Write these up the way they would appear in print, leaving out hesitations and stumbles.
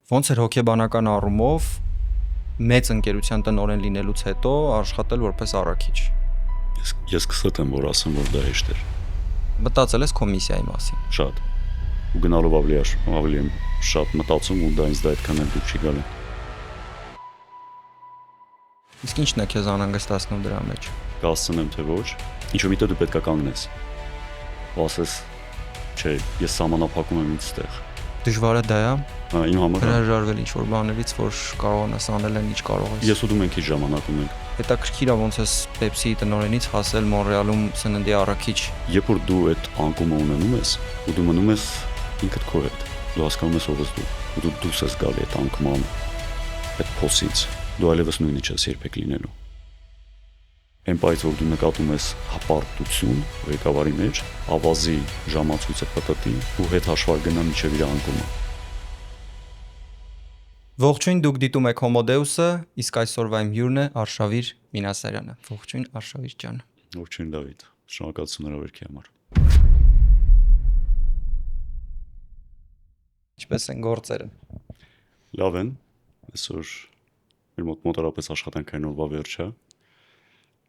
Ոնց էր հոգեբանական առումով մեծ ընկերության տնօրեն լինելուց հետո աշխատել որպես առաքիչ։ Ես կստ եմ, որ ասեմ, որ դա հեշտ էր։ Մտածել ես քո միսիայի մասին։ Շատ։ Ու գնալով ավելի եմ շատ մտածում ու դա ինձ դա այդքան էլ դուր չի գալի։ Իսկ ի՞նչն է քեզ անհանգստացնում դրա մեջ։ Կհասցնեմ թե ոչ, ինչու միտը դու պետք է կանգնես։ Ու ասես, չէ, ես սահմանափակում եմ ինձ ստեղ։ Դժվար է դա է։ Իմ համար հրաժարվել ինչ-որ բաներից, որ կարողանաս անել այն, ինչ կարող ես։ ես ու դու մենք քիչ ժամանակ ունենք։ Հետաքրքիր է ոնց ես Pepsi-ի տնօրենից հասել Մոնրեալում սննդի առաքիչ։ Երբ որ դու այդ անկումը ունենում ես, ու դու մնում ես ինքդ քո հետ, դու հասկանում ես ով ես դու, ու դու դուրս ես գալի այդ անկման, այդ փոսից, դու այլևս նույնը չես երբեք լինելու։ Այն պայծ որ դու նկատում ես հպարտություն ղեկավարի մեջ, ավազի ժամացույցը պատտի ու հետ հաշվար գնա միջև իր անկումը։ Ողջույն, դուք դիտում եք Homodeus-ը, իսկ այսօրվա իմ հյուրն է Արշավիր Մինասարյանը։ Ողջույն Արշավիր ջան։ Ողջույն Դավիթ, շնորհակալություն հրավերքի համար։ Ինչպե՞ս են գործերը։ Լավ են, այսօր մեր մոտարապես աշխատանքային օրվա վերջը,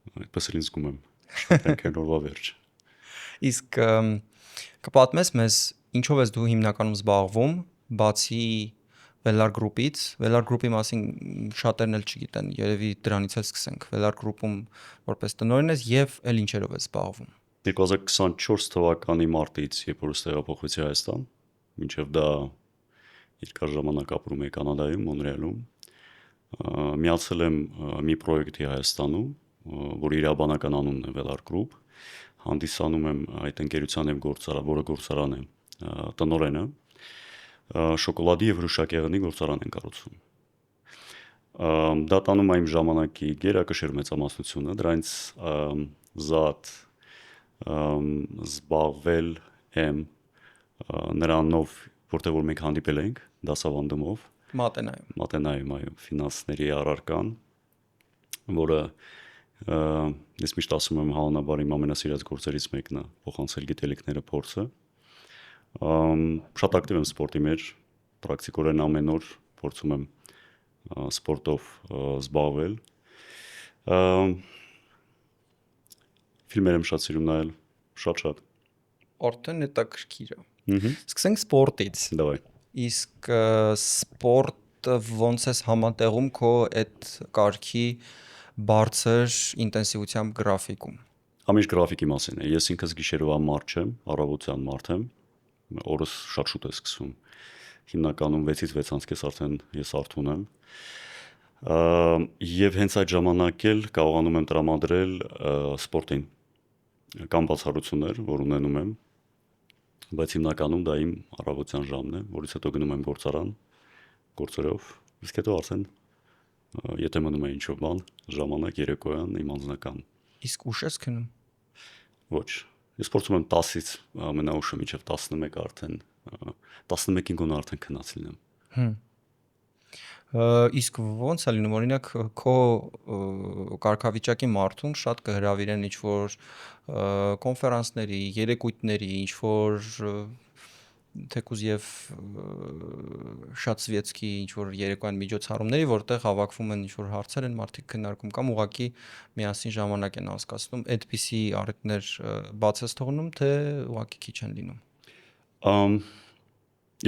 այդպես էլ ինձ զգում եմ, աշխատանքային օրվա վերջ։ Իսկ կպատմես մեզ ինչով ես դու հիմնականում զբաղվում, բացի Velar Group-ից, Velar Group-ի մասին շատերն էլ չգիտեն, երևի դրանից էլ սկսենք։ Velar Group-ում որպես տնօրեն ես եւ էլ ինչերով ես զբաղվում։ 2024 թվականի մարտից, երբ որ ստեղափոխվեցի Հայաստան, մինչև դա երկար ժամանակ ապրում էի Կանադայում, Մոնրեալում, միացել եմ մի պրոյեկտի Հայաստանում, որի իրավաբանական անունն է Velar Group, հանդիսանում եմ այդ ընկերության եւ որը գործարան է տնօրենը, շոկոլադի եւ հրուշակեղենի գործարան են կառուցում։ Դա տանում է իմ ժամանակի գերակշիռ մեծամասնությունը, դրանից զատ զբաղվել եմ նրանով, որտեղ որ մենք հանդիպել ենք դասավանդումով Մատենայում, այո, ֆինանսների առարկան, որը ես միշտ ասում եմ հավանաբար իմ ամենասիրած գործերից մեկն է փոխանցել գիտելիքները, փորձը։ Շատ ակտիվ եմ սպորտի մեջ, պրակտիկորեն ամեն օր փորձում եմ սպորտով զբաղվել։ Ֆիլմեր եմ շատ սիրում նայել, շատ։ Արդեն հետաքրքիր է։ Սկսենք սպորտից։ Դավայ։ Իսկ սպորտը ոնց ես համատեղում քո այդ կարգի բարձր ինտենսիվությամբ գրաֆիկում։ Ամիշ գրաֆիկի մասին է։ Ես ինքս գիշերվա մարդ չեմ, առավոտյան մարդ եմ։ Օրս շատ շուտ է սկսում։ Հիմնականում 6-ից 6:30 արդեն ես արթուն եմ։ Եվ հենց այդ ժամանակ էլ կարողանում եմ տրամադրել սպորտին կամ բացառություններ, որ ունենում եմ, բայց հիմնականում դա իմ առավոտյան ժամն է, որից հետո գնում եմ գործարան, գործերով, իսկ հետո արդեն եթե մնում է ինչ-որ բան, ժամանակ երեկոյան իմ անձնական։ Իսկ ուշ ես քնում։ Ոչ, ես փորձում եմ 10-ից ամենաուշը մինչև 11 արդեն 11-ին գոնե արդեն քնած լինեմ։ Իսկ ոնց է լինում, օրինակ քո կարգավիճակի մարդուն շատ կհրավիրեն ինչ-որ կոնֆերանսների, երեկույթների, ինչ-որ թեկուզ եւ շատ սվետսկի ինչ-որ երեկոյան միջոցառումների, որտեղ հավաքվում են ինչ-որ հարցեր են, մարդիկ քննարկում կամ ուղղակի միասին ժամանակ են անցկացնում, այդպիսի առիթներ բաց ես թողնում, թե ուղղակի քիչ են լինում։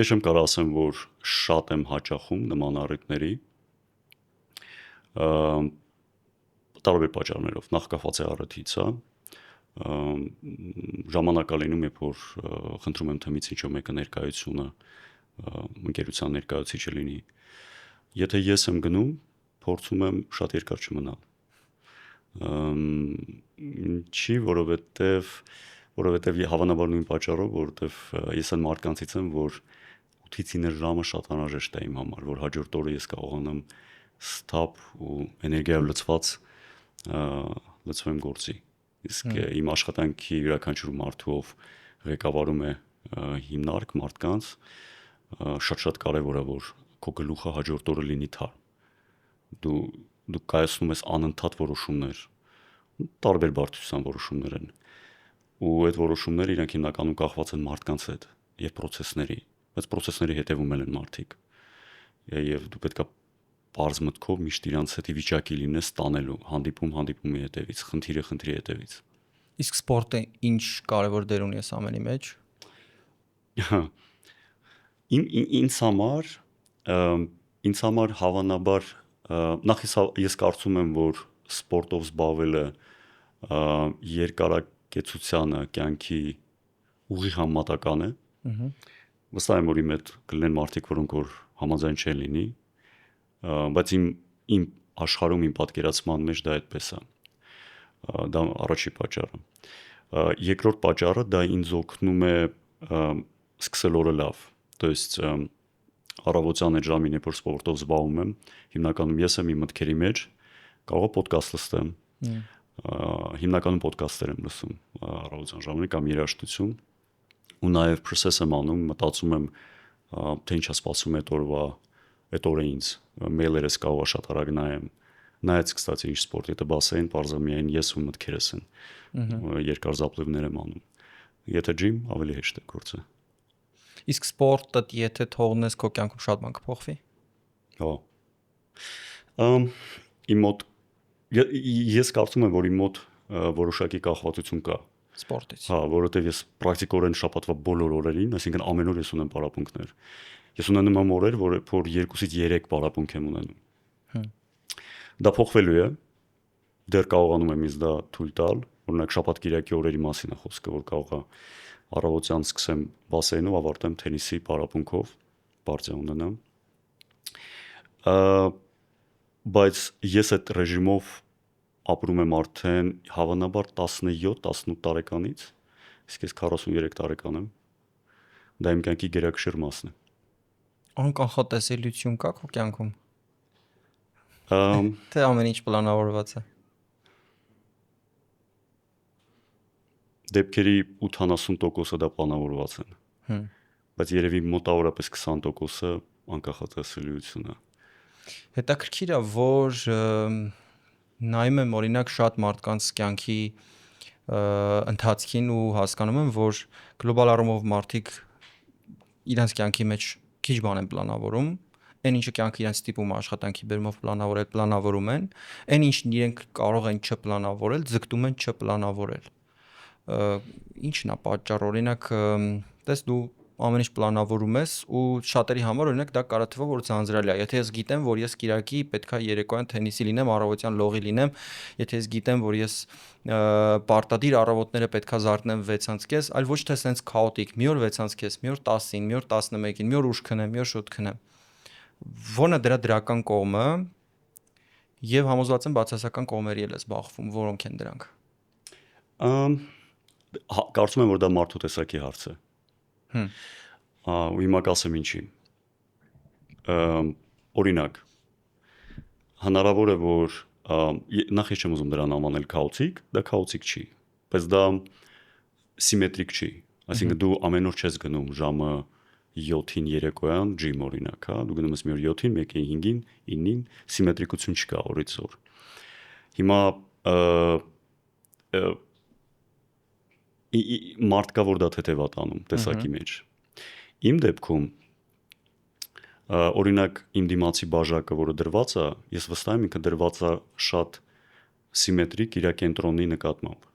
Ես չեմ կարող ասեմ, որ շատ եմ հաճախում նման առիթների, տարբեր պատճառներով, նախ կախված է առիթից, ժամանակա լինում, երբ որ խնդրում եմ թմից ինչ-որ մեկը ներկայությունը, ընկերության ներկայացուցիչը լինի, եթե ես եմ գնում, փորձում եմ շատ երկար չմնալ։ Ինչի, որովհետև հավանաբար նույն պատճառով, որովհետև ես այն մարդկանցից եմ, որ 8-ից 9 ժամը շատ անհրաժեշտ է իմ համար, որ հաջորդ օրը ես կարողանամ սթափ ու էներգիայով լցվեմ գործի։ Իսկ իմ աշխատանքի յուրաքանչյուր մարդու ով ղեկավարում է հիմնարկ մարդկանց, շատ կարևոր է, որ քո գլուխը հաջորդ օրը լինի թարմ։ Դու կայացնում ես անընդհատ որոշումներ, տարբեր բարդության որոշումներ են։ Ու այդ որոշումները իրանք հիմնականում կախված են մարդկանց հետ եւ պրոցեսների, բայց պրոցեսների հետևում են մարդիկ։ եւ դու պետք է բարձ մտքով միշտ իրանց հետ վիճակի լինես տանելու հանդիպումի հետևից, խնդիրի հետևից։ Իսկ սպորտը ինչ կարևոր դեր ունի այս ամենի մեջ։ Ինձ համար հավանաբար նախ ես կարծում եմ, որ սպորտով զբաղվելը երկարակեցությանը կյանքի ուղիղ համատական է։ Վստահ եմ, որ իմ հետ կլինեն մարդիկ, որոնք որ համաձայն չեն լինի, բայց իմ աշխարհում իմ պատկերացման մեջ դա այդպես է։ Դա առաջի պատճառը։ Երկրորդ պատճառը դա ինձ օգնում է սկսել օրը լավ։ То есть առավոտյան այդ ժամին, երբ որ սպորտով զբաղվում եմ, հիմնականում ես եմ իմ մտքերի մեջ, կարող եմ ոդկաստ լսեմ։ Հիմնականում ոդկաստեր եմ լսում առավոտյան ժամին կամ երաժշտություն, ու նաև process եմ անում, մտածում եմ, թե ինչ է սպասում այդ օրը ինձ, մեյլերս կարող է շատ արագ նայեմ։ Նայած, կստացի ինչ սպորտի դե բասեին, բարձր միայն ես ու մտքերս են։ Երկար զապլիվներ եմ անում։ Եթե ջիմ, ավելի հեշտ է գործը։ Իսկ սպորտը եթե թողնես քո կյանքում շատ բան կփոխվի։ Հա։ Իմ մոտ ես կարծում եմ, որ իմ մոտ որոշակի կախվածություն կա սպորտից։ Հա, որովհետև ես պրակտիկորեն շաբաթվա բոլոր օրերին, այսինքն ամեն օր ես ունեմ պարապմունքներ։ Ես ունենում եմ օրեր, որ 2-ից 3 պարապմունք եմ ունենում։ Դա փոխվելու է։ Դեռ կարողանում եմ ինձ դա թույլ տալ, օրինակ շաբաթ-կիրակի օրերի մասին է խոսքը, որ կարող է առավոտյան սկսեմ բասեյնով, ավարտեմ թենիսի պարապմունքով, բարձր ունենամ։ Բայց ես այդ ռեժիմով ապրում եմ արդեն հավանաբար 17-18 տարեկանից, իսկ ես 43 տարեկան եմ։ Դա իմ կյանքի գերակշիռ մասն է։ Անկանխատեսելիություն կա քո կյանքում։ Թե ամեն ինչ պլանավորված է։ Դեպքերի 80%-ը դա պլանավորված են։ Բայց երևի մոտավորապես 20%-ը անկանխատեսելիություն է։ Հետաքրքիր է, որ նայում եմ օրինակ շատ մարդկանց կյանքի ընթացքին ու հասկանում եմ, որ գլոբալ առումով մարդիկ իրենց կյանքի մեջ քիչ բան են պլանավորում, այն ինչը կյանքը իրենց ստիպում է աշխատանքի բերումով պլանավորում են, այն ինչն իրենք կարող են չպլանավորել, ձգտում են չպլանավորել։ Ինչն է պատճառը, օրինակ, տես դու ամեն ինչ պլանավորում ես ու շատերի համար օրինակ դա կարող թվա որ ձանձրալի է։ Եթե ես գիտեմ, որ ես Կիրակի պետքա երեկոյան թենիսի լինեմ, առավոտյան լողի լինեմ, եթե ես գիտեմ, որ ես պարտադիր առավոտները պետքա զարթնեմ 6:30, այլ ոչ թե սենց քաոտիկ, մի օր 6:30, մի օր 10-ին, մի օր 11-ին, մի օր ուշ քնեմ, մի օր շուտ քնեմ։ Ո՞րն է դրա դրական կողմը եւ համոզված եմ բացասական կողմերի էլ է զբաղվում, որոնք են դրանք։ Կարծում եմ, որ դա մարդու տեսակի հարց է։ Ու հիմա կասեմ ինչի։ Օրինակ, հնարավոր է, որ նախ ես չեմ ուզում դրան անվանել քաոտիկ, դա քաոտիկ չի, բայց դա սիմետրիկ չի։ Այսինքն դու ամեն օր չես գնում ժամը 7-ին երեկոյան ջիմ օրինակ, հա, դու գնում ես մի օր 7-ին, մեկին 5-ին, 9-ին, սիմետրիկություն չկա օրից օր։ Հիմա մարդ կա, որ դա թեթև ատանում տեսակի մեջ։ Իմ դեպքում օրինակ իմ դիմացի բաժակը, որը դրված է, ես վստահ եմ ինքը դրված է շատ սիմետրիկ իր կենտրոնի նկատմամբ։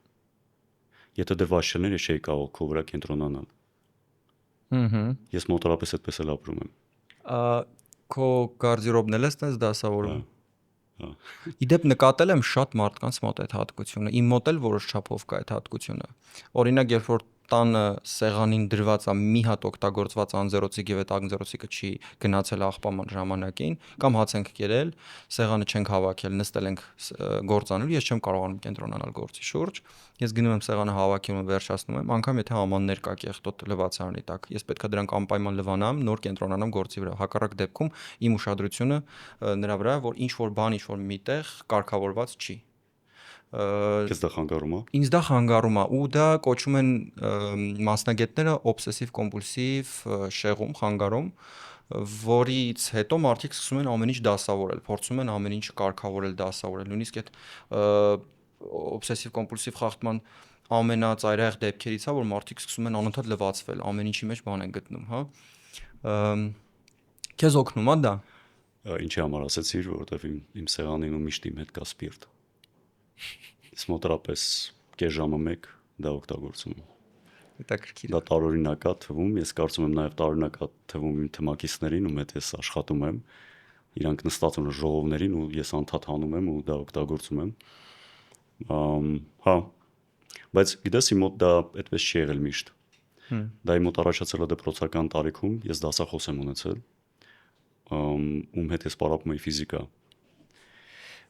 Եթե դրված չլիներ, ես չէի կարող քո վրա կենտրոնանալ։ Ես մոտավորապես այդպես էլ ապրում եմ։ Քո գարդերոբն էլ ես դասավորում։ Իդեպ նկատել եմ շատ մարդկանց մոտ այդ հատկությունը, իմ մոտ էլ որոշ չափով կա այդ հատկությունը։ Օրինակ, երբ որ տանը սեղանին դրված է մի հատ օգտագործված անձեռոցիկ եւ այդ անձեռոցիկը չի գնացել աղբաման ժամանակին, կամ հաց ենք կերել, սեղանը չենք հավաքել, նստել ենք գործանելու, ես չեմ կարողանում կենտրոնանալ գործի շուրջ։ Ես գնում եմ սեղանը հավաքում եմ, վերջացնում եմ, անգամ եթե ամաններ կա կեղտոտ լվացարանի տակ, ես պետքա դրանք անպայման լվանամ, նոր կենտրոնանամ գործի վրա։ Հակառակ դեպքում իմ ուշադրությունը նրա վրա է, որ ինչ որ բան, ինչ որ միտեղ կարգավորված չի։ Քեզ դա խանգարում է։ Ինձ դա խանգարում է ու դա կոչում են մասնագետները օբսեսիվ կոմպուլսիվ շեղում, խանգարում, որից հետո մարդիկ սկսում են ամեն ինչ դասավորել, փորձում են ամեն ինչ կարգավորել, դասավորել։ Նույնիսկ այդ օբսեսիվ կոմպուլսիվ խախտման ամենածայրահեղ դեպքերից է, որ մարդիկ սկսում են անընդհատ լվացվել, ամեն ինչի մեջ բան են գտնում, հա։ Քեզ օգնում է դա։ ինչի համար ասեցիր, որովհետև իմ սեղանին ու միշտ իմ հետ կա սպիրտ։ Ես մոտավորապես կես ժամը մեկ դա օգտագործում եմ։ Հետաքրքիր։ Դա տարօրինակ է թվում, ես կարծում եմ նաև տարօրինակ է թվում իմ թմակիցներին, ում հետ ես աշխատում եմ։ Իրանք նստած ունեն ժողովներին ու ես անդադ հանում եմ ու դա օգտագործում եմ։ Հա, բայց գիտես իմ մոտ դա այդպես չի եղել միշտ։ Դա իմ մոտ առաջացել է դպրոցական տարիքում, ես դասախոս եմ ունեցել, ում հետ ես պարապում էի ֆիզիկա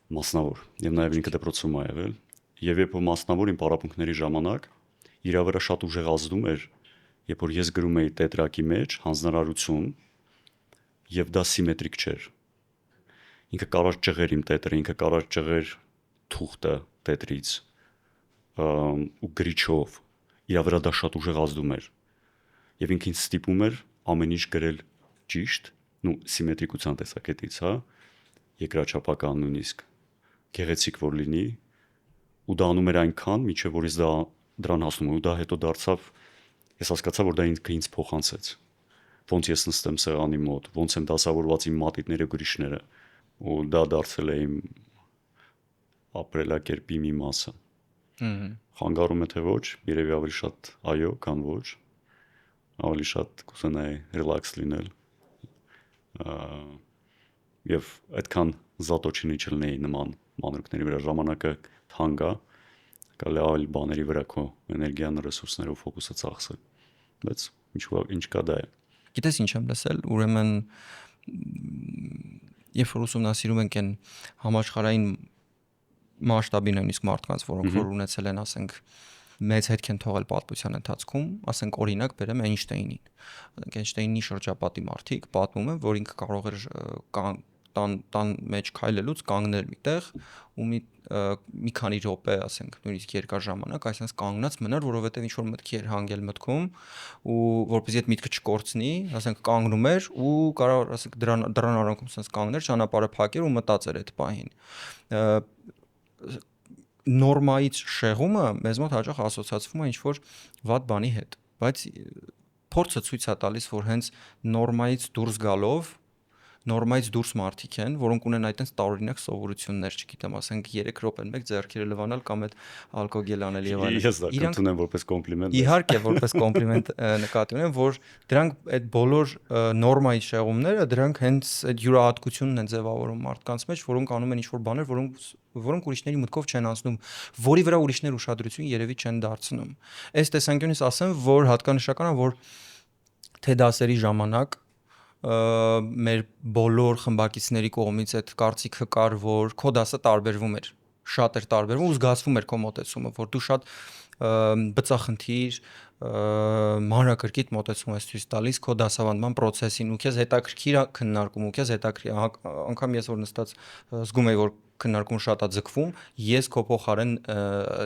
մասնավոր, եւ նաեւ ինքը դպրոցում է եղել, եւ երբ որ մասնավոր իմ պարապմունքների ժամանակ իր վրա շատ ուժեղ ազդում էր, երբ որ ես գրում էի տետրակի մեջ հանձնարարություն, եւ դա սիմետրիկ չէր։ Ինքը կարար ճղեր իմ տետրը, ինքը կարար ճղեր թուղթը տետրից, ու գրիչով, իր վրա դա շատ ուժեղ ազդում էր։ Եվ ինքն ինձ ստիպում էր ամեն ինչ գրել ճիշտ, սիմետրիկության տեսակետից, հա, երկրաչափական նույնիսկ գեղեցիկ որ լինի, ու դա անում էր այնքան, մինչև որ ես դրան հասնում եմ, ու դա հետո դարձավ, ես հասկացա, որ դա ինձ փոխանցեց։ Ոնց ես նստեմ սեղանի մոտ, ոնց եմ դասավորված իմ մատիտները, գրիշները, ու դա դարձել է իմ ապրելակերպի մի մասը։ Խանգարում է թե ոչ, երևի ավելի շատ այո, քան ոչ, ավելի շատ կուզենայի ռելաքս լինել, եւ այդքան զատոչինի չլինեի նման մանրուքների վրա, ժամանակը թանկ է, կարելի ավելի բաների վրա քո էներգիան, ռեսուրսները ու ֆոկուսը ծախսել, բայց ինչ կա դա է։ Գիտես ինչ եմ լսել, ուրեմն երբ որ ուսումնասիրում ենք այն համաշխարհային մասշտաբի նույնիսկ մարդկանց, որոնք որ ունեցել են, ասենք, մեծ հետք են թողել պատմության ընթացքում, ասենք օրինակ բերեմ Էյնշտեյնին։ Էյնշտեյնի շրջապատի մարդիկ պատմում են, որ ինքը կարող էր տան մեջ քայլելուց կանգնել միտեղ ու մի քանի րոպե, ասենք, նույնիսկ երկար ժամանակ, այսինքն կանգնած մնար, որովհետև ինչ որ մտքի էր հանգել մտքում ու որպեսզի այդ միտքը չկորցնի, ասենք կանգնում էր ու կարող, ասենք, դրան արանքում sense կանգներ, ճանապարհը փակեր ու մտածեր այդ պահին։ Նորմայից շեղումը մեզ մոտ հաճախ ասոցացվում է ինչ որ վատ բանի հետ, բայց փորձը ցույց է տալիս, որ հենց նորմայից դուրս գալով նորմայից դուրս մարդիկ են, որոնք ունեն այդտենց տարօրինակ սովորություններ, չգիտեմ, ասենք 3 րոպեն մեկ ձեռքերը լվանալ կամ այդ ալկոգել անել եւ այլն։ Ես դա կընդունեմ որպես կոմպլիմենտ։ Իհարկե, որպես կոմպլիմենտ նկատի ունեմ, որ դրանք այդ բոլոր նորմայի շեղումները, դրանք հենց այդ յուրահատկությունն են ձևավորում մարդկանց մեջ, որոնք անում են ինչ-որ բաներ, որոնք ուրիշների մտքով չեն անցնում, որի վրա ուրիշներ ուշադրություն երևի չեն դարձնում։ Այս տեսանկյունից ասեմ, որ հատկանշական է, որ թե դասերի ժամանակ մեր բոլոր խմբակիցների կողմից այդ կարծիքը կար, որ քո դասը տարբերվում էր, շատ էր տարբերվում ու զգացվում էր քո մոտեցումը, որ դու շատ բծախնդիր, մանրակրկիտ մոտեցում ես ցույց տալիս քո դասավանդման process-ին ու քեզ հետաքրքիր է քննարկում ու քեզ հետաքրքիր անգամ ես որ նստած զգում եի որ քննարկումը շատ է ձգվում, ես քո փոխարեն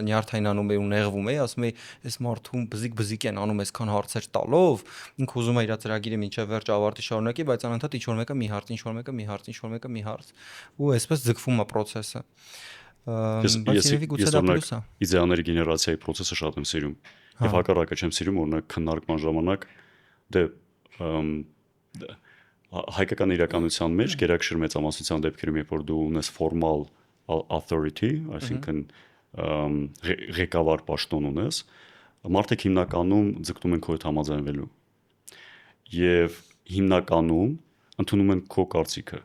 նյարդայնանում էի ու նեղվում էի, ասում էի, այս մարդուն բզիկ են անում այսքան հարցեր տալով, ինքը ուզում է իր ծրագիրը մինչև վերջ ավարտի շարունակի, բայց անընդհատ ինչ որ մեկը մի հարց, ինչ որ մեկը մի հարց, ինչ որ մեկը մի հարց, ու այսպես ձգվում է process-ը։ Բայց երևի գուցե դա պլյուս է։ Իդեաների գեներացիայի process-ը շատ եմ սիրում։ Եվ հակառակը չեմ սիրում, օրինակ քննարկման ժամանակ դե հայկական իրականության մեջ գերակշիռ մեծամասնության դեպքերում երբ որ դու ունես formal authority, այսինքն ղեկավար պաշտոն ունես, մարդիկ հիմնականում ձգտում են քո հետ համաձայնվելու եւ հիմնականում ընդունում են քո կարծիքը,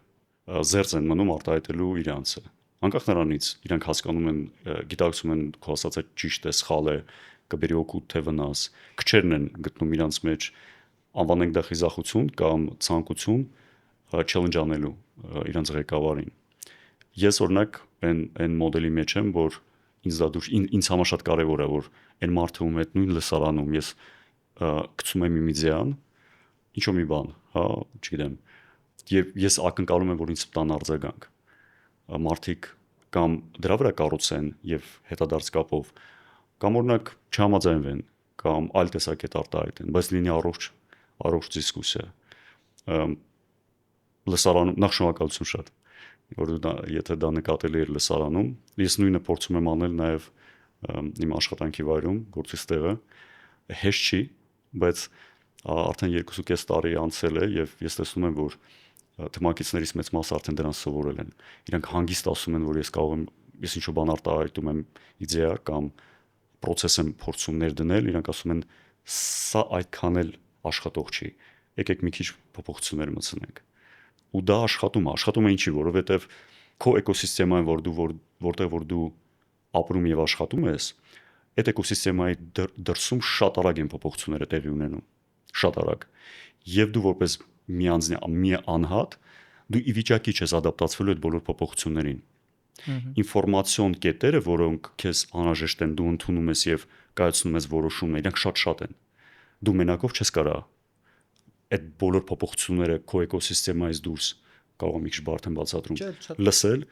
զերծ են մնում արտահայտելու իրանցը, անկախ նրանից իրանք հասկանում են, գիտակցում են քո ասածը ճիշտ է, սխալ է, կբերի օգուտ թե վնաս, քչերն են գտնում իրանց մեջ անվանենք դա խիզախություն կամ ցանկություն challenge անելու իրանց ղեկավարին։ Ես օրինակ այն մոդելի մեջ եմ, որ ինձ համար շատ կարևոր է, որ այն մարդը ում հետ նույն լսարանում ես գցում եմ իմ իդեան, ինչ-որ մի բան, հա, չգիտեմ, եւ ես ակնկալում եմ, որ ինձ տան արձագանք։ Մարդիկ կամ դրա վրա կառուցեն եւ հետադարձ կապով, կամ օրինակ չհամաձայնվեն, կամ այլ տեսակետ արտահայտեն, բայց լինի առողջ դիսկուսիա։ Լսարանում նախ շնորհակալություն շատ, որ եթե դա նկատելի էր լսարանում, ես նույնը փորձում եմ անել նաև իմ աշխատանքի վայրում, գործիս տեղը, հեշտ չի, բայց արդեն 2.5 տարի անցել է եւ ես տեսնում եմ, որ թմակիցներից մեծ մասը արդեն դրանց սովորել են։ Իրանք հանգիստ ասում են, որ ես ինչ-որ բան արտահայտում եմ իդեա կամ process եմ փորձում ներդնել, իրանք ասում են սա այդքան էլ աշխատող չի։ Եկեք մի քիչ փոփոխություններ մտցնենք։ Ու դա աշխատում է ինչի, որովհետև քո էկոսիստեմային, որտեղ որ դու ապրում եւ աշխատում ես, այդ էկոսիստեմայի դրսում շատ արագ են փոփոխությունները տեղի ունենում, շատ արագ։ Եվ դու որպես մի անհատ, դու ի վիճակի չես ադապտացվելու այդ բոլոր փոփոխություններին։ Ինֆորմացիոն կետերը, որոնք քեզ անհրաժեշտ են, դու ընդունում ես եւ կայացնում ես որոշումներ, իրանք շատ են։ Դու մենակով չես կարող այդ բոլոր փոփոխությունները քո էկոսիստեմայից դուրս կարող եմ մի քիչ բարդ եմ բացատրում լսել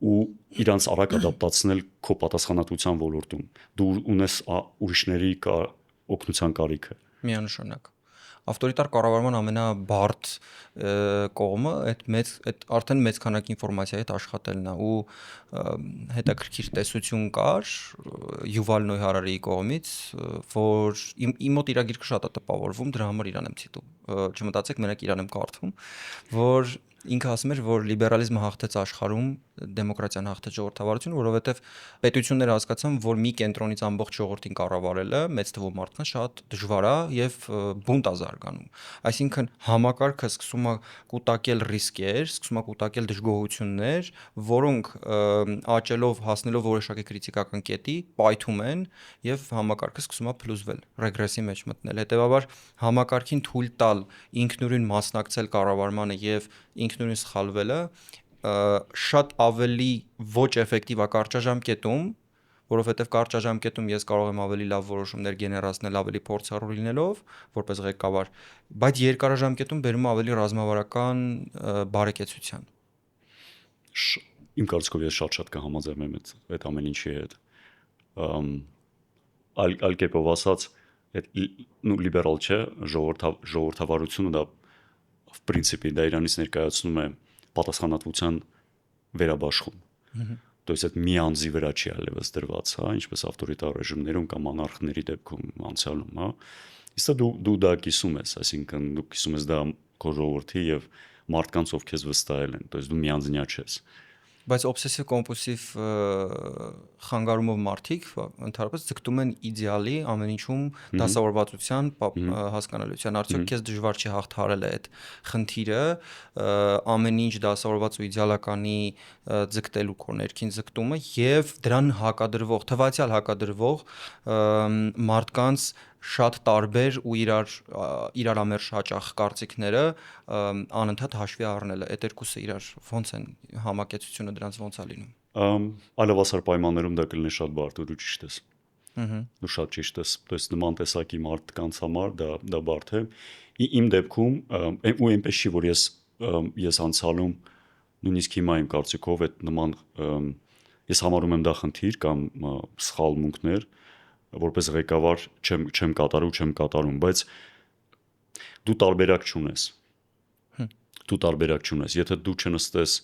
ու իրանց արագ ադապտացնել քո պատասխանատվության ոլորտում։ Դու ունես ուրիշների օգնության կարիքը։ Միանշանակ։ Ավտորիտար կառավարման ամենաբարդ կողմը այդ արդեն մեծ քանակի ինֆորմացիայի հետ աշխատելն է ու հետաքրքիր տեսություն կար Յուվալ Նոյ Հարարիի կողմից, որ իմ մոտ իր գիրքը շատ է տպավորվում, դրա համար իրան եմ ցիտում։ Չմտածեք, մենակ իրան եմ կարդում, որ ինքը ասում էր, որ լիբերալիզմը հաղթեց աշխարհում, դեմոկրատիան հաղթեց ժողովրդավարությունը, որովհետև պետությունները հասկացան, որ մի կենտրոնից ամբողջ ժողովրդին կառավարելը մեծ թվով մարդկանց շատ դժվար է եւ բունտ է զարգանում։ Այսինքն համակարգը սկսում է կուտակել ռիսկեր, սկսում է կուտակել դժգոհություններ, որոնք աճելով հասնելով որոշակի քրիտիկական կետի պայթում են եւ համակարգը սկսում է փլուզվել, ռեգրեսի մեջ մտնել։ Հետեւաբար համակարգին թույլ տալ ինքնուրույն մասնակցել կառավարմանը եւ ինքնուրույն սխալվելը շատ ավելի ոչ էֆեկտիվ է կարճաժամկետում, որովհետև կարճաժամկետում ես կարող եմ ավելի լավ որոշումներ գեներացնել ավելի փորձառու լինելով որպես ղեկավար, բայց երկարաժամկետում բերում է ավելի ռազմավարական բարեկեցության։ Իմ կարծիքով ես շատ կհամաձայնեմ այդ ամեն ինչի հետ։ Այլ կերպով ասած, լիբերալ չէ, ժողովրդավարությունը դա в принципе դա իրանից ներկայացնում է պատասխանատվության վերաբաշխում։ То есть այդ մի անձի վրա չի այլևս դրված, հա, ինչպես ավտորիտար ռեժիմներում կամ անարխների դեպքում անցյալում, հա։ Իսկ դու դա կիսում ես, այսինքն դու կիսում ես դա քո ժողովրդի եւ մարդկանց, ով քեզ վստահել են, то есть դու միանձնյա չես։ Բայց օբսեսիվ կոմպուլսիվ խանգարումով մարդիկ ընդհանրապես ձգտում են իդեալի ամեն ինչում դասավորվածության հասկանալիության։ Արդյոք քեզ դժվար չի հաղթահարել այդ խնդիրը ամեն ինչ դասավորված ու իդեալականի ձգտելու քո ներքին ձգտումը եւ դրան հակադրվող, թվացial հակադրվող մարդկանց շատ տարբեր ու իրար ամերժ հաճախ կարծիքները անընդհատ հաշվի առնելը, այդ երկուսը իրար ոնց են համակեցությունը դրանց ոնց է լինում։ Այլևասար պայմաններում դա կլինի շատ բարդ ու դու ճիշտ ես։ Դու շատ ճիշտ ես, то есть նման տեսակի մարդկանց համար դա բարդ է։ Իմ դեպքում ու այնպես չի, որ ես անցալում նույնիսկ հիմա իմ կարծիքով այդ նման ես համարում եմ դա խնդիր կամ սխալմունքներ, որպես ղեկավար չեմ կատարում, բայց դու տարբերակ չունես։ Եթե դու չնստես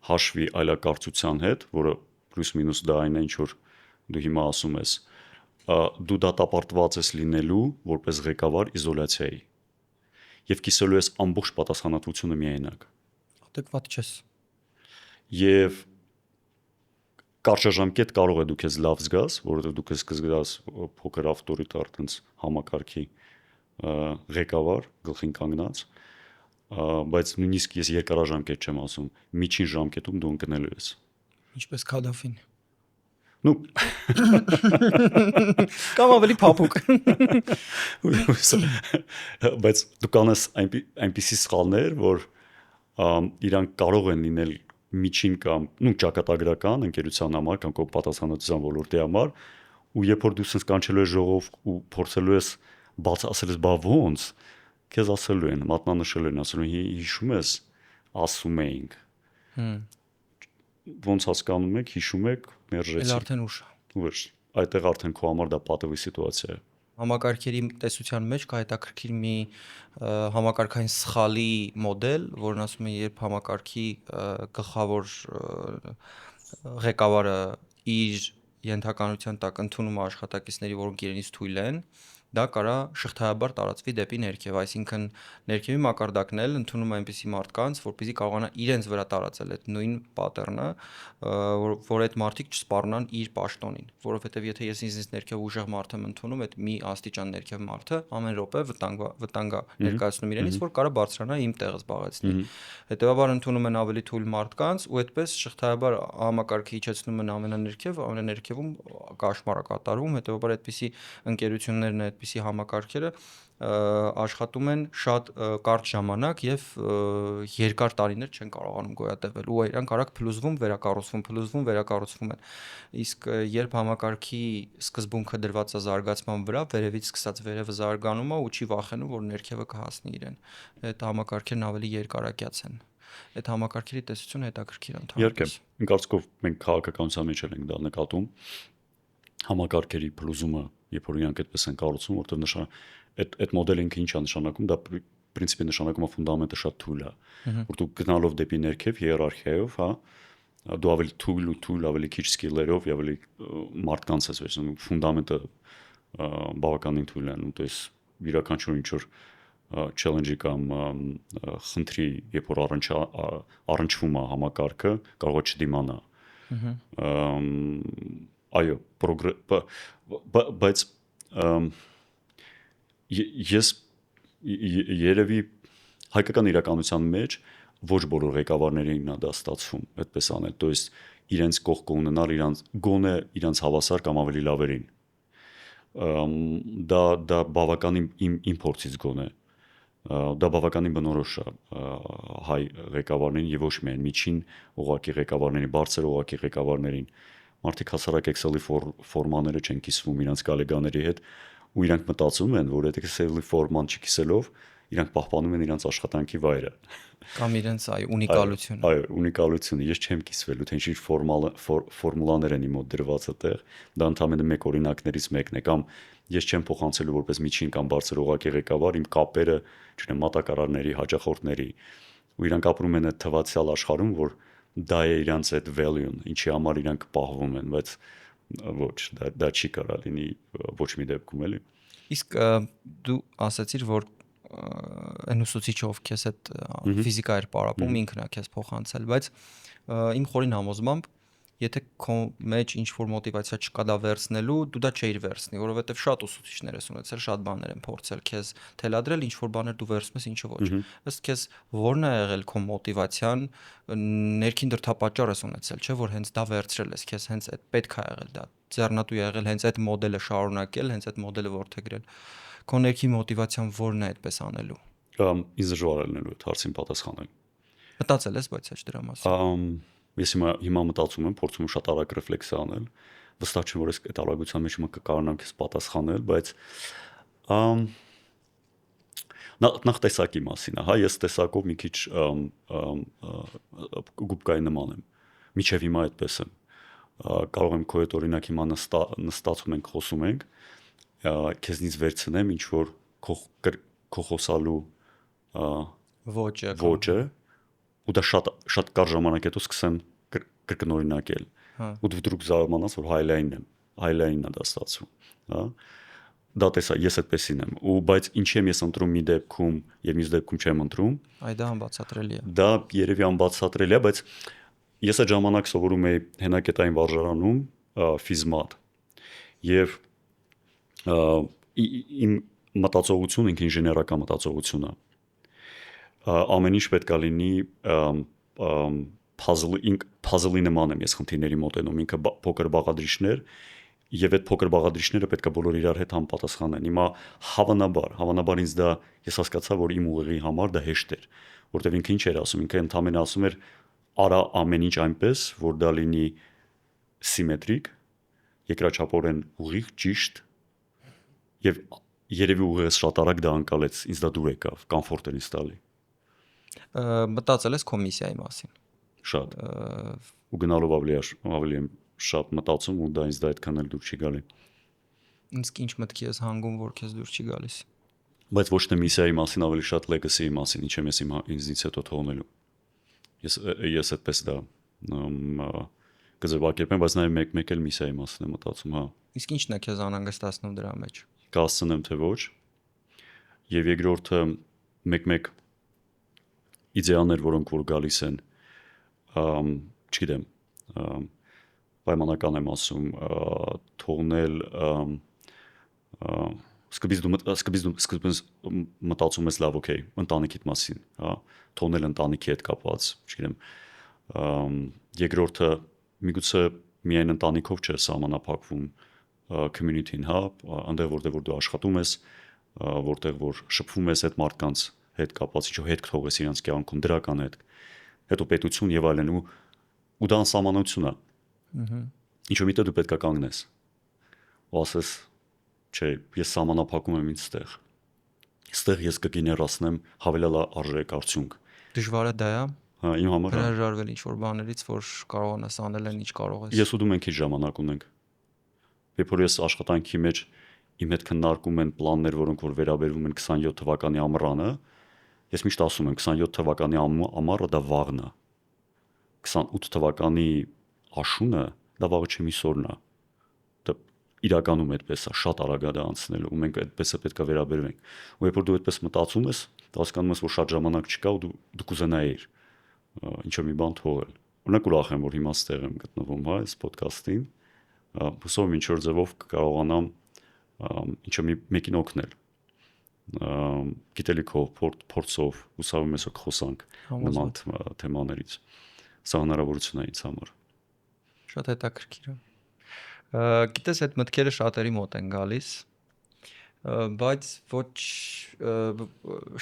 հաշվի այլակարծության հետ, որը պլյուս մինուս դա այն է, ինչ որ դու հիմա ասում ես, դու դատապարտված ես լինելու որպես ղեկավար իզոլացիայի եւ կիսելու ես ամբողջ պատասխանատվությունը միայնակ։ Adekvat չես։ Եվ կարճաժամկետ կարող է դու քեզ լավ զգաս, որովհետև դու քեզ կզգաս փոքր ավտորիտար տենց համակարգի ղեկավար, գլխին կանգնած, բայց նույնիսկ ես երկարաժամկետ չեմ ասում, միջին ժամկետում դու ընկնելու ես։ Ինչպես Քադաֆին։ Ну Կամ ավելի փափուկ։ Բայց դու կանես այնպիսի սխալներ, որ իրանք կարող են լինել միջին կամ ճակատագրական ընկերության համար կամ քո պատասխանատվության ոլորտի համար ու երբ որ դու sense կանչելու ես ժողով ու փորձելու ես ասել ես բա ոնց քեզ ասելու են մատնանշելու են ասում են հիշում ես ասում էինք ոնց հասկանում եք հիշում եք մերժեցիք Էլ արդեն ուշ այդտեղ արդեն քո համար դա պատվի սիտուացիա է համակարգերի տեսության մեջ կա հետաքրքիր մի համակարգային սխալի մոդել, որն ասում է, երբ համակարգի գլխավոր ղեկավարը իր ենթականության տակ ընդունում է աշխատակիցների, որոնք իրենից թույլ են, դա կարա շղթայաբար տարածվի դեպի ներքև, այսինքն ներքևի մակարդակն էլ ընդունում է այնպիսի մարդկանց, որպեսզի կարողանա իրենց վրա տարածել այդ նույն պատեռնը, որ այդ մարդիկ չսպառնան իր պաշտոնին, որովհետև եթե ես ինձ ներքև ուժեղ մարդ եմ ընդունում, այդ մի աստիճան ներքև մարդը ամեն րոպե վտանգա ներկայացնում իրենից, որ կարա բարձրանա իմ տեղը զբաղեցնի։ Հետևաբար ընդունում են ավելի թույլ մարդկանց ու այդպես շղթայաբար համակարգը իջեցնում են ամենաներքևում կաշմարը կատարվում, հետևաբար այդպիսի ընկերություններն, այդպիսի համակարգերը աշխատում են շատ կարճ ժամանակ եւ երկար տարիներ չեն կարողանում գոյատևել ու իրանք արագ փլուզվում, վերակառուցվում են։ Իսկ երբ համակարգի սկզբունքը դրված է զարգացման վրա, վերևից սկսած վերևը զարգանում է ու չի վախենում, որ ներքևը կհասնի իրեն։ Այդ համակարգերն ավելի երկարակյաց են։ Այդ համակարգերի տեսությունը հետաքրքիր է Իհարկե, ընդհանրապես։ իմ կարծիքով մենք քաղաքականության մեջ ենք դա նկատում։ Համակարգերի փլուզումը, երբ որ իրանք այդպես են կառուցվում, որտեղ այդ մոդելը ինքը ինչ է նշանակում, դա պրինցիպի նշանակում է ֆունդամենտը շատ թույլ է, որ դու գնալով դեպի ներքև հիերարխիայով, հա, դու ավելի թույլ, ավելի քիչ սկիլերով, ավելի մարդկանց ես վերցնում, ֆունդամենտը բավականին թույլ է, ու դες յուրաքանչյուր ինչ որ challenge-ի կամ խնդրի, երբ որ առնչվում է համակարգը, կարող է չդիմանա։ Այո, բայց ես երևի հայկական իրականության մեջ ոչ բոլոր ղեկավարներին դա ստացվում այդպես անել, то есть իրենց կողքը ունենալ գոնե իրենց հավասար կամ ավելի լավերին։ Դա բավականին իմ փորձից գոնե դա բավականին բնորոշ է հայ ղեկավարներին եւ ոչ միայն միջին ուղղակի ղեկավարներին, բարձր ուղղակի ղեկավարներին։ Մարդիկ հասարակ Excel-ի ֆորմաները չեն կիսվում իրանց գալեգաների հետ ու իրանք մտածում են, որ այդ Excel-ի ֆորման չկիսելով իրանք պահպանում են իրանց աշխատանքի վայրը Կամ իրենց ունիկալությունը։ Այո, ունիկալությունը։ Ես չեմ կիսվելու, թե ինչ ֆորմուլաներ են իմ մոտ դրված այդտեղ։ Դա ընդհանրապես մեկ օրինակներից մեկն է, կամ ես չեմ փոխանցելու որպես միջին կամ բարձր ուղղակի ղեկավար իմ կապերը, չունեմ մատակարարների, հաճախորդների, ու իրանք ապրում են այդ թվացial աշխարհում, որ դա է իրանց այդ value-ն, ինչի համար իրանք պահվում են, բայց ոչ, դա չի կարա լինի ոչ մի դեպքում էլի։ Իսկ դու ասացիր, որ այն ուսուցիչը ով քեզ այդ ֆիզիկա էր պարապում, ինքն է քեզ փոխանցել, բայց իմ խորին համոզմամբ եթե քո մեջ ինչ որ մոտիվացիա չկա դա վերցնելու, դու դա չէիր վերցնի, որովհետև շատ ուսուցիչներ ես ունեցել, շատ բաներ են փորձել քեզ թելադրել, ինչ որ բաներ դու վերցնում ես, ինչը ոչ։ Ըստ քեզ ո՞րն է եղել քո մոտիվացիան, ներքին դրդապատճառ ես ունեցել, չէ՞ որ հենց դա վերցրել ես, քեզ հենց այդ պետք է եղել դա, ձեռնատու եղել հենց այդ մոդելը շարունակել, հենց այդ մոդելը որդեգրել։ Քո ներքին մոտիվացիան ո՞րն է այդպես անելու։ Ինձ դժվար է լինելու այդ հարցին պատասխանել։ Մտածել ես, բայց ոչ դրա մասին։ Ես հիմա մտածում եմ, փորձում եմ շատ արագ ռեֆլեքսիա անել։ Վստահ չեմ, որ ես այդ արագության մեջ կկարողանամ քեզ պատասխանել, բայց նախ տեսակի մասին, հա, ես տեսակով մի քիչ գուբկայի նման եմ։ Միչև հիմա այդպես եմ։ Կարող եմ քո հետ օրինակ հիմա նստածում ենք, խոսում ենք, քեզնից վերցնեմ ինչ որ քո խոսալու ոճը ու դա շատ կարճ ժամանակ հետո սկսեմ կրկնօրինակել։ Ու դու դրուկ զարմանաս, որ հայլայնն է դա ստացվում, հա։ Դա տեսա, ես այդպեսին եմ։ Ու բայց ինչի եմ ես ընտրում մի դեպքում եւ մյուս դեպքում չեմ ընտրում։ Այ դա անբացատրելի է։ Դա երևի անբացատրելի է, բայց ես այդ ժամանակ սովորում էի հենակետային վարժարանում ֆիզմատ եւ իմ մտածողությունը ինքը ինժեներական մտածողություն է։ Ամեն ինչ պետք է լինի puzzle-ի նման եմ ես խնդիրների մոտենում, ինքը փոքր բաղադրիչներ եւ այդ փոքր բաղադրիչները պետք է բոլոր իրար հետ համապատասխանեն։ Հիմա հավանաբար ինձ դա ես հասկացա, որ իմ ուղեղի համար դա հեշտ էր, որտեղ ինքը ինչ էր ասում, ինքը ընդհանրապես ասում էր արա ամեն ինչ այնպես, որ դա լինի սիմետրիկ, երկրաչափորեն ուղիղ, ճիշտ եւ երևի ուղեղս շատ արագ դա անցալեց, ինձ դա դուր եկավ, կոմֆորտ էր ինձ տալի։ Մտածել ես կոմիսիայի մասին։ Շատ։ Ու գնալով ավելի եմ շատ մտածում ու դա ինձ դա այդքան էլ դուր չի գալի։ Իսկ ինչ մտքի ես հանգում, որ քեզ դուր չի գալիս։ Բայց ոչ թե միսիայի մասին, ավելի շատ legacy-ի մասին, ինչ եմ ես ինձնից հետո թողնելու։ Ես այդպես դա կձևակերպեմ, բայց նաև մեկ էլ միսիայի մասին եմ մտածում, հա։ Իսկ ի՞նչն է քեզ անհանգստացնում դրա մեջ։ կհասցնեմ թե ոչ, եւ երկրորդը մեկ-մեկ իդեաներ, որոնք որ գալիս են, չգիտեմ, պայմանական եմ ասում, թողնել սկզբից մտածում ես լավ, օքեյ, ընտանիքիդ մասին, հա, թողնել ընտանիքի հետ կապված, չգիտեմ, երկրորդը միգուցե միայն ընտանիքով չէ սահմանափակվում community-ն, հա, այնտեղ որտեղ որ դու աշխատում ես, որտեղ որ շփվում ես այդ մարդկանց հետ կապված, ինչու հետ թողես իրենց կյանքում դրական հետ, հետո պետություն եւ այլն ու դա անսահմանություն է։ Ինչու միտը դու պետք է կանգնես։ Ու ասես, չէ, ես սահմանափակում եմ ինձ ստեղ։ Ստեղ ես կգեներացնեմ հավելյալ արժեք արդյունք։ Դժվար է դա է։ Հա, իմ համար հրաժարվել ինչ որ բաներից, որ կարողանաս անել են ինչ կարող ես։ Ես ու դու մենք ինչ ժամանակ ունենք։ Երբ որ ես աշխատանքի մեջ իմ հետ քննարկում են պլաններ, որոնք որ վերաբերվում են 27 թվականի ամռանը, ես միշտ ասում եմ 27 թվականի ամառը դա վաղն է։ 28 թվականի աշունը դա վաղը չէ միսօրն է։ Դա իրականում այդպես է, շատ արագ է դա անցնելու ու մենք այդպես է պետք է վերաբերվենք։ Ու երբ որ դու այդպես մտածում ես, դա հասկանում ես, որ շատ ժամանակ չկա ու դու կուզենայիր ինչ-որ մի բան թողել։ Օրինակ ուրախ եմ, որ հիմա ստեղ եմ գտնվում, հա, այս ոդքասթին։ Հուսով եմ ինչ-որ ձևով կկարողանամ ինչ-որ մեկին օգնել։ Գիտելիքով, փորձով, հուսով եմ այսօր կխոսանք նման թեմաներից։ Սա հնարավորություն է ինձ համար։ Շատ հետաքրքիր է։ Գիտես, այդ մտքերը շատերի մոտ են գալիս, բայց ոչ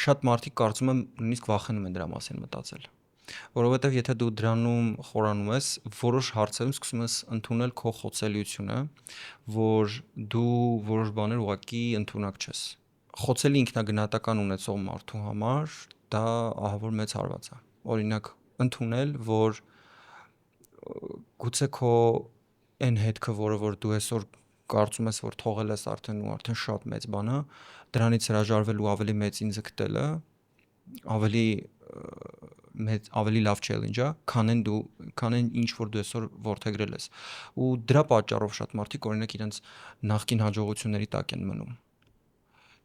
շատ մարդիկ կարծում եմ նույնիսկ վախենում են դրա մասին մտածել։ Որովհետև եթե դու դրանում խորանում ես, որոշ հարցերում սկսում ես ընդունել քո խոցելիությունը, որ դու որոշ բաներ ուղղակի ընդունակ չես։ Խոցելի ինքնագնահատական ունեցող մարդու համար դա ահավոր մեծ հարված է։ Օրինակ, ընդունել, որ գուցե քո այն հետքը, որը որ դու այսօր կարծում ես, որ թողել ես արդեն ու արդեն շատ մեծ բան է, դրանից հրաժարվելու ավելի մեծ ինձ գտելը ավելի լավ challenge է, քան ինչ որ դու այսօր որդեգրել ես։ Ու դրա պատճառով շատ մարդիկ օրինակ իրենց նախկին հաջողությունների տակ են մնում։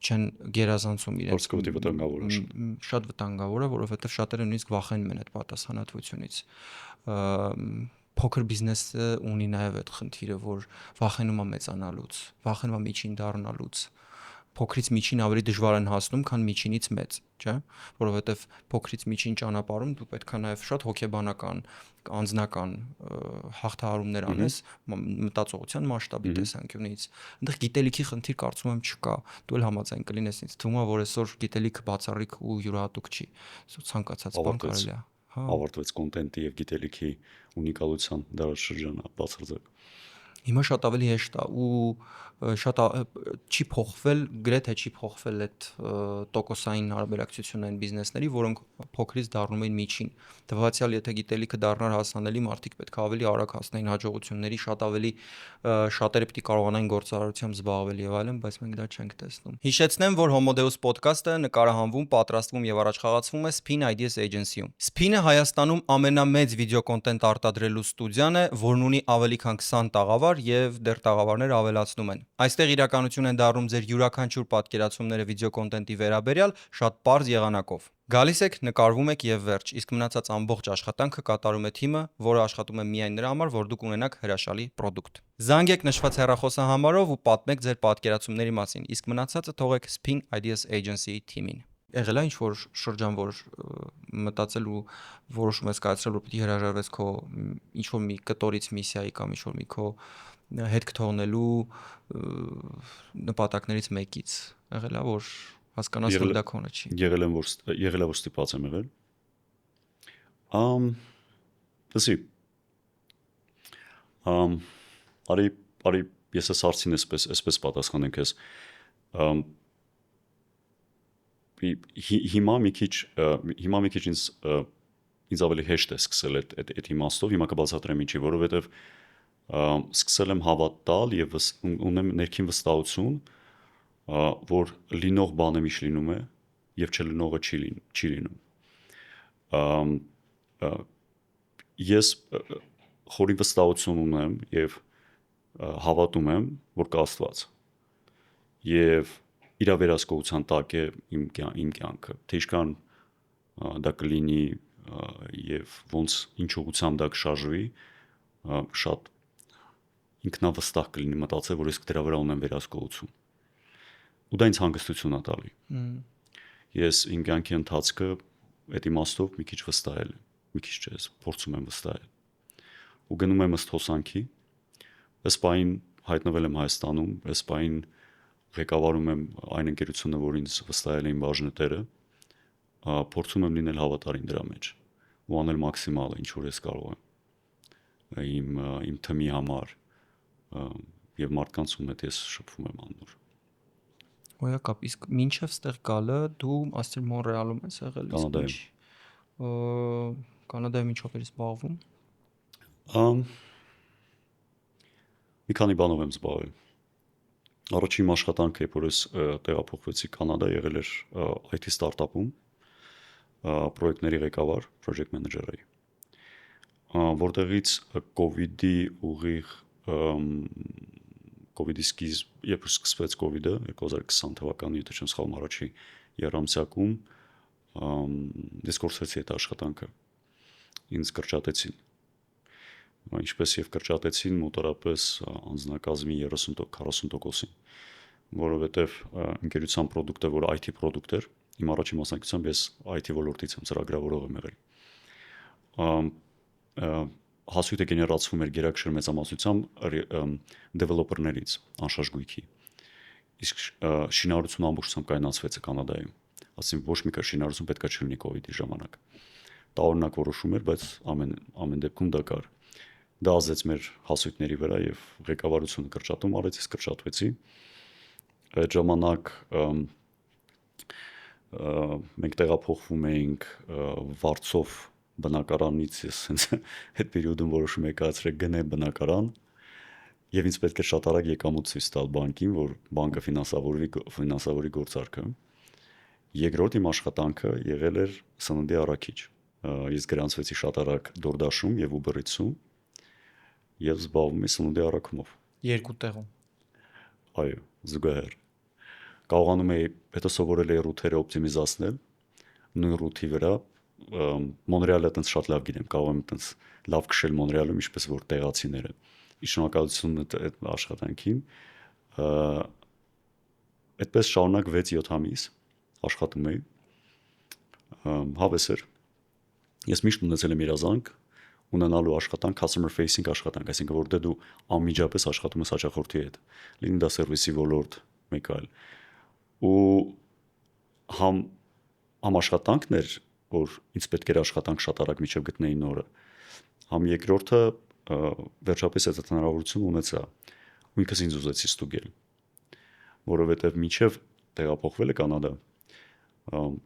Չեն գերազանցում իրենց։ Շատ վտանգավոր է, որովհետև շատերը նույնիսկ վախենում են այդ պատասխանատվությունից։ Փոքր բիզնեսը ունի նաև այդ խնդիրը, որ վախենում է մեծանալուց, վախենում է միջին դառնալուց։ Փոքրից միջին ավելի դժվար են հասնում, քան միջինից մեծ, չէ՞, որովհետև փոքրից միջին ճանապարհում դու պետք է նաև շատ հոգեբանական, անձնական հաղթահարումներ անես մտածողության մասշտաբի տեսանկյունից։ Այնտեղ գիտելիքի խնդիր կարծում եմ չկա։ Դու էլ համաձայն կլինես ինձ թվում է, որ այսօր գիտելիքը բացառիկ ու յուրահատուկ չի։ Ցանկացած բան կարելի է։ Ավարտվեց կոնտենտի եւ գիտելիքի ունիկալության դարաշրջանը բացարձակ։ Հիմա շատ ավելի հեշտ է ու շատ չի փոխվել, գրեթե չի փոխվել այդ տոկոսային հարաբերակցությունն այն բիզնեսների, որոնք փոքրից դառնում էին միջին։ Դվացյալ եթե գիտելիքը դառնար հասանելի, մարդիկ պետք է ավելի արագ հասնեին հաջողությունների, շատ ավելի շատերը պետք է կարողանային գործարարությամբ զբաղվել եւ այլն, բայց մենք դա չենք տեսնում։ Հիշեցնեմ, որ Homo Deus podcast-ը նկարահանվում, պատրաստվում եւ առաջխաղացվում է Spin Ideas Agency-ում։ Spin-ը Հայաստանում ամենամեծ վիդեո կոնտենտ արտադրելու ստուդիան է, որն ունի ավելի քան 20 տաղավար եւ դեռ տաղավարներ ավելացնում են։ Այստեղ իրականություն են դառնում ձեր յուրաքանչյուր պատկերացումները վիդեո կոնտենտի վերաբերյալ շատ པարզ եղանակով։ Գալիս եք, նկարվում եք եւ վերջ, իսկ մնացած ամբողջ աշխատանքը կատարում է թիմը, որը աշխատում է միայն նրա համար, որ դուք ունենաք հրաշալի պրոդուկտ։ Զանգեք նշված հեռախոսահամարով ու պատմեք ձեր պատկերացումների մասին, իսկ մնացածը թողեք Spin Ideas Agency-ի թիմին։ Եղել է ինչ-որ շրջան, որ մտածել ու որոշում ես կայացրել, որ պիտի հրաժարվես քո ինչ-որ մի կտորից միսիայի կամ ինչ-որ մի քո հետք թողնելու նպատակներից մեկից։ Եղել է, որ հասկանաս, որ դա քոնը չի։ Եղել է, որ ստիպված եմ եղել։ Լսի։ Արի ես այս հարցին այսպես պատասխանեմ քեզ։ Հիմա մի քիչ ինձ ավելի հեշտ է սկսել այդ իմաստով, հիմա կբացատրեմ ինչի, որովհետև սկսել եմ հավատալ եւ ունեմ ներքին վստահություն, որ լինող բանը միշտ լինում է եւ չլինողը չի լինում։ Ես խորին վստահություն ունեմ եւ հավատում եմ, որ կա Աստված։ եւ իր վերահսկողության տակ է իմ կյանքը, թե ինչքան դա կլինի եւ ոնց ինչ ուղղությամբ դա կշարժվի, շատ ինքնավստահ կլինի մտածել, որ ես դրա վրա ունեմ վերահսկողություն։ Ու դա ինձ հանգստություն է տալի։ Ես իմ կյանքի ընթացքը այդ իմաստով մի քիչ վստահել եմ, մի քիչ չէ, փորձում եմ վստահել։ Ու գնում եմ ըստ հոսանքի, ըստ պահին հայտնվել եմ Հայաստանում, ըստ պահին ղեկավարում եմ այն ընկերությունը, որ ինձ վստահել էին բաժնետերը, փորձում եմ լինել հավատարիմ դրա մեջ ու անել մաքսիմալը, ինչ որ ես կարող եմ իմ թմի համար եւ մարդկանց ում հետ ես շփվում եմ աննոր։ Ոյակապ, իսկ մինչև ստեղ գալը դու ասել Մոնրեալում ես եղել, Կանադայում։ Կանադայում ինչով ես զբաղվում։ Մի քանի բանով եմ զբաղվել։ Առաջին աշխատանքը, երբ որ ես տեղափոխվեցի Կանադա, եղել էր IT ստարտափում, պրոյեկտների ղեկավար, project manager էի, որտեղից COVID-ի ուղիղ COVID-ի սկիզբ, երբ սկսվեց COVID-ը 2020 թվականի, եթե չեմ սխալվում, առաջի եռամսյակում ես կորցրեցի այդ աշխատանքը։ Ինձ կրճատեցին։ Ինչպես եւ կրճատեցին մոտավորապես անձնակազմի 30-40%-ին, որովհետեւ ընկերության product-ը, որ IT product էր, իմ առաջին մասնակցությամբ ես IT ոլորտից եմ, ծրագրավորող եմ եղել։ Հասույթը գեներացվում էր գերակշռ մեծամասնությամբ դեվելոպերներից, անշարժ գույքի։ Իսկ շինարարությունը ամբողջությամբ կայունացվեց Կանադայում։ Ասին ոչ մի շինարարություն պետք է չլինի COVID-ի ժամանակ։ Տարօրինակ որոշում էր, բայց ամեն դեպքում դա կար։ Դա ազդեց մեր հասույթների վրա եւ ղեկավարությունը կրճատում արեց, ես կրճատվեցի։ Այդ ժամանակ մենք տեղափոխվում էինք Վարչով բնակարանից, ես հենց այդ պերիոդում որոշում եկա ացրել գնե բնակարան եւ ինձ պետք է շատ արագ եկամուտ ցույց տալ բանկին, որ բանկը ֆինանսավորի գործարքը։ Երկրորդ իմ աշխատանքը եղել էր սննդի առաքիչ։ Ես գրանցվեցի շատ արագ DoorDash-ում եւ Uber-Eats-ում եւ զբաղվում եմ սննդի առաքումով։ Երկու տեղում։ Այո, զուգահեռ։ Կարողանում էի հետո սովորել էի ռութերը օպտիմիզացնել նույն ռութի վրա։ Մոնրեալը այտենց շատ լավ գիտեմ, կարող եմ այտենց լավ քշել Մոնրեալում, ինչպես որ տեղացիները։ Շնորհակալություն այդ աշխատանքին։ Այդպես շարունակ 6-7 ամիս աշխատում էի։ Հավես էր։ Ես միշտ ունեցել եմ երազանք ունենալու աշխատանք, customer facing աշխատանք, այսինքն որ դու անմիջապես աշխատում ես հաճախորդի հետ, լինի դա սերվիսի ոլորտ, մեկ այլ։ Ու համ աշխատանքն էր, որ ինձ պետք էր աշխատանք շատ արագ միջև գտնեի նորը։ Համ երկրորդը վերջապես այդ հնարավորությունը ունեցա։ Ու ինքս ինձ ուզեցի ստուգել, որովհետև միջև տեղափոխվելը Կանադա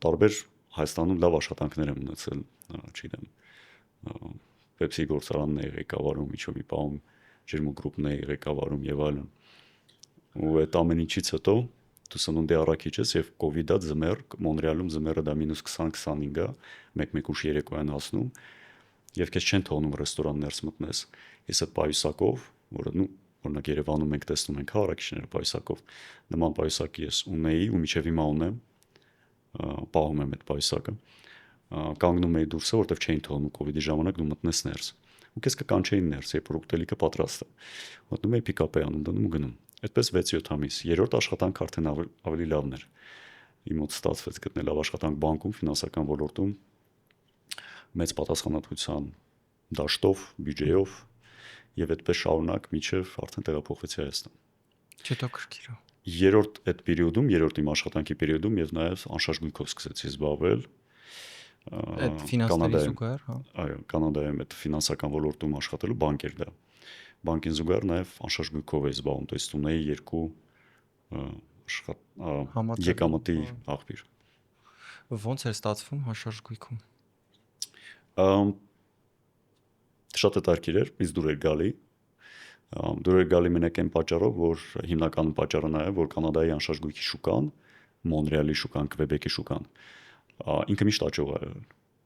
տարբեր Հայաստանում լավ աշխատանքներ եմ ունեցել, չգիտեմ, Pepsi գործարանն է ղեկավարում, ինչ-որ մի բան ջերմուգրուպն է ղեկավարում եւ այլն։ Ու այդ ամեն ինչից հետո դու սննդի առաքիչ ես եւ COVID-ա ձմեռ Մոնրեալում ձմեռը դա -20-25 է, 1-1 երեկոյան հասնում եւ քեզ չեն թողնում ռեստորան ներս մտնես։ Ես այդ պայուսակով, որը օրինակ Երևանում մենք տեսնում ենք առաքիչները պայուսակով, նման պայուսակ ես ունեի ու մինչև հիմա ունեմ, պահում եմ այդ պայուսակը։ Կանգնում էի դուրսը, որտեվ չէին թողնում COVID-ի ժամանակ դու մտնես ներս։ Ու քեզ կկանչեին ներս, երբ որ ուտելիքը պատրաստ է։ Մտնում էի pick-up էի անում, դնում ու գնում։ Այդպես 6-7 ամիս։ Երրորդ աշխատանքը արդեն ավելի լավն էր։ Իմ մոտ ստացվեց գտնել լավ աշխատանք բանկում, ֆինանսական ոլորտում, մեծ պատասխանատվության դաշտով, բյուջեով եւ այդպես շարունակ միջև արդեն տեղափոխվեցի Հայաստան։ Հետաքրքիր է։ Երրորդ այդ պերիոդում, երրորդ իմ աշխատանքի պերիոդում եւ նաեւ անշարժ գույքով սկսեցի զբաղվել։ Այդ ֆինանսների զուգահեռ, հա։ Այո, Կանադայում այդ ֆինանսական ոլորտում աշխատելու բանկ էր դա։ Բանկին զուգահեռ նաեւ անշարժ գույքով էի զբաղվում, то есть ունեի երկու եկամտի աղբյուր։ Ոնց էր ստացվում անշարժ գույքում։ Շատ հետաքրքիր էր, ինձ դուր էր գալի։ Դուր էր գալի մենակ այն պատճառով, որ հիմնական պատճառը նա է, որ Կանադայի անշարժ գույքի շուկան, Մոնրեալի շուկան, Քվեբեկի շուկան, ինքը միշտ աճող է։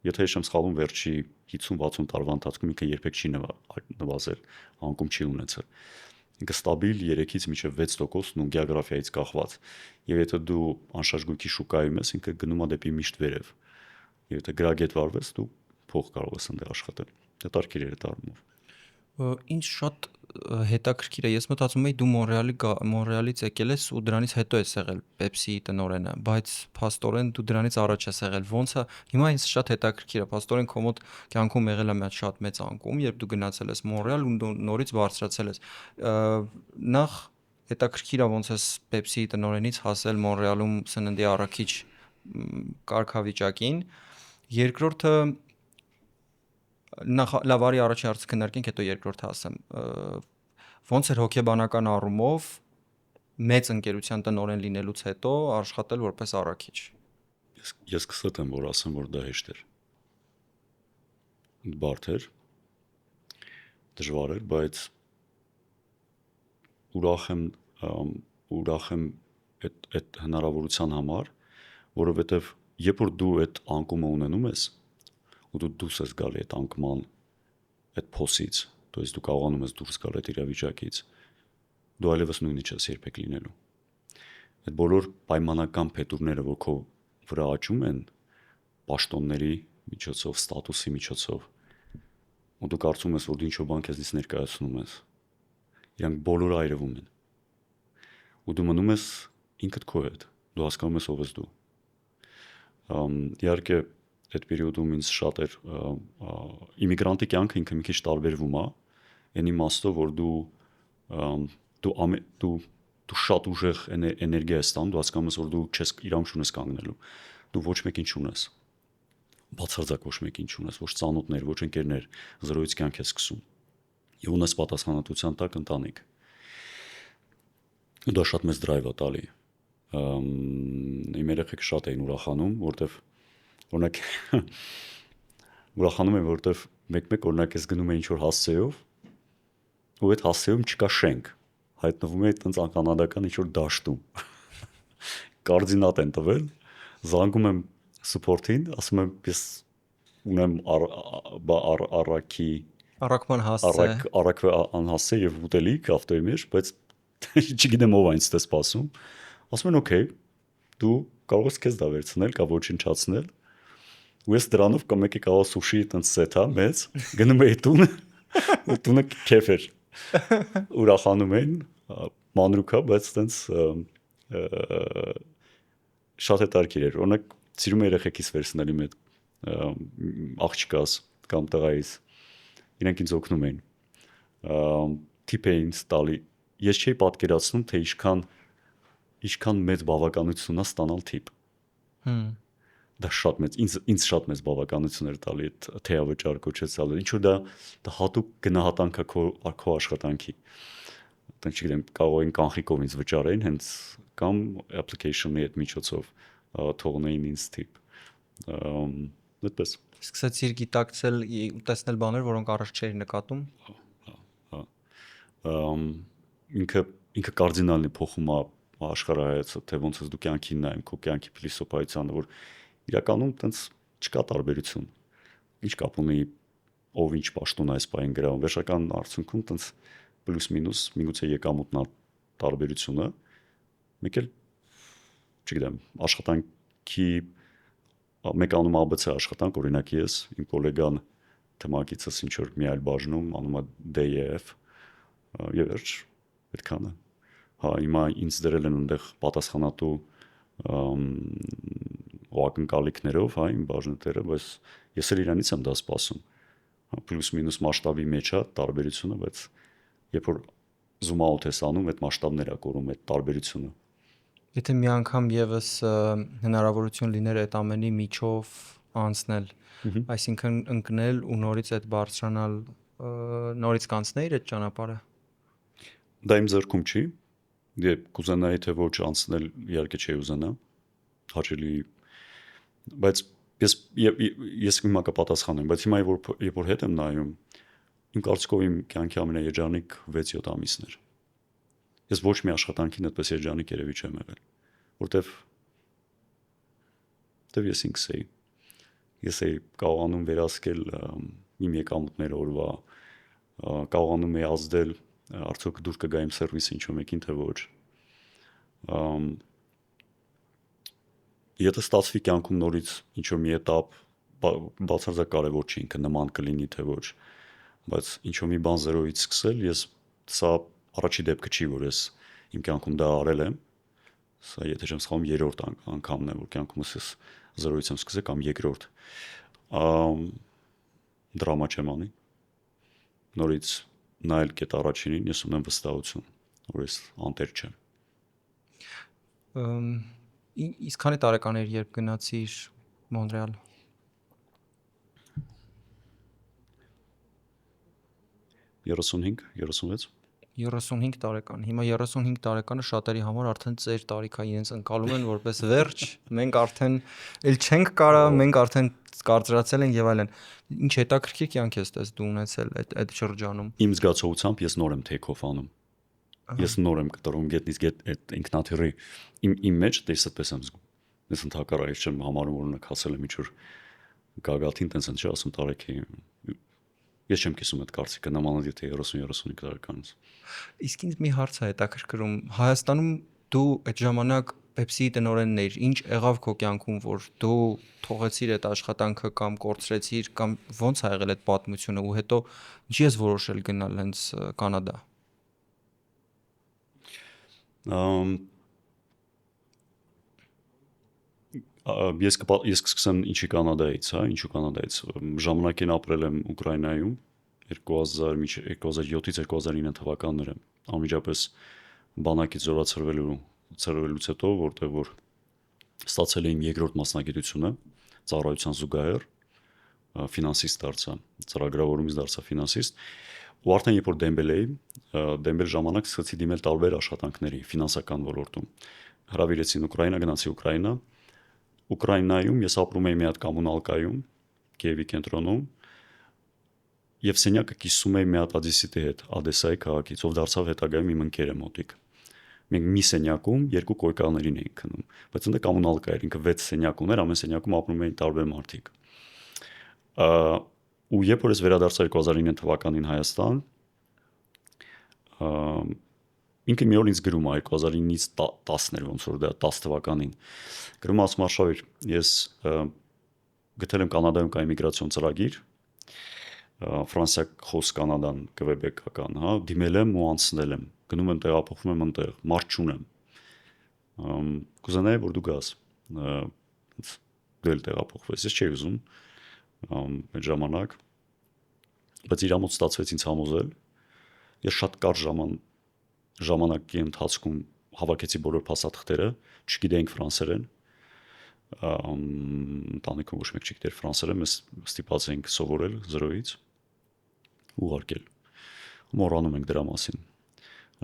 Եթե ես չեմ սխալվում, վերջի 50-60 տարվա ընթացքում ինքը երբեք չի նվազել, անկում չի ունեցել։ ինքը ստաբիլ 3-ից մինչև 6% ու գեոգրաֆիայից կախված։ Եվ եթե դու անշարժ շուկայում ես, ինքը գնում է դեպի միշտ վերև։ Եվ եթե գրագետ վարվես, դու փող կարող ես ընդեղ աշխատել։ Հետաքրքիր է այդ առումով։ Ինչ շատ հետաքրքիր է, ես մտածում էի դու Մոնրեալից եկել ես ու դրանից հետո ես եղել Pepsi-ի տնօրենը, բայց փաստորեն դու դրանից առաջ ես եղել։ Ոնց է, հիմա ինձ շատ հետաքրքիր է, փաստորեն քո մոտ կյանքում եղել է մի հատ շատ մեծ անկում, երբ դու գնացել ես Մոնրեալ ու նորից բարձրացել ես։ Նախ հետաքրքիր է ոնց ես Pepsi-ի տնօրենից հասել Մոնրեալում սննդի առաքիչ կարգավիճակին։ Երկրորդը նախ լավ արի առաջի հարցը քննարկենք, հետո երկրորդը ասեմ։ Ոնց էր հոգեբանական առումով մեծ ընկերության տնօրեն լինելուց հետո աշխատել որպես առաքիչ։ Ես կստեմ, որ ասեմ, որ դա հեշտ էր։ Բարդ էր, դժվար էր, բայց ուրախ եմ այդ հնարավորության համար, որովհետև երբ որ դու այդ անկումը ունենում ես, ու դու դուրս ես գալի այդ անկման այդ փոսից, то есть դու կարողանում ես դուրս գալ այդ իրավիճակից, դու այլևս նույնը չես երբեք լինելու։ Այդ բոլոր պայմանական փետուրները, որ քո վրա աճում են, պաշտոնների միջոցով, ստատուսի միջոցով, ու դու կարծում ես, որ դու ինչ-որ բան քեզնից ներկայացնում ես, իրանք բոլորը այրվում են։ Ու դու մնում ես ինքդ քո հետ, դու հասկանում ես ով ես դու։ Իհարկե այդ պերիոդում ինձ շատ էր իմիգրանտի կյանքը ինքը մի քիչ տարբերվում է, այն իմաստով, որ դու շատ ուժեղ էներգիա ես ստանում, դու հասկանում ես, որ դու չես իրավունք չունես կանգնելու, դու ոչ մեկին չունես, բացարձակ ոչ մեկին չունես, ոչ ծանոթներ, ոչ ընկերներ, զրոյից կյանք ես սկսում, եւ ունես պատասխանատվության տակ ընտանիք, ու դա շատ մեծ դրայվ է տալի։ Իմ երեխեք շատ էին ուրախանում, որտեվ օրինակ ուրախանում եմ, որտեվ մեկ-մեկ օրինակ ես գնում եմ ինչ-որ հասցեով, ու այդ հասցեում չկա շենք, հայտնվում է այդտենց կանադական ինչ-որ դաշտում, կոորդինատ են տվել, զանգում եմ սուփորթին, ասում եմ ես ունեմ Առաքման հասցե, առաքվա անհասցե եւ ուտելիք ավտոյի մեջ, բայց չգիտեմ ով այնց է սպասում, ասում են օքեյ, դու կարող ես քեզ դա վերցնել, կա ոչնչացնել, ու ես դրանով կամեկի կարող սուշի այտենց սեթա մեծ, գնում էի տուն, ու տունը քեֆ էր, ուրախանում էին, մանրուքա, բայց այտենց շատ հետաքրքիր էր, օրինակ սիրում եմ երեխեքիս վերցնել իմ այդ աղջկաս կամ տղայիս, իրենք ինձ օգնում էին, թիփ էին տալի, ես չէի պատկերացնում, թե ինչքան մեծ բավականություն է ստանալ թիփ։ Դա շատ մեծ, ինձ շատ մեծ բավականություն էր տալի այդ թեյավճար կոչեցալը, ինչ որ դա հատուկ գնահատանք է քո աշխատանքի։ Այդտեղ չգիտեմ, կարող են կանխիկով ինձ վճարեին, հենց կամ application-ի այդ միջոցով թողնեին ինձ թիփ։ Այդպես։ Սկսեցիր գիտակցել ու տեսնել բաներ, որոնք առաջ չէիր նկատում։ Ինքը կարդինալնի փոխում է աշխարհայացը, թե ոնց ես դու կյանքին նայում, քո կյանքի փիլիսոփայությանը, որ իրականում տենց չկա տարբերություն։ Ինչ կապ ունի ով ինչ պաշտոն այս պայն գրավում, վերջական արդյունքում տենց պլյուս-մինուս միգուցե եկամուտն է տարբերությունը, մեկ էլ չգիտեմ, աշխատանքի մեկ անում ABC աշխատանք, օրինակ ես, իմ գոլեգան թմակիցս ինչ որ մի այլ բաժնում անում է DEF, եւ վերջ այդքանը։ Հա, հիմա ինձ դրել են այնտեղ պատասխանատու ակնկալիքներով, հա, իմ բաժնետերը, բայց ես էլ իրանից եմ դա սպասում։ Պլյուս-մինուս մասշտաբի մեջ է տարբերությունը, բայց երբ որ zoom out ես անում, այդ մասշտաբներ է կորում այդ տարբերությունը։ Եթե մի անգամ եւս հնարավորություն լիներ այդ ամենի միջով անցնել, այսինքն ընկնել ու նորից այդ բարձրանալ, նորից կանցնեիր այդ ճանապարհը։ Դա իմ ձեռքում չի։ Երբ կուզենայի թե ոչ անցնել, իհարկե չի ուզենա։ Հաճելի, բայց ես հիմա կպատասխանեմ, բայց հիմա երբ որ հետ եմ նայում, իմ կարծիքով իմ կյանքի ամենաերջանիկ 6-7 ամիսն էր։ Ես ոչ մի աշխատանքին այդպես երջանիկ երևի չեմ եղել, որտեվ ես ինքս էի կարողանում վերահսկել իմ եկամուտները օրվա, կարողանում էի ազդել արդյոք դուր կգա իմ սերվիսը ինչ-որ մեկին, թե ոչ։ Եթե ստացվի կյանքում նորից ինչ-որ մի էտապ, բացարձակ կարևոր չի ինքը նման կլինի, թե ոչ, բայց ինչ-որ մի բան զերոյից սկսել, ես սա առաջի դեպքը չի, որ ես իմ կյանքում դա արել եմ, սա եթե չեմ սխալվում երրորդ անգամն է, որ կյանքումս ես զերոյից եմ սկսել կամ երկրորդ, դրամա չեմ անի, նորից նայել կետ առաջինին, ես ունեմ վստահություն, որ ես անտեր չեմ։ Իսկ քանի տարեկան էր, երբ գնացիր Մոնրեալ։ 35-36 35 տարեկան։ Հիմա 35 տարեկանը շատերի համար արդեն ծեր տարիք է, իրենց ընկալում են որպես վերջ, մենք արդեն էլ չենք կարա, մենք արդեն կարծրացել ենք եւ այլն։ Ինչ հետաքրքիր կյանք ես տես դու ունեցել այդ շրջանում։ Իմ զգացողությամբ ես նոր եմ take off անում։ Ես նոր եմ կտրում գետնից գետ այդ ինքնաթիռի իմ մեջ դեսը պես եմ զգում։ Ես ընդհակառակ ես չեմ համարում, որ ունակ հասել եմ ինչ-որ գագաթին, տենց ինչ ասում տարեքի։ Ես չեմ կիսում այդ կարծիքը նմանად եթե 30-35 տարեկանից։ Իսկ ինձ մի հարց է հետաքրքրում, Հայաստանում դու այդ ժամանակ Pepsi-ի տնօրենն էիր, ինչ եղավ քո կյանքում, որ դու թողեցիր այդ աշխատանքը կամ կորցրեցիր կամ ո՞նց ա եղել այդ պատմությունը ու հետո ինչի ես որոշել գնալ հենց Կանադա։ Ես կսկսեմ ինչի Կանադայից, հա, ինչու Կանադայից։ Ժամանակին ապրել եմ Ուկրաինայում 2007-ից 2009 թվականները, անմիջապես բանակից զորացրվելուց հետո, որտեղ որ ստացել եմ երկրորդ մասնագիտությունը, ծառայության զուգահեռ ֆինանսիստ դարձա, ծրագրավորումից դարձա ֆինանսիստ, ու արդեն երբ որ դեմբել էի, դեմբել ժամանակ սկսեցի դիմել տարբեր աշխատանքների ֆինանսական ոլորտում։ Հրավիրեցին Ուկրաինա, գնացի Ուկրաինա։ Ուկրաինայում ես ապրում էի մի հատ կոմունալկայում, Կիևի կենտրոնում, եւ սենյակը կիսում էի մի հատ ադեսիտի հետ, Ադեսայի քաղաքից, ով դարձավ հետագայում իմ ընկերը մոտիկ։ Մենք մի սենյակում երկու կոյկաներին էինք քնում, բայց ընդ կոմունալկա էր, ինքը 6 սենյակ ուներ, ամեն սենյակում ապրում էին տարբեր մարդիկ։ Ու երբ որ ես վերադարձա 2009 թվականին Հայաստան, ինքը մի օր ինձ գրում է 2009-ից 10-ներ ոնց որ դա 10 թվականին։ Գրում ասում Արշավիր, ես գտել եմ Կանադայում կա իմիգրացիոն ծրագիր, Ֆրանսիա խոս Կանադան կվեբեկական, հա, դիմել եմ ու անցնել եմ, գնում եմ տեղափոխվում եմ այնտեղ, մարդ չունեմ։ Կուզենայի որ դու գաս։ Դու էլ տեղափոխվես, ես չէի ուզում այդ ժամանակ, բայց իր ամոթ ստացվեց ինձ համոզել։ Ես շատ կարճ ժամանակի ընթացքում հավաքեցի բոլոր փաստաթղթերը, չգիտեինք ֆրանսերեն, ընտանիքում ոչ մեկ չգիտեր ֆրանսերեն, mēs ստիպված էինք սովորել զրոյից, ուղարկել։ Մոռանում ենք դրա մասին։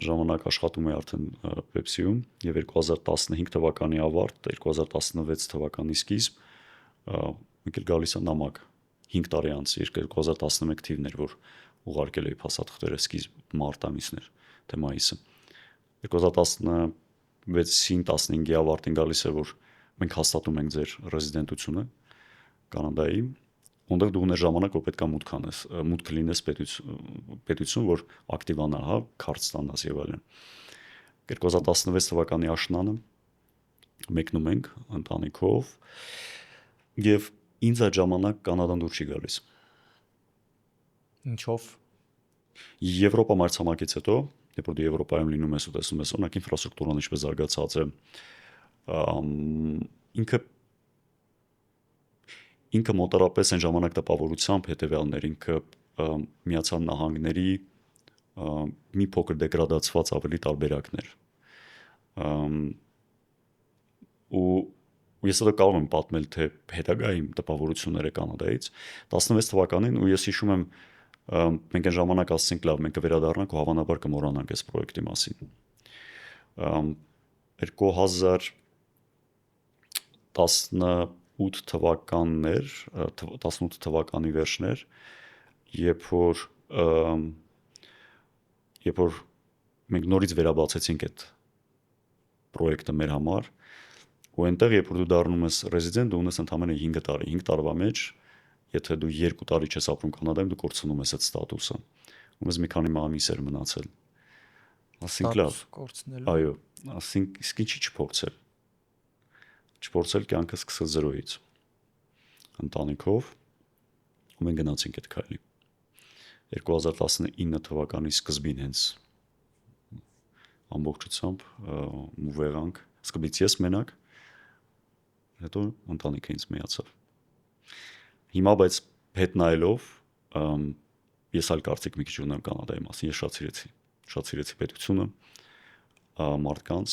Ժամանակ աշխատում էի արդեն Pepsi-ում եւ 2015 թվականի ավարտ, 2016 թվականի սկիզբ մենք էլ գալիս է նամակ 5 տարի անց 2011 թիվն էր, որ ուղարկել էի փաստաթղթերը սկիզբ մարտ ամիսն էր, թե մայիսը։ 2016-ին 15-ի ավարտին գալիս է, որ մենք հաստատում ենք ձեր ռեզիդենտությունը Կանադայի, որտեղ դու ունես ժամանակ, որ պետք է մուտք լինես պետություն, որ ակտիվանա, հա, քարտ ստանաս եւ այլն։ 2016 թվականի աշնանը մեկնում ենք ընտանիքով եւ ինձ այդ ժամանակ Կանադան դուր չի գալիս։ Ինչով։ Եվրոպա մայրցամաքից հետո, երբ որ դու Եվրոպայում լինում ես ու տեսնում ես օրինակ ինֆրաստրուկտուրան ինչպես զարգացած է, ինքը մոտարապես այն ժամանակ տպավորությամբ հետևյալներ, ինքը Միացյալ Նահանգների մի փոքր դեգրադացված ավելի տարբերակներ։ Ու ես դա կարող եմ պատմել, թե հետագայում տպավորությունները Կանադայից 16 թվականին ու ես հիշում եմ մենք այն ժամանակ ասացինք լավ, մենք կվերադառնանք ու հավանաբար կմոռանանք այս պրոյեկտի մասին։ 2018 թվականներ, 18 թվականի վերջներ, երբ որ մենք նորից վերաբացեցինք այդ պրոյեկտը մեր համար, ու այնտեղ երբ որ դու դառնում ես ռեզիդենտ, դու ունես ընդամենը 5 տարի, 5 տարվա մեջ, եթե դու 2 տարի չես ապրում Կանադայում, դու կորցնում ես այդ ստատուսը։ Ու մեզ մի քանի ամիս էր մնացել։ ասենք լավ, կորցնելու։ այո, ասենք իսկ ինչի չփորձել։ Չփորձել կյանքը սկսել 0-ից։ Ընտանիքով ու մենք գնացինք այդ քայլի։ 2019 թվականի սկզբին հենց ամբողջությամբ ու վերանք, սկզբից ես մենակ, հետո ընտանիքը ինձ միացավ։ Հիմա բայց հետ նայելով ես այլ կարծիք մի քիչ ունեմ Կանադայի մասին, ես շատ սիրեցի պետությունը, մարդկանց,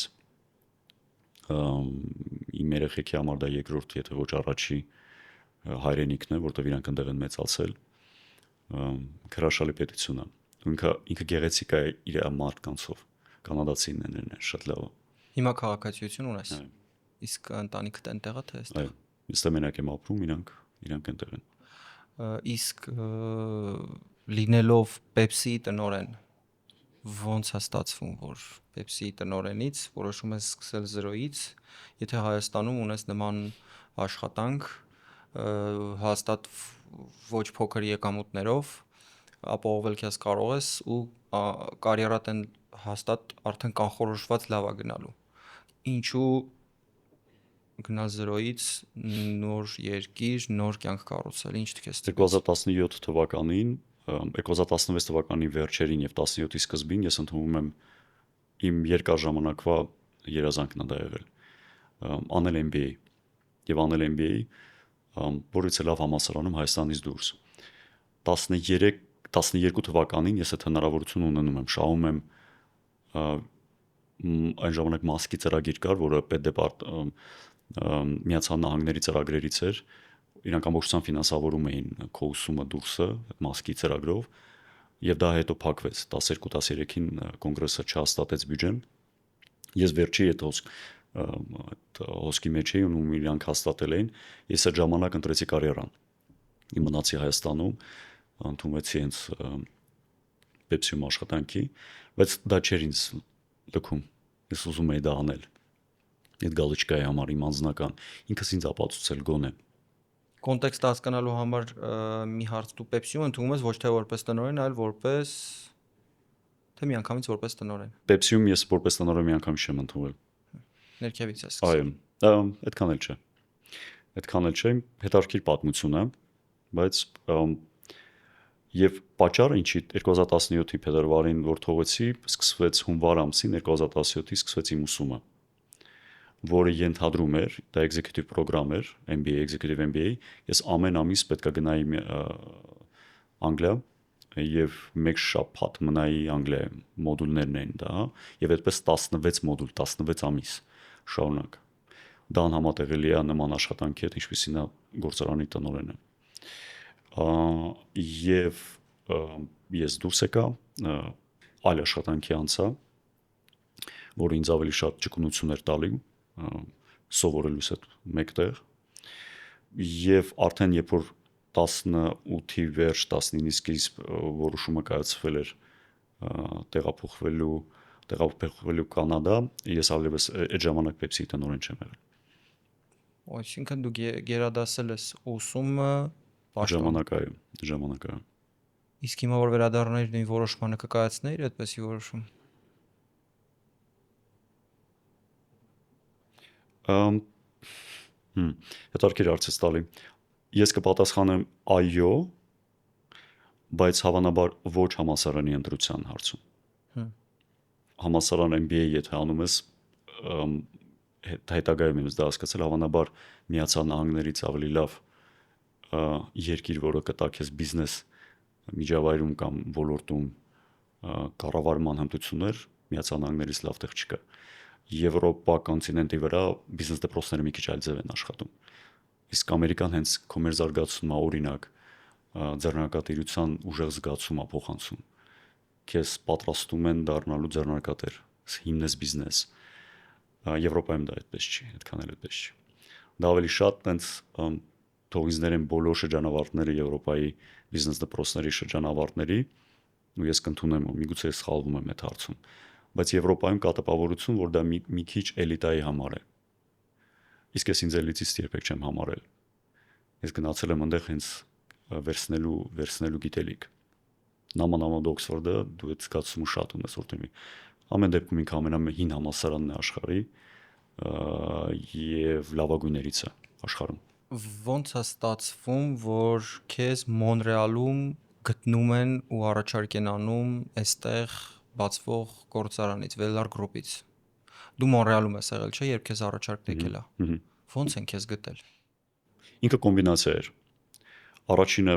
իմ երեխեքի համար դա երկրորդ, եթե ոչ առաջի հայրենիքն է, որտեղ իրանք ընդեղ են մեծացել, հրաշալի պետություն է։ Ինքը գեղեցիկ է իր մարդկանցով, կանադացիներն են շատ լավ։ Հիմա քաղաքացիություն ունես։ Այո։ Իսկ ընտանիքդ այնտեղ է թե այստեղ։ Այո, ես մենակ եմ ապրում, իրանք այնտեղ են։ Իսկ լինելով Pepsi տնօրեն, ո՞նց է ստացվում, որ Pepsi տնօրենից որոշում ես սկսել 0-ից, եթե Հայաստանում ունես նման աշխատանք, հաստատ ոչ փոքր եկամուտներով, ապահովել քեզ կարող ես ու կարիերատ են հաստատ արդեն կանխորոշված լավ է գնալու։ Ինչու գնալ 0-ից նոր երկիր, նոր կյանք կառուցել, ինչ քեզ 2017 թվականին, 2016 թվականի վերջերին եւ 17-ի սկզբին ես ընդունում եմ իմ երկար ժամանակվա երազանքն է դա եղել, անել MBA եւ անել MBA, որից է լավ համալսարանում Հայաստանից դուրս։ 12 թվականին ես այդ հնարավորությունը ունենում եմ, շահում եմ այն ժամանակ մասկի ծրագիր կար, որը Միացյալ Նահանգների ծրագրերից էր, իրանք ամբողջությամբ ֆինանսավորում էին քո ուսումը դուրսը այդ մասկի ծրագրով եւ դա հետո փակվեց 12-13-ին կոնգրեսը չհաստատեց բյուջեն։ Ես վերջի այդ հոսքի մեջ էի ու իրանք հաստատել էին, ես այդ ժամանակ ընտրեցի կարիերան։ Իմ մնացի Հայաստանում, ընդունվեցի հենց Pepsi-ում աշխատանքի, բայց դա չէր ինձ լքում։ Ես ուզում էի դա անել։ Այդ գալիճկայի համար իմ անձնական ինքս ինձ ապացուցել գոնե։ Կոնտեքստը հասկանալու համար մի հարց, դու Pepsi-ում ընդունում ես ոչ թե որպես տնօրեն, այլ որպես թե միանգամից որպես տնօրեն։ Pepsi-ում ես որպես տնօրեն միանգամից չեմ ընդունել։ Ներքևից ես Այո, այդքան էլ չէ։ Այդքան էլ չէ, հետաքրքիր պատմություն է, բայց եւ պատճառը ինչի 2017-ի փետրվարին որ թողեցի, սկսվեց հունվար ամսին 2017-ի սկսվեց իմ ուսումը, որը ենթադրում էր, դա executive program էր, MBA, executive MBA, ես ամեն ամիս պետք է գնայի Անգլիա եւ մեկ շաբաթ մնայի Անգլիա, մոդուլներն էին դա, եւ այդպես 16 մոդուլ, 16 ամիս շարունակ։ Դա անհամատեղելի է նման աշխատանքի հետ, ինչպեսին է գործարանի տնօրենը։ Եվ ես դուրս եկա, այլ աշխատանքի անցա, որը ինձ ավելի շատ ճկունություն էր տալի, սովորելուց հետ մեկտեղ, եւ արդեն երբ որ 18-ի վերջ 19-ի սկիզբ որոշումը կայացվել էր տեղափոխվելու Կանադա, ես այլևս այդ ժամանակ Pepsi տնօրեն չեմ եղել։ Այսինքն դու գերադասել ես ուսումը ժամանակը։ Իսկ հիմա որ վերադառնայիր նույն որոշմանը կկայացնեիր այդպեսի որոշում։ Հետաքրքիր հարց ես տալի։ Ես կպատասխանեմ այո, բայց հավանաբար ոչ համալսարանի ընտրության հարցում։ Համալսարան MBA եթե անում ես, հետագայում եմ դա հասկացել, հավանաբար Միացյալ Նահանգներից ավելի լավ երկիր, որը կտա քեզ բիզնես միջավայրում կամ ոլորտում կառավարման հմտություններ, Միացյալ Նահանգներից լավ տեղ չկա։ Եվրոպա կոնտինենտի վրա բիզնես դպրոցները մի քիչ այլ ձև են աշխատում։ Իսկ Ամերիկան հենց կոմերց զարգացումա օրինակ ձեռնարկատիրության ուժեղ զգացում է փոխանցում։ Քեզ պատրաստում են դառնալու ձեռնարկատեր, հիմնես բիզնես։ Եվրոպայում դա այդպես չի, այդքան էլ այդպես չի։ Դա ավելի շատ տենց թողիզներ են բոլոր շրջանավարտները Եվրոպայի բիզնես դպրոցների շրջանավարտների, ու ես կընդունեմ, միգուցե ես սխալվում եմ այդ հարցում, բայց Եվրոպայում կա տպավորություն, որ դա մի քիչ էլիտայի համար է։ Իսկ ես ինձ էլիտիստ երբեք չեմ համարել։ Ես գնացել եմ այնտեղ հենց վերցնելու գիտելիք։ Նամանավանդ Օքսֆորդը դու այդ զգացումը շատ ունես, որտեղ ամեն դեպքում ինքը ամենահին համալսարանն է աշխարհի եւ լավագույններից է աշխարհում։ Ոնց է ստացվում, որ քեզ Մոնրեալում գտնում են ու առաջարկ են անում այստեղ բացվող գործարանից, Velar Group-ից։ Դու Մոնրեալում ես եղել, չէ՞, երբ քեզ առաջարկն եկել է։ Ոնց են քեզ գտել։ Ինքը կոմբինացիա էր։ Առաջինը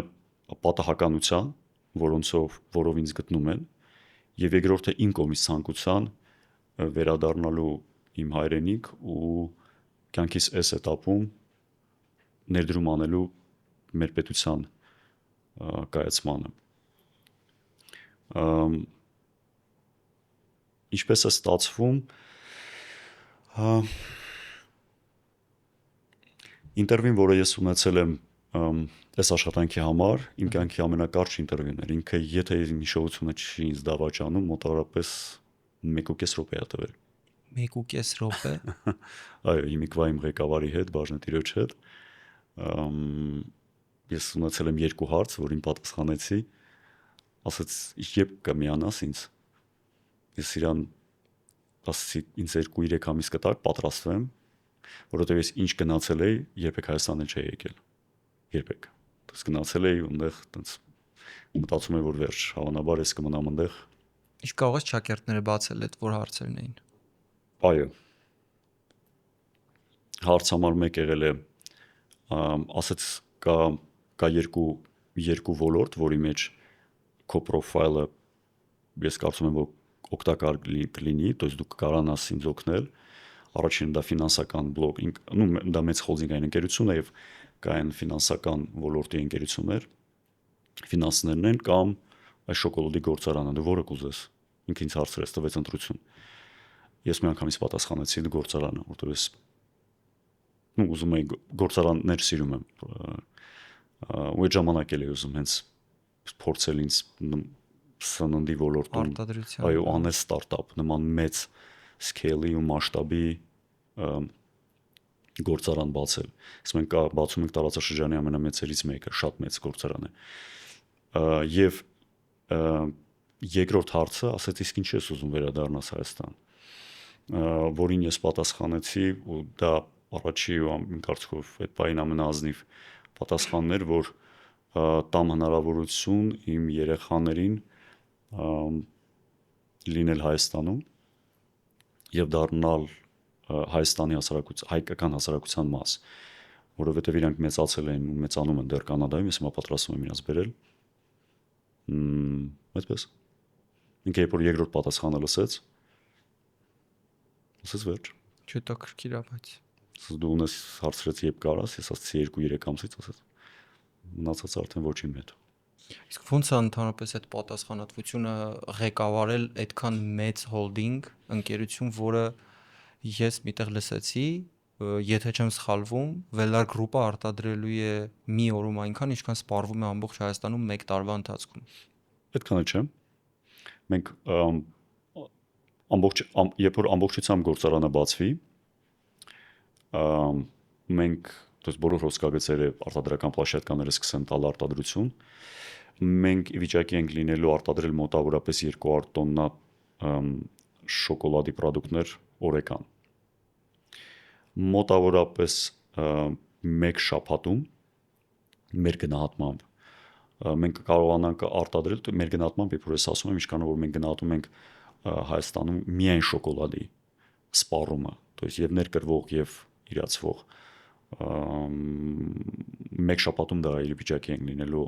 պատահականության, որով ինձ գտնում են, եւ երկրորդը իմ կողմից ցանկության վերադառնալու իմ հայրենիք ու կյանքիս այս этаպում ներդրում անելու մեր պետության կայացմանը։ Ինչպես է ստացվում, ինտերվյուն, որը ես ունեցել եմ այս աշխատանքի համար, իմ կյանքի ամենակարճ ինտերվյուն էր։ Ինքը եթե իմ հիշողությունը չի ինձ դավաճանում, մոտավորապես 1.5 րոպե է տվել։ 1.5 րոպե։ Այո, հիմիկվա իմ ղեկավարի հետ, բաժնետիրոջ հետ։ Ես ունեցել եմ 2 հարց, որին պատասխանեցի, ասաց, երբ կմիանաս ինձ։ Ես իրան ասացի, ինձ 2-3 ամիս կտակ պատրաստվեմ, որովհետև ես ինչ գնացել էի, երբեք Հայաստան չէի եկել։ Երբեք։ Դες գնացել էի այնտեղ, տենց մտածում եմ, որ վերջ, հավանաբար ես կմնամ այնտեղ։ Իսկ կարող ես ճակերտները բացել, այդ որ հարցերն էին։ Այո։ Հարց համար 1 եղել է, ասաց կա երկու ոլորտ, որի մեջ քո պրոֆայլը ես կարծում եմ, որ օգտակար կլինի, то есть դու կկարանաս ինձ օգնել։ Առաջինը դա ֆինանսական բլոգ, դա մեծ հոլդինգային ընկերություն է եւ կային ֆինանսական ոլորտի ընկերություններ, ֆինանսներն են կամ այս շոկոլադի գործարանը, դու որը կուզես։ Ինքը ինձ հարցրեց, տվեց ընտրություն։ Ես մի անգամից պատասխանեցի գործարանը, որտեղ ես ուզում եի գործարաններ սիրում եմ։ Ու այդ ժամանակ էլ էի ուզում հենց փորձել ինձ սննդի ոլորտում, այո, անել ստարտափ, նման մեծ scale-ի ու մասշտաբի գործարան բացել։ Իսկ մենք բացում ենք տարածաշրջանի ամենամեծերից մեկը, շատ մեծ գործարան է։ Եվ երկրորդ հարցը, ասեց, իսկ ինչ ես ուզում վերադառնաս Հայաստան, որին ես պատասխանեցի, ու դա առաջի ու իմ կարծիքով այդ բային ամենաազնիվ պատասխանն էր, որ տամ հնարավորություն իմ երեխաներին լինել Հայաստանում եւ դառնալ Հայաստանի հայկական հասարակության մաս, որովհետեւ իրանք մեծացել են ու մեծանում են դեռ Կանադայում, ես հիմա պատրաստվում եմ իրենց բերել։ Այդպես։ Ինքը երբ որ երկրորդ պատասխանը լսեց, ասեց վերջ։ Չհետաքրքիր է, բայց դու ունես հարցրեց երբ կարաս, ես ասացի 2-3 ամսից, ասեց մնացած արդեն ոչ իմ հետ։ Իսկ ո՞նց է ընդհանրապես այդ պատասխանատվությունը ղեկավարել այդքան մեծ հոլդինգ ընկերություն, որը ես միտեղ լսեցի, եթե չեմ սխալվում, Velar Group-ը արտադրելու է մի օրում այնքան, ինչքան սպառվում է ամբողջ Հայաստանում 1 տարվա ընթացքում։ Այդքանը չէ։ Մենք երբ որ ամբողջությամբ գործարանը բացվի, մենք դες բոլոր հոսքագծերը արտադրական պլաշատկաները սկսեն տալ արտադրություն, մենք ի վիճակի ենք լինելու արտադրել մոտավորապես 200 տոննա շոկոլադի պրոդուկտներ օրեկան։ Մոտավորապես 1 շաբաթում մեր գնահատմամբ մենք կարողանանք արտադրել մեր գնահատմամբ, երբ որ ես ասում եմ, ինչքանով որ մենք գնահատում ենք Հայաստանում միայն շոկոլադի սպառումը, то есть եւ ներկրվող եւ իրացվող 1 շաբաթում դա իր վիճակի ենք լինելու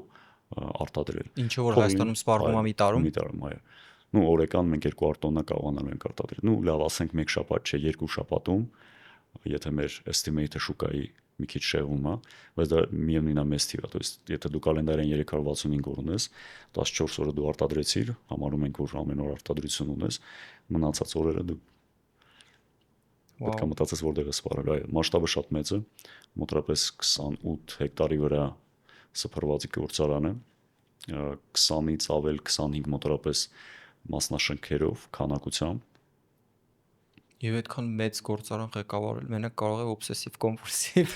արտադրել։ Ինչը որ Հայաստանում սպառվում է մի տարում։ Մի տարում, այո։ Նու օրեկան մենք 200 տոննա կարողանալու ենք արտադրել։ Նու լավ, ասենք 1 շաբաթ չէ, 2 շաբաթում, եթե մեր estimate-ը շուկայի մի քիչ շեղվում է, բայց դա միևնույն է մեծ թիվ է, то есть եթե դու կալենդարային 365 օր ունես, 14 օրը դու արտադրեցիր, համարում ենք որ ամեն օր արտադրություն ունես, մնացած օրերը դու պետք է մտածես որտեղ է սպառել, այո, մասշտաբը շատ մեծ է, մոտավորապես 28 հեկտարի վրա սփռված գործարան է, 20-ից ավել 25 մոտավորապես մասնաշենքերով, քանակությամբ։ Եվ այդքան մեծ գործարան ղեկավարել մենակ կարող է օբսեսիվ կոմպուլսիվ։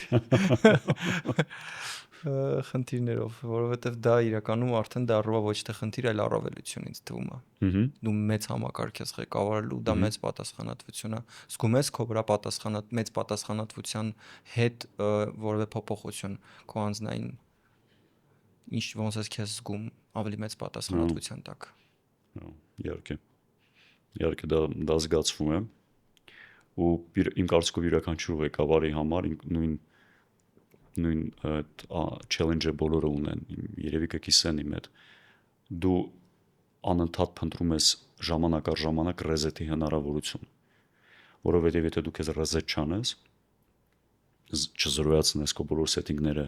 խնդիրներով, որովհետև դա իրականում արդեն դառնում է ոչ թե խնդիր, այլ առավելություն ինձ թվում է։ Դու մեծ համակարգ ես ղեկավարելու, դա մեծ պատասխանատվություն է։ Զգում ես քո վրա մեծ պատասխանատվության հետ որևէ փոփոխություն քո անձնային ինչ ոնց ես քեզ զգում ավելի մեծ պատասխանատվության տակ։ Իհարկե։ Իհարկե դա զգացվում է ու իմ կարծիքով յուրաքանչյուր ղեկավարի համար նույն challenge-ը բոլորը ունեն, երևի կկիսեն իմ հետ։ Դու անընդհատ փնտրում ես ժամանակ առ ժամանակ ռեզետի հնարավորություն, որովհետև եթե դու քեզ ռեզետ չանես, չզրոյացնես քո բոլոր սեթինգները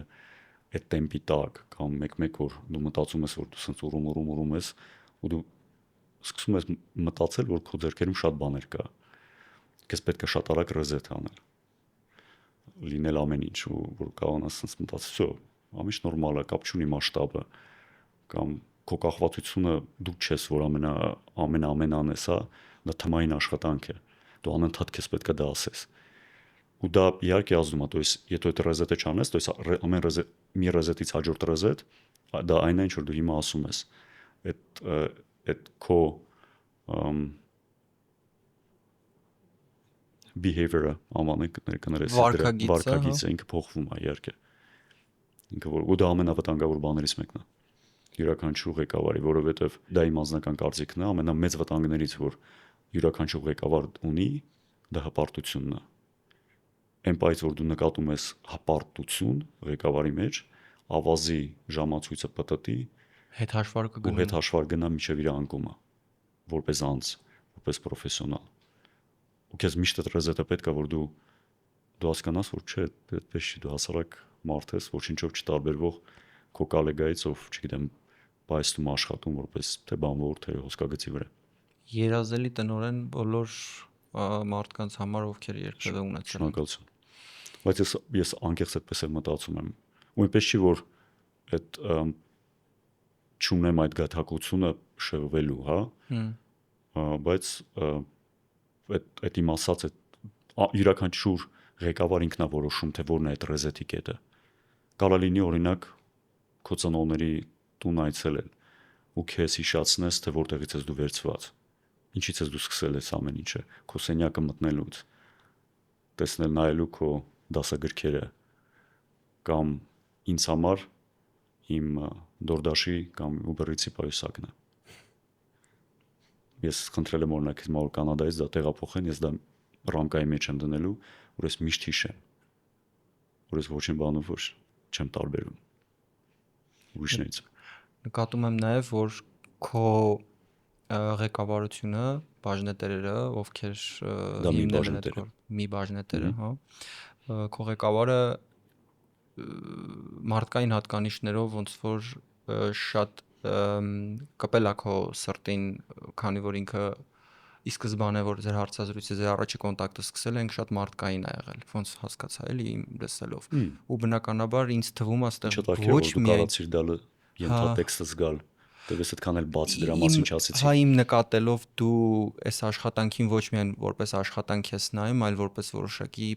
այդ տեմպի տակ կամ մեկ-մեկ որ դու մտածում ես որ դու սենց ուռում ես ու դու սկսում ես մտածել որ քո ձեռքերում շատ բաներ կա, քեզ պետք է շատ արագ ռեզետ անել, լինել ամեն ինչ ու որ կարողանաս սենց մտածել, ամիշ նորմալ է, կապ չունի մասշտաբը կամ քո կախվածությունը դու չես որ ամեն անես, դա թմային աշխատանք է, դու անընդհատ քեզ պետք է դա ասես։ Ու դա իհարկե ազդում է, то есть եթե այդ ռեզետը չանես, то есть ամեն մի ռեզետից հաջորդ ռեզետ, դա այն է ինչ որ դու հիմա ասում ես։ Այդ քո behavior-ը անվանենք կներես վարքագիծը ինքը փոխվում է իհարկե։ Ինքը որ ու դա ամենավտանգավոր բաներից մեկն է։ Յուրաքանչյուր ղեկավարի, որովհետև դա իմ անձնական կարծիքն է, ամենամեծ վտանգներից որ յուրաքանչյուր ղեկավար ունի, դա հպարտությունն է։ Այն պայծ որ դու նկատում ես հպարտություն ղեկավարի մեջ, ավազի ժամացույցը պտտի, հետ հաշվար գնա մինչև իր անկումը, որպես անձ, որպես պրոֆեսիոնալ։ Ու քեզ միշտ այդ ռեզետը պետք է որ դու հասկանաս որ չէ, այդպես չի, դու հասարակ մարդ ես, ոչինչով չտարբերվող քո կոլեգայից, ով, չգիտեմ, բայստում աշխատում որպես թե բանվոր, թե հոսքագծի վրա։ Երազելի տնօրեն բոլոր մարդկանց համար, ովքեր երբևէ ունեցել են։ Շնորհակալություն։ Բայց ես անկեղծ այդպես եմ մտածում եմ։ Ու այնպես չի որ այդ չունեմ այդ գաթակությունը շեղվելու, հա։ Բայց այդ իմ ասած այդ յուրաքանչյուր ղեկավար ինքնա որոշում թե որն է այդ ռեզետի կետը։ Կարա լինի օրինակ քո ծնողների տուն այցելել ու քեզ հիշացնես թե որտեղից ես դու վերցված։ Ինչից ես դու սկսել ես ամեն ինչը, քո սենյակը մտնելուց, տեսնել նայելու քո դասագրքերը կամ ինձ համար իմ DoorDash-ի կամ Uber-Eats-ի պայուսակն է։ Ես խնդրել եմ օրինակ իմ Կանադայից դա տեղափոխեն, ես դա ռամկայի մեջ եմ դնելու, որ ես միշտ հիշեմ, որ ես ոչինչ բանով որ չեմ տարբերում ուրիշներից։ Նկատում եմ նաև որ քո ղեկավարությունը, բաժնետերերը, ովքեր հիմնել են այդ մի բաժնետերը, հա, քո ղեկավարը մարդկային հատկանիշներով ոնց որ շատ կպել է քո սրտին, քանի որ ինքը ի սկզբանե որ ձեր հարցազրույցը ձեր առաջի կոնտակտը սկսել ենք շատ մարդկային ա եղել, ոնց հասկացա էլի իմ լսելով։ Ու բնականաբար ինձ թվում է այստեղ ոչ միայն ենթատեքստը զգալ, դες այդքան էլ բացի դրա մասին չասեցի։ Հա իմ նկատելով դու այս աշխատանքին ոչ միայն որպես աշխատանք ես նայում, այլ որպես որոշակի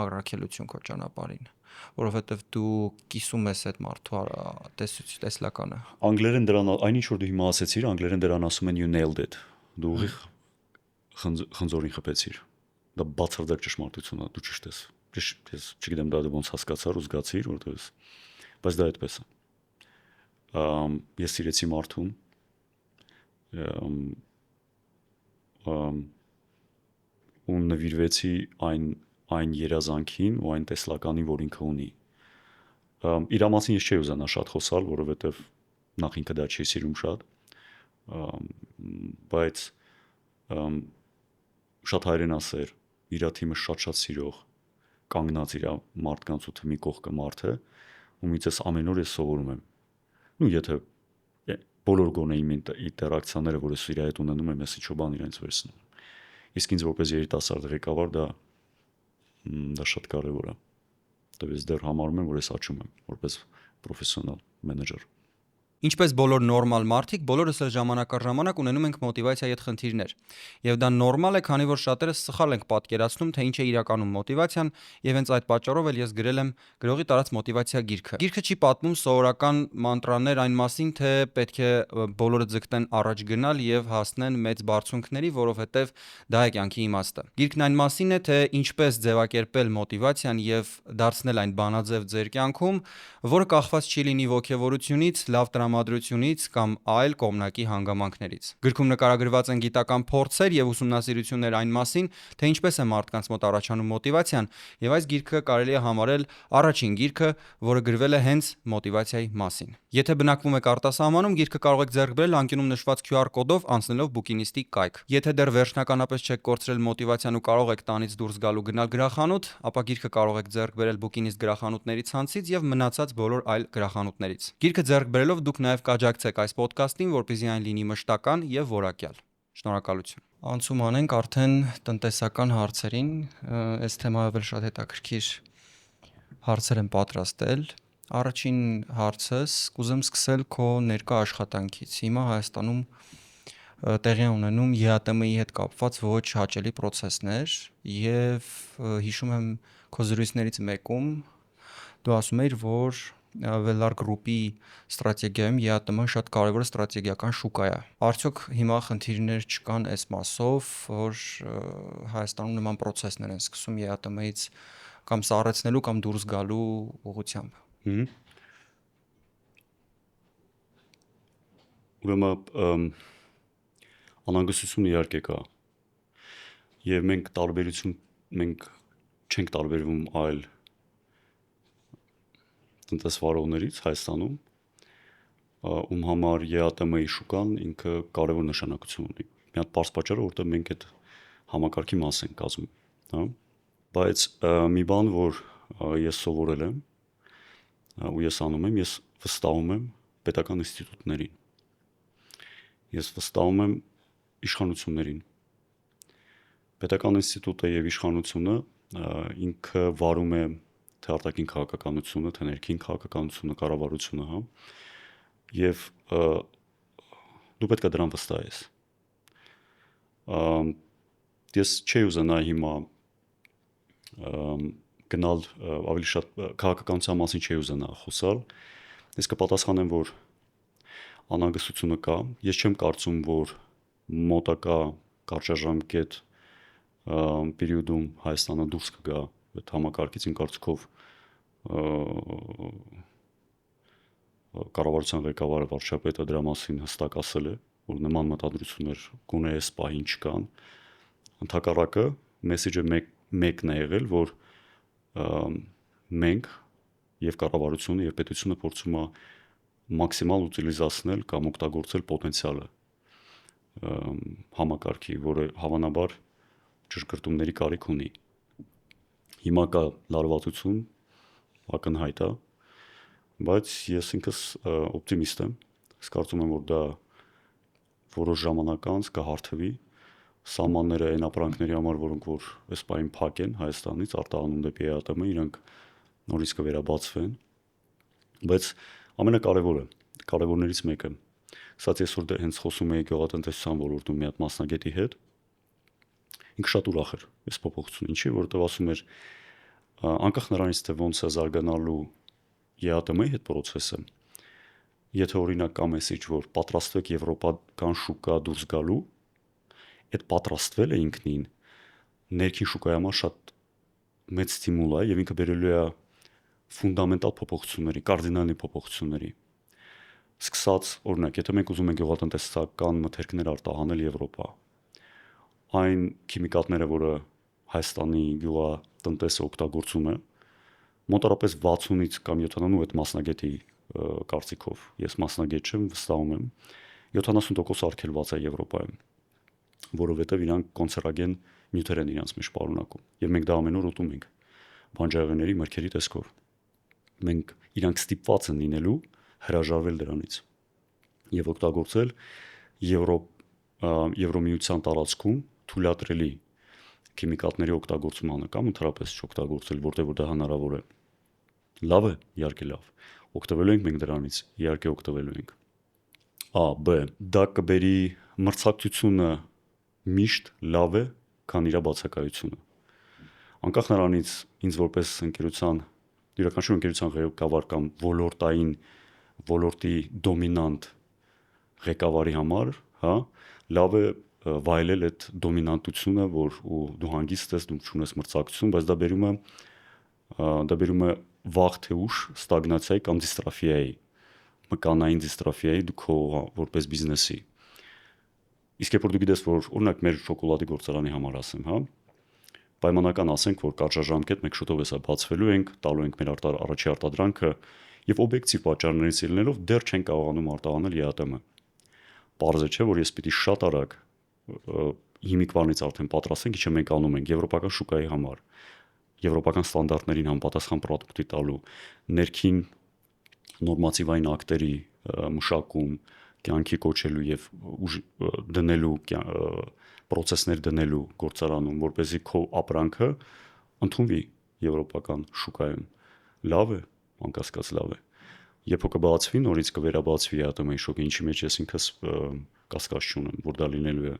առաքելություն քո ճանապարհին, որովհետև դու կիսում ես այդ մարդու տեսլականը։ Անգլերեն դրան այնինչ որ դու հիմա ասեցիր, անգլերեն դրան ասում են you nailed it։ Դու ուղիղ խնձորին խփեցիր։ Դա բացարձակ ճշմարտություն է, դու ճիշտ ես։ Ես չգիտեմ դա դու ոնց հասկացար ու զգացիր, որտեղս, բայց դա այդպես է։ Ես սիրեցի մարդուն, ու նվիրվեցի այն երազանքին ու այն տեսլականին, որ ինքը ունի։ Իր մասին ես չէի ուզենա շատ խոսալ, որովհետև նախ ինքը դա չի սիրում շատ, բայց շատ հայրենասեր, իր թիմը շատ սիրող, կանգնած իր մարդկանց ու թիմի կողքը մարդ է, ու միցես ամեն օր ես սովորում եմ։ Ու եթե բոլոր գոնե իմ ինտերակցիաները, որ ես իր հետ ունենում եմ, ես ինչ-որ բան իրենց վերցնում։ Իսկ ինձ որպես երիտասարդ ղեկավար դա շատ կարևոր է։ Դե ես դեռ համարում եմ, որ ես աճում եմ որպես պրոֆեսիոնալ մենեջեր։ Ինչպես բոլոր նորմալ մարդիկ, բոլորս էլ ժամանակ առ ժամանակ ունենում ենք մոտիվացիայի հետ խնդիրներ։ Եվ դա նորմալ է, քանի որ շատերս սխալ ենք պատկերացնում, թե ինչ է իրականում մոտիվացիան, եւ հենց այդ պատճառով էլ ես գրել եմ գրողի տարած մոտիվացիա գիրքը։ Գիրքը չի պատմում սովորական մանտրաներ այն մասին, թե պետք է բոլորը ձգտեն առաջ գնալ եւ հասնեն մեծ բարձունքների, որովհետեւ դա է կյանքի իմաստը։ Գիրքն այն մասին է, թե ինչպես ձևակերպել մոտիվացիան եւ դարձնել այն բանաձև ձեր կյանքում, որը կախված չի լինի ոգևորությունից, լավ տրամադրությունից կամ այլ կողմնակի հանգամանքներից։ Գրքում նկարագրված են գիտական փորձեր եւ ուսումնասիրություններ այն մասին, թե ինչպես է մարդկանց մոտ առաջանում մոտիվացիան, եւ այս գիրքը կարելի է համարել առաջին գիրքը, որը գրվել է հենց մոտիվացիայի մասին։ Եթե բնակվում եք արտասահմանում, գիրքը կարող եք ձեռք բերել անկյունում նշված QR կոդով անցնելով Bookinist-ի կայք։ Եթե դեռ վերջնականապես չեք կորցրել մոտիվացիան ու կարող եք տանից դուրս գալ ու գնալ գրախանութ, ապա գիրքը կարող եք ձեռք բերել Bookinist գրախանութների ցանցից եւ մնացած բոլոր այլ գրախանութներից։ Գիրքը ձեռք բերելով դուք նաեւ կաջակցեք այս ոդքասթին, որպեսզի այն լինի մշտական եւ որակյալ։ Շնորհակալություն։ Անցում անենք արդեն տնտեսական հարցերին, այս թեմայով էլ շատ հետաքրքիր հարցեր եմ պատրաստել։ Առաջին հարցս կուզեմ սկսել քո ներկա աշխատանքից։ Հիմա Հայաստանում տեղի են ունենում ԵԱՏՄ-ի հետ կապված ոչ հաճելի process-ներ եւ հիշում եմ քո զրույցներից մեկում դու ասում էիր, որ Velar Group-ի ստրատեգիայում ԵԱՏՄ-ն շատ կարևոր ստրատեգիական շուկա է։ Արդյոք հիմա խնդիրներ չկան այս մասով, որ Հայաստանում նման process-ներ են սկսում ԵԱՏՄ-ից կամ սառեցնելու կամ դուրս գալու ուղղությամբ։ Ուրեմն անհանգստություն իհարկե կա եւ մենք չենք տարբերվում այլ տնտեսվարողներից Հայաստանում, ում համար ԵԱՏՄ-ի շուկան ինքը կարևոր նշանակություն ունի։ Մի հատ պարզ պատճառը, որտեղ մենք այդ համակարգի մաս ենք կազմում, հա։ Բայց մի բան, որ ես սովորել եմ ու ես անում եմ, ես վստահում եմ պետական ինստիտուտներին։ Ես վստահում եմ իշխանություններին։ Պետական ինստիտուտը եւ իշխանությունը ինքը վարում է թե արտաքին քաղաքականությունը, թե ներքին քաղաքականությունը, կառավարությունը, հա։ Եվ դու պետք է դրան վստահես։ Ես չի ուզենա հիմա գնալ ավելի շատ քաղաքականության մասին չի ուզենա խոսալ։ Ես կպատասխանեմ, որ անհանգստությունը կա։ Ես չեմ կարծում, որ մոտակա կարճաժամկետ պերիոդում Հայաստանը դուրս կգա այդ համակարգից, իմ կարծիքով կառավարության ղեկավարը վարչապետը դրա մասին հստակ ասել է, որ նման մտադրություններ գոնե այս պահին չկան։ Ընդհակառակը մեսեջը մեկն է եղել, որ մենք եւ կառավարությունը եւ պետությունը փորձում է մաքսիմալ ուտիլիզացնել կամ օգտագործել պոտենցիալը համակարգի, որը հավանաբար ճշգրտումների կարիք ունի։ Հիմա կա լարվածություն, ակնհայտ է, բայց ես ինքս օպտիմիստ եմ։ Ես կարծում եմ, որ դա որոշ ժամանակ անց կհարթվի, սահմանները այն ապրանքների համար, որոնք որ այս պահին փակ են Հայաստանից արտահանում դեպի ԵԱՏՄ, իրանք նորից կվերաբացվեն, բայց ամենակարևորը, կարևորներից մեկը, ասած ես որ հենց խոսում էի գյուղատնտեսության ոլորտում մի հատ մասնագետի հետ, ինքը շատ ուրախ էր այս փոփոխությունը, ինչի, որովհետև ասում էր, անկախ նրանից թե ոնց է զարգանալու ԵԱՏՄ-ի հետ process-ը, եթե օրինակ կա մեսեջ, որ պատրաստվեք եվրոպական շուկա դուրս գալու, այդ պատրաստվելը ինքնին ներքին շուկայի համար շատ մեծ ստիմուլ է եւ ինքը բերելու է ֆունդամենտալ փոփոխությունների, կարդինալի փոփոխությունների։ Սկսած, օրինակ, եթե մենք ուզում ենք գյուղատնտեսական մթերքներ արտահանել Եվրոպա, այն քիմիկատները, որը Հայաստանի գյուղատնտեսը օգտագործում է, մոտավորապես 60-ից կամ 70 այդ մասնագետի կարծիքով, ես մասնագետ չեմ, վստահում եմ, 70% արգելված է Եվրոպայում, որովհետև իրանք կոնցերոգեն նյութեր են իրանց մեջ պարունակում, եւ մենք դա ամեն օր ուտում ենք բանջարեղենների մրգերի տեսքով։ Մենք իրանք ստիպված են լինելու հրաժարվել դրանից եւ օգտագործել Եվրոմիության տարածքում թույլատրելի քիմիկատների օգտագործմանը կամ ընդհանրապես չօգտագործել, որտեղ որ դա հնարավոր է։ Լավ է, իհարկե լավ։ Օգտվելու ենք մենք դրանից, իհարկե օգտվելու ենք։ A, B. Դա կբերի մրցակցությունը միշտ լավ է, քան իր բացակայությունը։ Անկախ նրանից ինձ որպես յուրաքանչյուր ընկերության ղեկավար կամ ոլորտի դոմինանտ ղեկավարի համար, հա, լավ է վայելել այդ դոմինանտությունը, որ ու դու հանգիստ ես, դու չունես մրցակցություն, բայց դա բերում է վաղ թե ուշ ստագնացիայի կամ դիստրոֆիայի, մկանային դիստրոֆիայի դու քո որպես բիզնեսի։ Իսկ երբ որ դու գիտես, որ օրինակ մեր շոկոլադի գործարանի համար ասեմ, հա, պայմանական ասենք, որ կարճաժամկետ մենք շուտով էսա բացվելու ենք, տալու ենք մեր առաջի արտադրանքը եւ օբյեկտիվ պատճառներից ելնելով դեռ չեն կարողանում արտահանել ԵԱՏՄ։ Պարզ է, չէ, որ ես պիտի շատ արագ հիմիկվանից արդեն պատրաստենք, ինչը մենք անում ենք եվրոպական շուկայի համար, եվրոպական ստանդարտներին համապատասխան պրոդուկտի տալու, ներքին նորմատիվային ակտերի մշակում, կյանքի կոչելու եւ դնելու պրոցեսներ դնելու գործարանում, որպեսզի քո ապրանքը ընդունվի եվրոպական շուկայում։ Լավ է, անկասկած լավ է։ Երբ որ կբացվի, նորից կվերաբացվի ԵԱՏՄ-ի շոկը, ինչի մեջ ես ինքս կասկած չունեմ, որ դա լինելու է։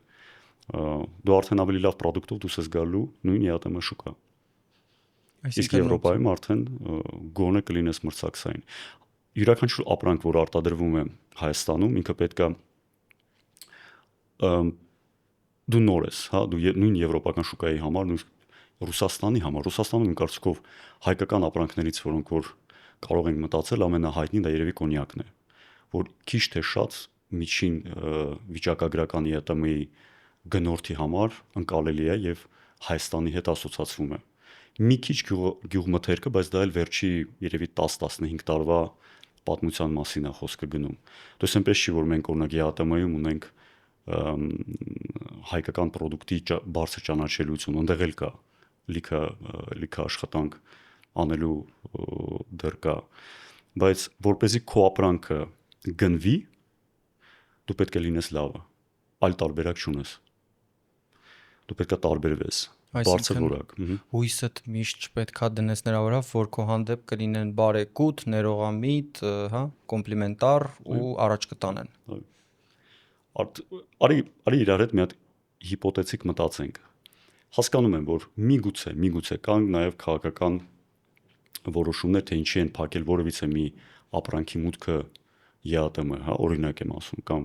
Դու արդեն ավելի լավ պրոդուկտով դուրս ես գալու նույն ԵԱՏՄ շուկա։ Իսկ Եվրոպայում արդեն գոնե կլինես մրցակցային։ Յուրաքանչյուր ապրանք, որ արտադրվում է Հայաստանում, ինքը պետքա դու նոր ես, հա, դու նույն եվրոպական շուկայի համար, նույն Ռուսաստանի համար, Ռուսաստանում իմ կարծիքով հայկական ապրանքներից, որոնք որ կարող ենք մտածել, ամենահայտնին դա երևի կոնյակն է, որ քիչ թե շատ միջին վիճակագրական ԵԱՏՄ-ի գնորդի համար ընկալելի է եւ Հայաստանի հետ ասոցացվում է։ Մի քիչ գյուղմթերքը, բայց դա էլ վերջի երևի 10-15 տարվա պատմության մասին է խոսքը գնում։ Դες այնպես չի, որ մենք օրինակ ԵԱՏՄ-ում ունենք հայկական պրոդուկտի բարձր ճանաչելիություն, այնտեղ էլ կա լիքը աշխատանք անելու դեռ կա, բայց որպեսզի քո ապրանքը գնվի, դու պետք է լինես լավը, այլ տարբերակ չունես։ Դու պետք է տարբերվես, բարձր որակ։ Հույսդ միշտ չպետք է դնես նրա վրա, որ քո հանդեպ կլինեն բարեկուտ, ներողամիտ, հա, կոմպլիմենտար ու առաջ կտանեն։ Արի իրար հետ մի հատ հիպոթետիկ մտածենք։ Հասկանում եմ, որ միգուցե կան նաև քաղաքական որոշումներ, թե ինչի են փակել որևիցե մի ապրանքի մուտքը ԵԱՏՄ, հա, օրինակ եմ ասում, կամ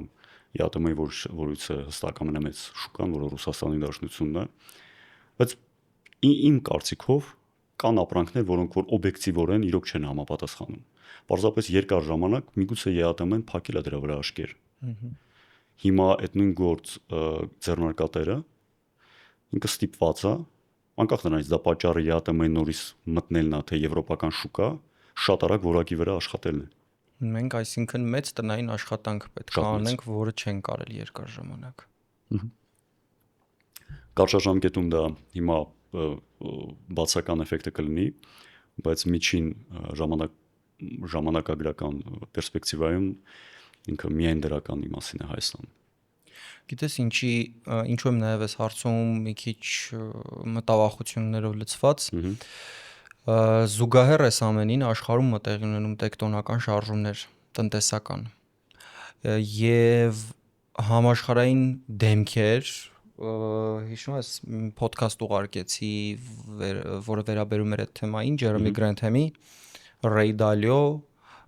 ԵԱՏՄ-ի որից հստակ ամենամեծ շուկան, որը Ռուսաստանի Դաշնությունն է, բայց իմ կարծիքով կան ապրանքներ, որոնք որ օբյեկտիվորեն իրոք չեն համապատասխանում։ Պարզապես երկար ժամանակ միգուցե ԵԱՏՄ-ն փակել է դրա վրա աշկեր։ Հիմա այդ նույն գործ ձեռնարկատերը ինքը ստիպված է, անկախ նրանից դա պատճառը ԵԱՏՄ-ի նորից մտնելն է, թե եվրոպական շուկա, շատ արագ որակի վրա աշխատելն է։ Մենք այսինքն մեծ տնային աշխատանք պետք է անենք, որը չեն կարել երկար ժամանակ։ Կարճաժամկետում դա հիմա բացական էֆեկտը կլինի, բայց միջին ժամանակագրական պերսպեկտիվայում ինքը միայն դրական իմաստին է Հայաստան։ Գիտես ինչու եմ նաև այս հարցում մի քիչ մտավախություններով լցված։ Զուգահեռ էս ամենին աշխարհում մտեղի ունենում տեկտոնական շարժումներ տնտեսական եւ համաշխարհային դեմքեր, հիշում ես ոդքասթ ուղարկեցի, որը վերաբերում էր այդ թեմային, Ջերեմի Գրենթեմի, Ռեյ Դալիո,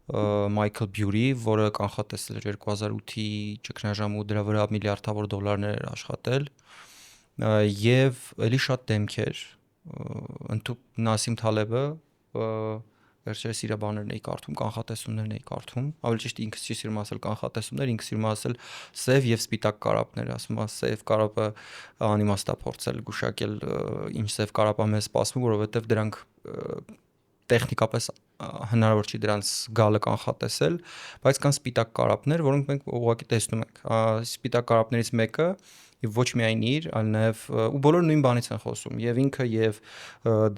Մայքլ Բյուրի, որը կանխատեսել էր 2008-ի ճգնաժամը ու դրա վրա միլիարդավոր դոլարներ էր աշխատել, եւ էլի շատ դեմքեր, Նասիմ Թալեբը վերջերս իր բաներն էի կարդում, կանխատեսումներն էի կարդում, ավելի ճիշտ ինքս չի սիրում ասել կանխատեսումներ, ինքս սիրում ասել սև եւ սպիտակ կարապներ, ասում եմ, սև կարապը անիմաստ է փորձել գուշակել ինչ սև կարապա մեզ սպասվում, որովհետեւ դրանք տեխնիկապես հնարավոր չի դրանց գալը կանխատեսել, բայց կան սպիտակ կարապներ, որոնք մենք ուղղակի տեսնում ենք։ Սպիտակ կարապներից մեկը եւ ոչ միայն իր, այլ նաեւ ու բոլորը նույն բանից են խոսում, եւ ինքը եւ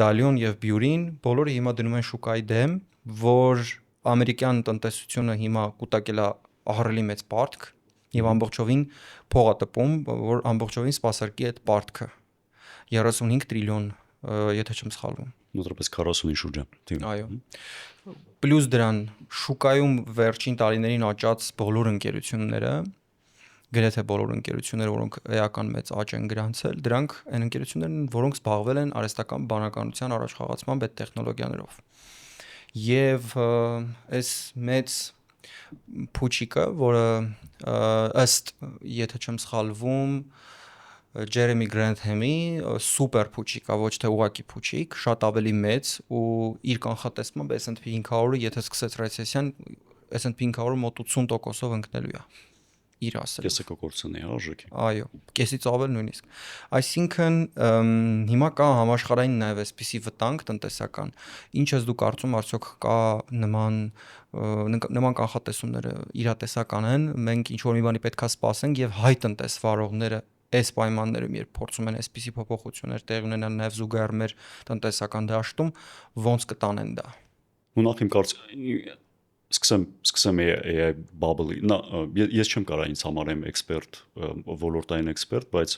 Դալիոն եւ Բյուրին բոլորը հիմա դնում են շուկայի դեմ, որ ամերիկյան տնտեսությունը հիմա կուտակել է ահռելի մեծ պարտք եւ ամբողջովին փող է տպում, որ ամբողջովին սպասարկի այդ պարտքը 35 տրիլիոն եթե չեմ սխալվում։ Մոտավորապես 40-ի շուրջ է։ Այո։ Պլյուս դրան շուկայում վերջին տարիներին աճած բոլոր ընկերությունները, գրեթե բոլոր ընկերությունները, որոնք էական մեծ աճ են գրանցել, դրանք այն ընկերություններն են, որոնք զբաղվել են արհեստական բանականության առաջխաղացմամբ այդ տեխնոլոգիաներով։ Եվ այս մեծ փուչիկը, որը ըստ, եթե չեմ սխալվում, Ջերեմի Գրենթհեմի սուպեր փուչիկ, ոչ թե ուղակի փուչիկ, շատ ավելի մեծ ու իր կանխատեսմամբ S&P 500-ը, եթե սկսեց ռեսեսիան, S&P 500-ը մոտ 80%-ով ընկնելու է։ Իր ասելով։ Կեսը կկորցնի արժեքի։ Այո, կեսից ավել նույնիսկ։ Այսինքն հիմա կա համաշխարհային նաև այսպիսի վտանգ տնտեսական։ Ինչ ես դու կարծում, արդյոք կա նման կանխատեսումները իրատեսական են, մենք ինչ որ մի բանի պետքա սպասենք եւ հայ տնտեսվարողները այս պայմաններում, երբ փորձում են այսպիսի փոփոխություններ տեղի ունենան նաև զուգահեռ մեր տնտեսական դաշտում, ոնց կտանեն դա։ Ու նախ իմ սկսեմ AI bubble-ի։ Ես չեմ կարող ինձ համարեմ էքսպերտ, ոլորտային էքսպերտ, բայց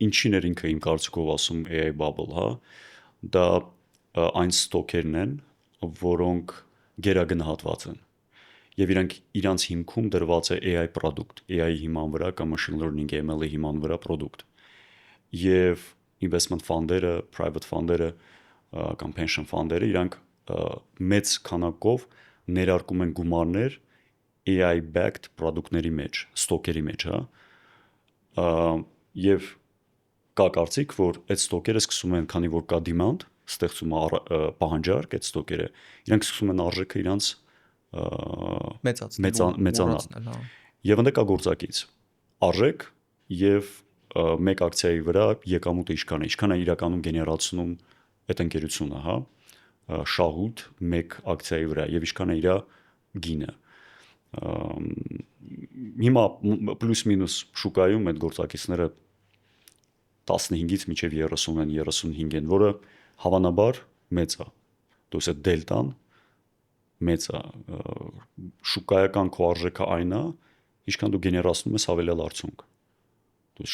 ինչին էր ինքը իմ կարծիքով ասում AI bubble, հա, դա այն ստոկերն են, որոնք գերագնահատված են։ Եվ իրանց հիմքում դրված է AI product, AI-ի հիման վրա կամ machine learning ML-ի հիման վրա product։ Եվ investment fund-երը, private fund-երը կամ pension fund-երը իրանք մեծ քանակով ներարկում են գումարներ AI backed product-ների մեջ, ստոկերի մեջ, հա։ Եվ կա կարծիք, որ այդ ստոկերը սկսում են, քանի որ կա demand, ստեղծում պահանջարկ այդ ստոկերը, իրանք սկսում են արժեքը իրանց մեծանալ։ Եվ ընդ կա գործակից արժեք եւ մեկ ակցիայի վրա եկամուտը ինչքան է իրականում գեներացնում այդ ընկերությունը, հա, շահույթ մեկ ակցիայի վրա եւ ինչքան է իր գինը։ Հիմա պլյուս մինուս շուկայում այդ գործակիցները 15-ից մինչև 30 են, 35 են, որը հավանաբար մեծ է։ Դուս այդ դելտան մեծ է, շուկայական քո արժեքը այն է, ինչքան դու գեներացնում ես հավելյալ արդյունք։ Դու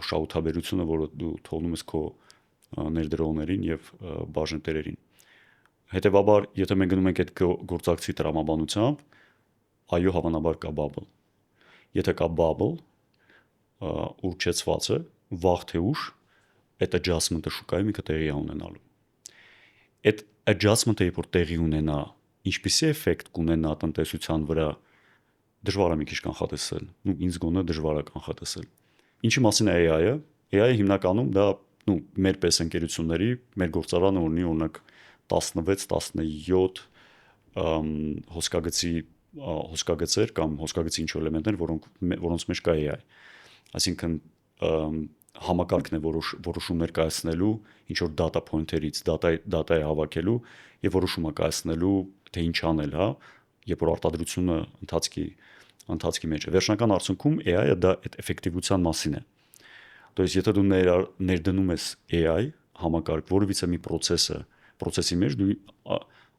շահութաբերությունը, որը դու թողնում ես քո ներդրողներին եւ բաժնետերերին։ Հետևաբար, եթե մենք գնում ենք այդ գործակցի տրամաբանությամբ, այո, հավանաբար կա bubble։ Եթե կա bubble, ուրճեցված է, վաղ թե ուշ այդ adjustment-ը շուկայում ինքը տեղի է ունենալու։ Այդ adjustment-ը երբ որ տեղի ունենա, ինչպիսի էֆեկտ կունենա տնտեսության վրա, դժվար է մի քիչ կանխատեսել։ Ինձ գոնե դժվար է կանխատեսել։ Ինչի մասին է AI-ը։ AI-ը հիմնականում դա մեր պես ընկերությունների, մեր գործարանը ունի օրինակ 16-17 հոսքագծեր կամ հոսքագծի ինչ-որ էլեմենտներ, որոնց մեջ կա AI։ Այսինքն համակարգն է որոշումներ կայացնելու ինչ որ data point-երից, data է հավաքելու եւ որոշում է կայացնելու թե ինչ անել, հա, երբ որ արտադրությունը ընթացքի մեջ է։ Վերջնական արդյունքում AI-ը դա այդ էֆեկտիվության մասին է։ То есть եթե դու ներդնում ես AI համակարգ որևիցե մի process-ի մեջ, դու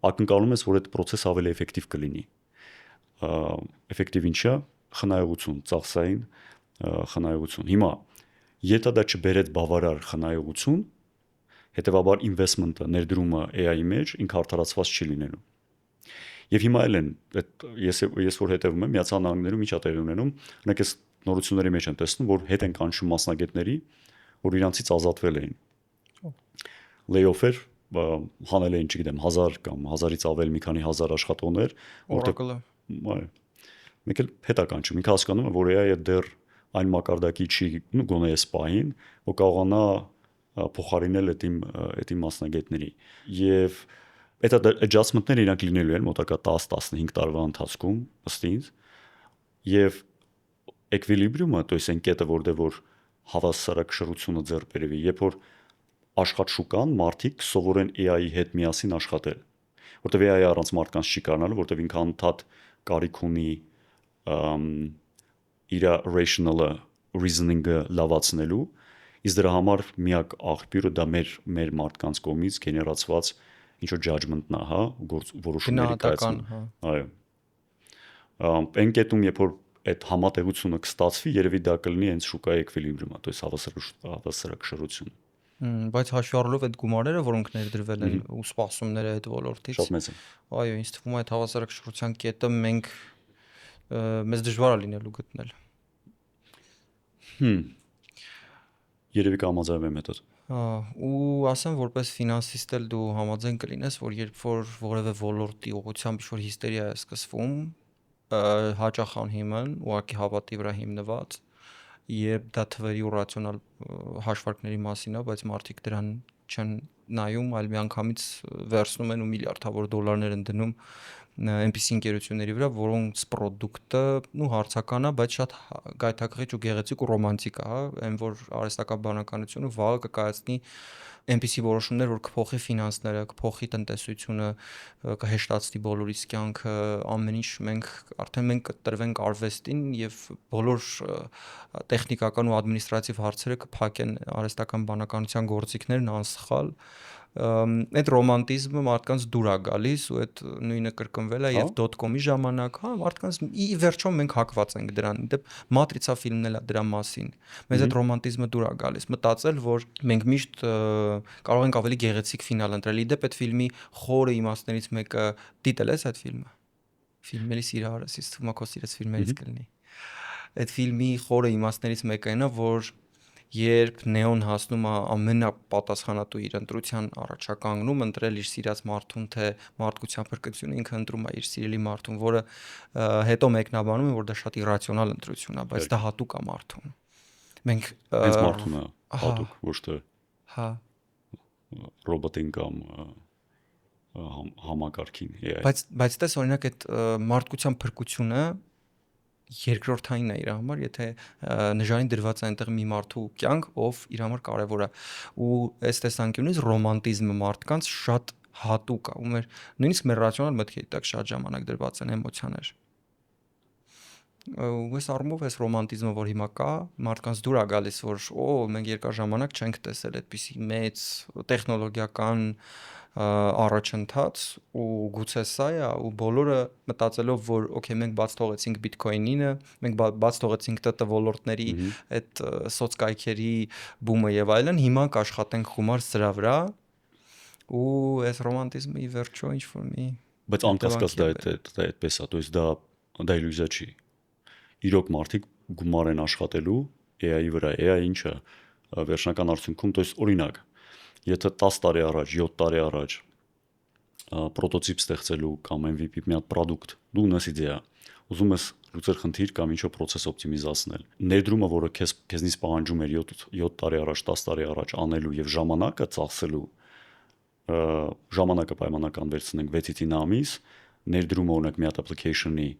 ակնկալում ես, որ այդ process-ը ավելի էֆեկտիվ կլինի։ Էֆեկտիվ ինչա, խնայողություն, ծախսային խնայողություն։ Հիմա եթե դա չբերեց բավարար խնայողություն, հետեւաբար investment-ը, ներդրումը AI-ի մեջ ինքը արդարացված չի լինելու։ Եվ հիմա էլ են, ես որ հետևում եմ, Միացյալ Նահանգներում ինչա տեղի ունենում, օրինակ այս նորությունների մեջ են տեսնում, որ հետ են կանչում մասնագետների, որ իրանցից ազատվել էին։ Layoff-էր հանել էին, չգիտեմ, 1000 կամ 1000-ից ավել մի քանի հազար աշխատողներ, Oracle-ը։ Մեկ էլ հետ է կանչում, ինքը հասկանում է, որ AI-ը դեռ այն մակարդակի չի, գոնե այս պահին, որ կարողանա փոխարինել այդ մասնագետների։ Եվ այդ adjustment-ները իրանք լինելու են մոտակա 10-15 տարվա ընթացքում, ըստ ինձ, եւ equilibrium-ը, то есть այն կետը, որ հավասարակշռությունը ձեռք բերվի, երբ որ աշխատ շուկան մարդիկ սովորեն AI-ի հետ միասին աշխատել, որտեղ AI-ը առանց մարդկանց չի կարողանալու, որտեղ ինքը անդադ կարիք ունի իր rational-ը, reasoning-ը լավացնելու, իսկ դրա համար միակ աղբյուրը դա մեր մարդկանց կողմից գեներացված ինչ որ judgment-ն է, հա, որոշումների կայացում։ Այո։ Այն կետում, երբ որ այդ համատեղությունը կստացվի, երևի դա կլինի հենց շուկայի էկվիլիբրիումը, то есть հավասարակշռություն։ Բայց հաշվի առնելով այդ գումարները, որոնք ներդրվել են ու սպասումները այդ ոլորտից, Շատ մեծ է։ այո, ինձ թվում է այդ հավասարակշռության կետը մեզ դժվար է լինելու գտնել։ Երևի կհամաձայնվեմ հետդ։ Ու ասեմ, որպես ֆինանսիստ էլ դու համաձայն կլինես, որ երբ որ որևէ ոլորտի ուղղությամբ ինչ-որ հիստերիա է սկսվում, հաճախ անհիմն, ուղղակի հավատի վրա հիմնված, եւ դա թվերի ու ռացիոնալ հաշվարկների մասին է, բայց մարդիկ դրան չեն նայում, այլ միանգամից վերցնում են ու միլիարդավոր դոլարներ են դնում այնպիսի ընկերությունների վրա, որոնց պրոդուկտը հարցական է, բայց շատ գայթակղիչ ու գեղեցիկ ու ռոմանտիկ է, այն որ արհեստական բանականությունը վաղը կկայացնի այնպիսի որոշումներ, որ կփոխի ֆինանսները, կփոխի տնտեսությունը, կհեշտացնի բոլորիս կյանքը, ամեն ինչ մենք կտրվենք արվեստին եւ բոլոր տեխնիկական ու ադմինիստրատիվ հարցերը կփակեն արհեստական բանականության գործիքներն անսխալ, այդ ռոմանտիզմը մարդկանց դուր է գալիս ու այդ նույնը կրկնվել է եւ .com-ի ժամանակ, մարդկանց ի վերջո մենք հակված ենք դրան, դեպ Մատրիցա ֆիլմն էլ է դրա մասին, մեզ այդ ռոմանտիզմը դուր է գալիս, մտածել, որ մենք միշտ կարող ենք ավելի գեղեցիկ ֆինալ ընտրել, իդեպ այդ ֆիլմի խորը իմաստներից մեկը դիտել ես այդ ֆիլմը, ֆիլմերի սիրահարս, իսկ թվում է քո սիրած ֆիլմերից կլինի, այդ ֆիլմի խորը իմաստներից մեկը այն է, որ երբ Նեոն հասնում է ամենապատասխանատու իր ընտրության առաջականգնում ընտրել իր սիրած մարդուն, թե մարդկության փրկությունը, ինքը ընտրում է իր սիրելի մարդուն, որը հետո մեկնաբանում է, որ դա շատ իրացիոնալ ընտրություն է, բայց դա հատուկ է մարդուն։ Մենք հենց մարդուն է հատուկ, ոչ թե ռոբոտին կամ համակարգին։ Բայց տես օրինակ այդ մարդկության փրկությունը երկրորդային է իր համար, եթե նժանին դրված է այնտեղ մի մարդու կյանք, ով իր համար կարևոր է, ու այս տեսանկյունից ռոմանտիզմը մարդկանց շատ հատուկ է, ու նույնիսկ մեր ռացիոնալ մտքի տակ շատ ժամանակ դրված են էմոցիաներ։ Ու այս առումով այս ռոմանտիզմը, որ հիմա կա, մարդկանց դուր է գալիս, որ մենք երկար ժամանակ չենք տեսել այդպիսի մեծ տեխնոլոգիական առաջընթաց ու գուցե սա է ու բոլորը մտածելով որ օքեյ մենք բաց թողեցինք բիթքոյնինը, մենք բաց թողեցինք ՏՏ ոլորտների այդ սոցկայքերի բումը եւ այլն, հիմա կաշխատենք խումար սրա վրա ու այս ռոմանտիզմը ի վերջո ինչ որ մի բայց անկասկած դա այդպես է, то есть դա իլյուզիա չի։ Իրոք մարդիկ գումար են աշխատելու AI-ի վրա, AI ինչը վերջնական արդյունքում, то есть օրինակ, եթե 10 տարի առաջ, 7 տարի առաջ պրոտոտիպ ստեղծելու կամ MVP մի հատ product, դու ունես իդեա, ուզում ես լուծել խնդիր կամ ինչ-որ process օպտիմիզացնել։ Ներդրումը, որը քեզնից պահանջում էր 7 տարի առաջ, 10 տարի առաջ անելու եւ ժամանակը ծախսելու, ժամանակը պայմանական վերցնենք 6-ից 9 ամիս, ներդրումը օրինակ մի հատ application-ի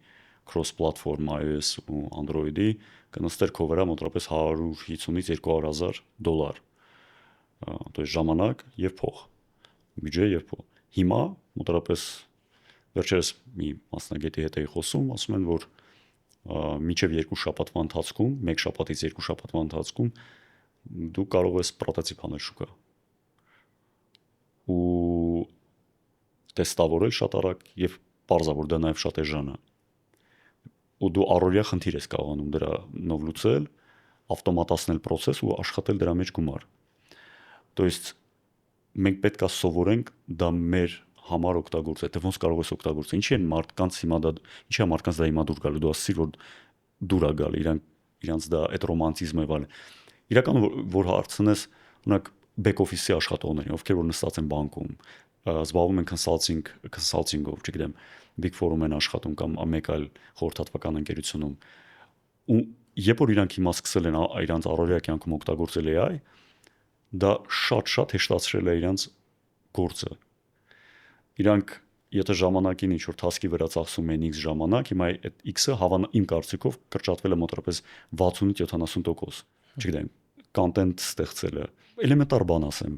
cross-platform iOS ու Android-ի կնստեր քո վրա մոտավորապես $150,000-ից $200,000, то есть ժամանակ եւ փող, բյուջե եւ փող։ Հիմա մոտավորապես վերջերս մի մասնագետի հետ էի խոսում, ասում են, որ մինչև 2 շաբաթվա ընթացքում, 1 շաբաթից 2 շաբաթվա ընթացքում դու կարող ես պրոտոտիպ անել շուկա ու տեստավորել շատ արագ եւ պարզա որ դա նաեւ շատ էժան է։ Ու դու առօրյա խնդիր ես կարողանում դրանով լուծել, ավտոմատացնել process ու աշխատել դրա մեջ գումար։ То есть մենք պետք է սովորենք դա մեր համար օգտագործել, թե ոնց կարող ես օգտագործել։ Ինչի են մարդկանց հիմա դա, ինչի է մարդկանց դա հիմա դուր գալու, դու ասացիր որ դուր է գալ, իրանց դա այդ ռոմանտիզմը եւ այլն։ Իրականում որ հարցնես, օրինակ back office-ի աշխատողներին, ովքեր որ նստած են բանկում, զբաղվում են consulting-ով, չգիտեմ, Big Four-ում են աշխատում կամ մեկ այլ խորհրդատվական ընկերությունում։ Ու երբ որ իրանք հիմա սկսել են իրանց առօրյա կյանքում օգտագործել AI, դա շատ հեշտացրել է իրանց գործը։ Իրանք եթե ժամանակին ինչ որ task-ի վրա ծախսում են X ժամանակ, հիմա այդ X-ը իմ կարծիքով կրճատվել է մոտավորապես 60-70%։ Չգիտեմ, content ստեղծելը, էլեմենտար բան ասեմ,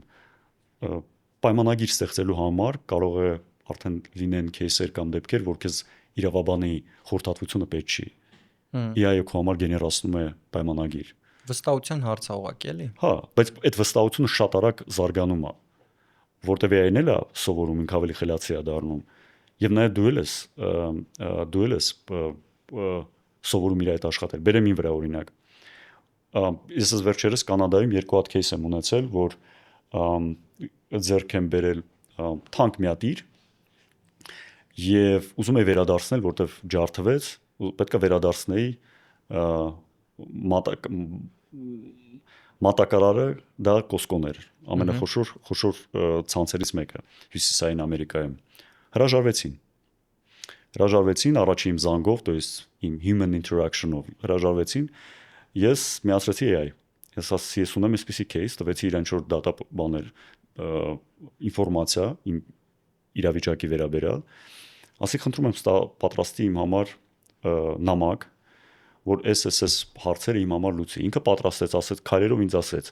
պայմանագիր ստեղծելու համար կարող է արդեն լինեն кейսեր կամ դեպքեր, որ քեզ իրավաբանի խորհրդատվությունը պետք չի։ AI-ը քո համար գեներացնում է պայմանագիր։ Վստահության հարց է ուղղակի, էլի։ Հա, բայց այդ վստահությունը շատ արագ զարգանում է, որտեվ AI-ն էլ է սովորում, ինքը ավելի խելացի է դառնում։ Եվ նաև դու էլ ես սովորում իր այդ աշխատել։ Բերեմ ին վրա օրինակ։ Ես վերջերս Կանադայում երկու հատ кейս եմ ունեցել, որ ձեռք եմ բերել թանկ մի հատ իր եւ ուզում եի վերադարձնել, որտեվ ջարդվեց, պետք է վերադարձնեի մատակարարը դա Costco-ն էր, ամենախոշոր ցանցերից մեկը Հյուսիսային Ամերիկայում։ Հրաժարվեցին առաջի իմ զանգով, то есть իմ human interaction-ով հրաժարվեցին, ես միացրեցի AI։ Ես ասացի, ես ունեմ այսպիսի case, տվեցի իրեն ինչ-որ data բաներ, ինֆորմացիա իմ իրավիճակի վերաբերյալ, ասի խնդրում եմ պատրաստի իմ համար նամակ, որ SSS հարցերը իմ համար լուծի։ Ինքը պատրաստեց, ասեց քայլերով ինձ ասեց.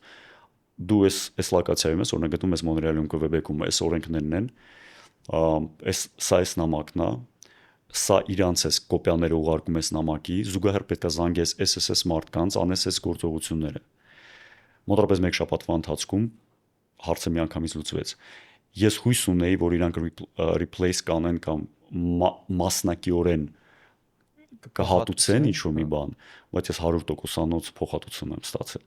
դու այս լոկացիայում ես, օրինակ գտնում ես Մոնրեալում, Quebec-ում, այս օրենքներն են, սա էս նամակն է, սա իրանց էս կոպիաները ուղարկում ես նամակի, զուգահեռ պետք է զանգես SSS մարդկանց, անես այս գործողությունները։ Մոտավորապես 1 շաբաթվա ընթացքում հարցը միանգամից լուծվեց։ Ես հույս ունեի, որ իրանք replace կանեն կամ մասնակիորեն կհատուցեն ինչ-որ մի բան, բայց ես 100%-անոց փոխհատուցում եմ ստացել։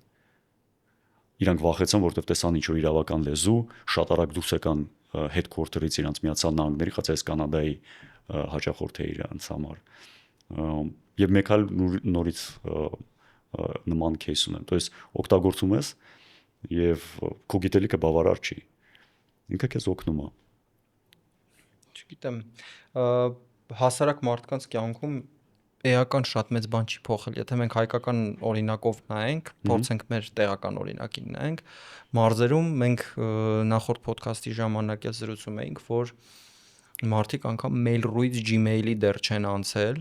Իրանք վախեցան, որովհետև տեսան ինչ-որ իրավական լեզու, շատ արագ դուրս եկան headquarter-ից իրանց Միացյալ Նահանգների, խաց այս Կանադայի հաճախորդ է իրանց համար։ Եվ մեկ այլ նորից նման case ունեմ, то есть օգտագործում ես եւ քո գիտելիքը բավարար չի։ Ինքը քեզ օգնում է։ Չգիտեմ, հասարակ մարդկանց կյանքում էական շատ մեծ բան չի փոխել։ Եթե մենք հայկական օրինակով նայենք, փորձենք մեր տեղական օրինակին նայենք, մարզերում մենք նախորդ ոդքասթի ժամանակ էլ զրուցում էինք, որ մարդիկ անգամ Mail.ru-ից Gmail-ի դեռ չեն անցել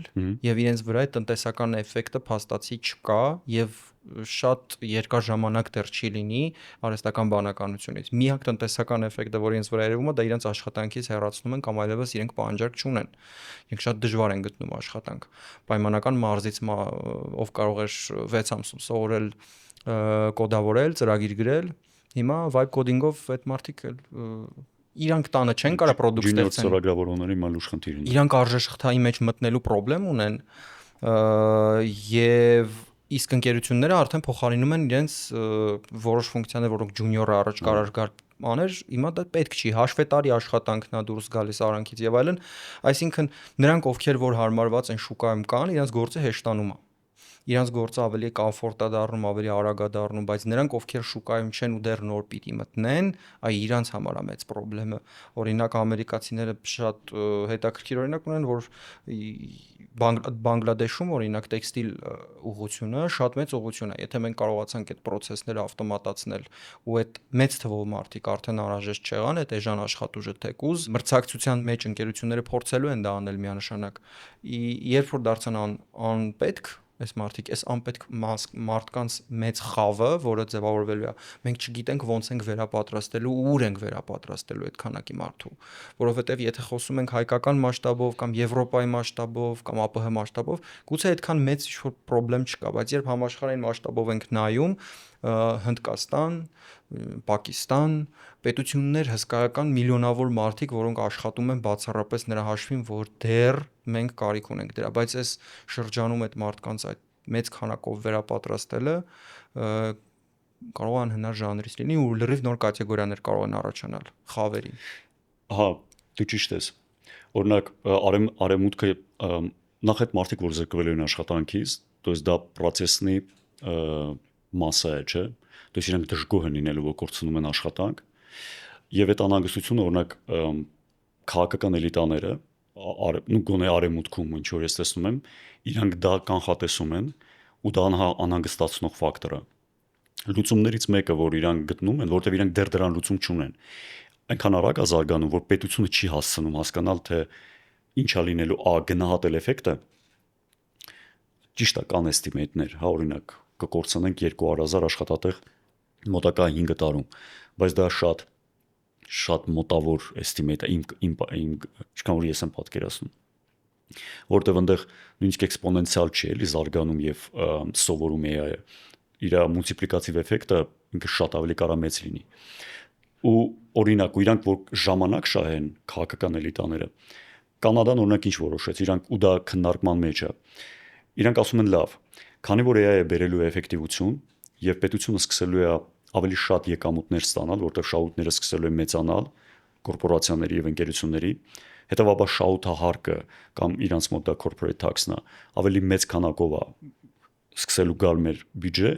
եւ իրենց վրա այդ տնտեսական էֆեկտը փաստացի չկա եւ շատ երկար ժամանակ դեռ չի լինի արհեստական բանականությունից։ Միակ տնտեսական էֆեկտը, որ իրենց վրա երևում է, դա իրենց աշխատանքից հեռացնում են կամ այլևս իրենք պահանջարկ չունեն։ Իրենք շատ դժվար են գտնում աշխատանք։ Պայմանական մարզից ով կարող էր 6 ամսում սովորել կոդավորել, ծրագիր գրել, հիմա vibe coding-ով այդ մարդիկ իրանք տանը չեն կարա product ստեղծեն։ Ծրագրավորողների մալ ուժ խնդիր ունեն։ Իրանք արժեշղթայի մեջ մտնելու խնդրեմ ունեն եւ իսկ ընկերությունները արդեն փոխարինում են իրենց որոշ ֆունկցիաներ, որոնք ջունիորը առաջ կարար գար աներ, հիմա դա պետք չի, հաշվետարի աշխատանքն է դուրս գալիս արանքից եւ այլն, այսինքն նրանք ովքեր որ հարմարված են շուկայում կան, իրենց գործը հեշտանում է։ Իրանց գործը ավելի կոմֆորտ է դառնում, ավելի արագ է դառնում, բայց նրանք ովքեր շուկայում չեն ու դեռ նոր պիտի մտնեն, այ իրանց համար է մեծ խնդրեմը։ Օրինակ ամերիկացիները շատ հետաքրքիր օրինակ ունեն, որ Բանգլադեշում օրինակ տեքստիլ ուղղությունը շատ մեծ ուղղություն է։ Եթե մենք կարողացանք այդ process-ները ավտոմատացնել ու այդ մեծ թվով մարդիկ արդեն անհրաժեշտ չեղան, այդ էժան աշխատուժը թեկուզ մրցակցության մեջ ընկերությունները փորձելու են դա անել միանշանակ։ Երբ որ դարձան անպետք այս մարդիկ, այս անպետք մարդկանց մեծ խավը, որը ձևավորվելու է, մենք չգիտենք ոնց ենք վերապատրաստելու, ուր ենք վերապատրաստելու այդ քանակի մարդու, որովհետև եթե խոսում ենք հայկական մասշտաբով կամ Եվրոպայի մասշտաբով կամ ԱՊՀ մասշտաբով, գուցե այդքան մեծ ինչ-որ խնդրեմ չկա, բայց երբ համաշխարհային մասշտաբով ենք նայում, Հնդկաստան, Պակիստան, պետություններ հսկայական միլիոնավոր մարդիկ, որոնք աշխատում են բացառապես նրա հաշվին, որ դեռ մենք կարիք ունենք դրա, բայց այս շրջանում այդ մարդկանց այդ մեծ քանակով վերապատրաստելը կարող է անհնար ժանրից լինի ու լրիվ նոր կատեգորիաներ կարող են առաջանալ խավերի։ Ահա, դու ճիշտ ես։ Օրինակ արևմուտքը նախ այդ մարդիկ, որ զրկվել են աշխատանքից, то есть դա process-ի մասը է, չէ՞։ То есть իրենք դժգոհ են լինելու, որ կորցնում են աշխատանք, եւ այդ անհանգստությունը օրինակ քաղաքական էլիտաները գոնե արևմուտքում ինչ որ ես տեսնում եմ, իրանք դա կանխատեսում են ու դա անհանգստացնող ֆակտոր է։ Լուծումներից մեկը, որ իրանք գտնում են, որտեղ իրանք դեռ դրան լուծում չունեն, այնքան արագ է զարգանում, որ պետությունը չի հասցնում հասկանալ, թե ինչա լինելու գնահատել էֆեկտը։ Ճիշտ է, կան էստիմեյտներ, հա, օրինակ կկորցնենք 200,000 աշխատատեղ մոտակա 5 տարում, բայց դա շատ մոտավոր էստիմեյտ է ինչքան որ ես եմ պատկերացնում, որտեղ այնտեղ նույնիսկ էքսպոնենցիալ չի էլի զարգանում եւ սովորում AI-ը, իր մուլտիպլիկատիվ էֆեկտը ինքը շատ ավելի կարա մեծ լինի։ Ու օրինակ իրանք որ ժամանակ շահեն քաղաքական էլիտաները, Կանադան օրինակ ինչ որոշեց, իրանք ու դա քննարկման մեջ է, Իրանք ասում են լավ, քանի որ AI-ը բերելու է էֆեկտիվություն եւ պետությունը սկսելու է ավելի շատ եկամուտներ ստանալ, որտեղ շահույթները սկսելու են մեծանալ կորպորացիաների եւ ընկերությունների, հետեւաբար շահութահարկը կամ իրանց մոտ դա corporate tax-ն է, ավելի մեծ քանակով է սկսելու գալ մեր բյուջե,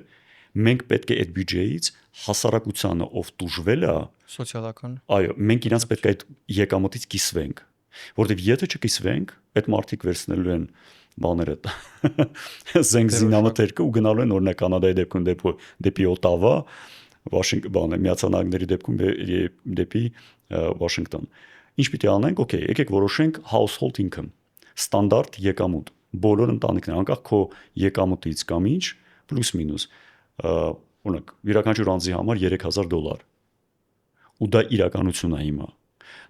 մենք պետք է այդ բյուջեից հասարակությանը ով տուժվել է, Սոցիալական։ այո, մենք իրանց պետք է այդ եկամուտից կիսվենք, որովհետեւ եթե չկիսվենք, այդ մարդիկ վերցնելու են բաները զենք զինամթերքը ու գնալու են օրինակ Կանադայի դեպքում դեպի Օտավա, Վաշինգտոն, Միացյալ Նահանգների դեպքում դեպի Վաշինգտոն։ Ինչ պիտի անենք, օքեյ, եկեք որոշենք household income, ստանդարտ եկամուտ, բոլոր ընտանիքները, անկախ քո եկամուտից կամ ինչ, պլյուս մինուս, օրինակ, յուրաքանչյուր անձի համար $3000, ու դա իրականություն է հիմա։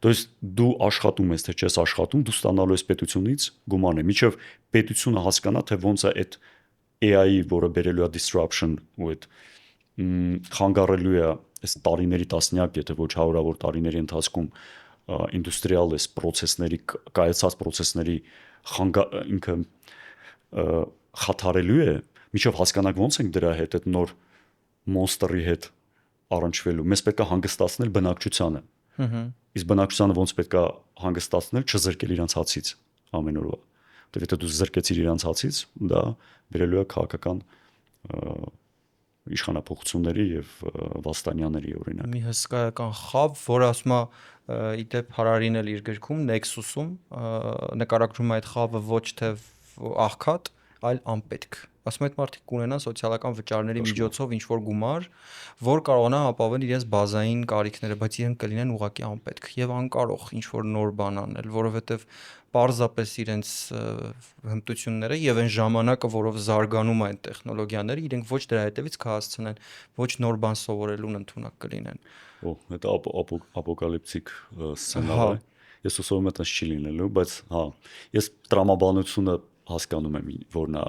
То есть դու աշխատում ես, թե չես աշխատում, դու ստանալու ես պետությունից գումարներ, միջև պետությունը հասկանա, թե ոնց է այդ AI-ի, որը բերելու է disruption ու այդ խանգարելու է այս տարիների տասնյակ, եթե ոչ հարյուրավոր տարիների ընթացքում ինդուստրիալ այս process-ների, կայացած process-ների ինքը խաթարելու է, միջև հասկանանք ոնց ենք դրա հետ այդ նոր monster-ի հետ առնչվելու։ Մեզ պետք է հանգստացնել բնակչությանը։ Իսկ բնակչությանը ոնց պետք է հանգստացնել, չզրկել իրանց հացից ամեն օրվա։ Դե եթե դու զրկեցիր իրանց հացից, դա բերելու է քաղաքական իշխանապողությունների եւ վաստանյաների օրինակ։ Մի հսկայական խավ, որը ասում է իդեպ Հարարին էլ իր գրքում Nexus-ում նկարագրում է այդ խավը ոչ թե աղքատ, այլ անպետք։ Ասում է այդ մարդիկ կունենան սոցիալական վճարների միջոցով ինչ որ գումար, որ կարողանա ապահովել իրենց բազային կարիքները, բայց իրենք կլինեն ուղղակի անպետք եւ անկարող ինչ որ նոր բան անել, որովհետեւ պարզապես իրենց հմտությունները եւ այն ժամանակը, որով զարգանում են տեխնոլոգիաները, իրենք ոչ դրա հետևից կհասցնեն, ոչ նոր բան սովորելուն ընդունակ կլինեն։ Դա ապոկալիպտիկ սցենար է։ Ես հուսով եմ, դա չի լինելու, բայց հա, ես տրամաբանությունը հասկանում եմ, որն է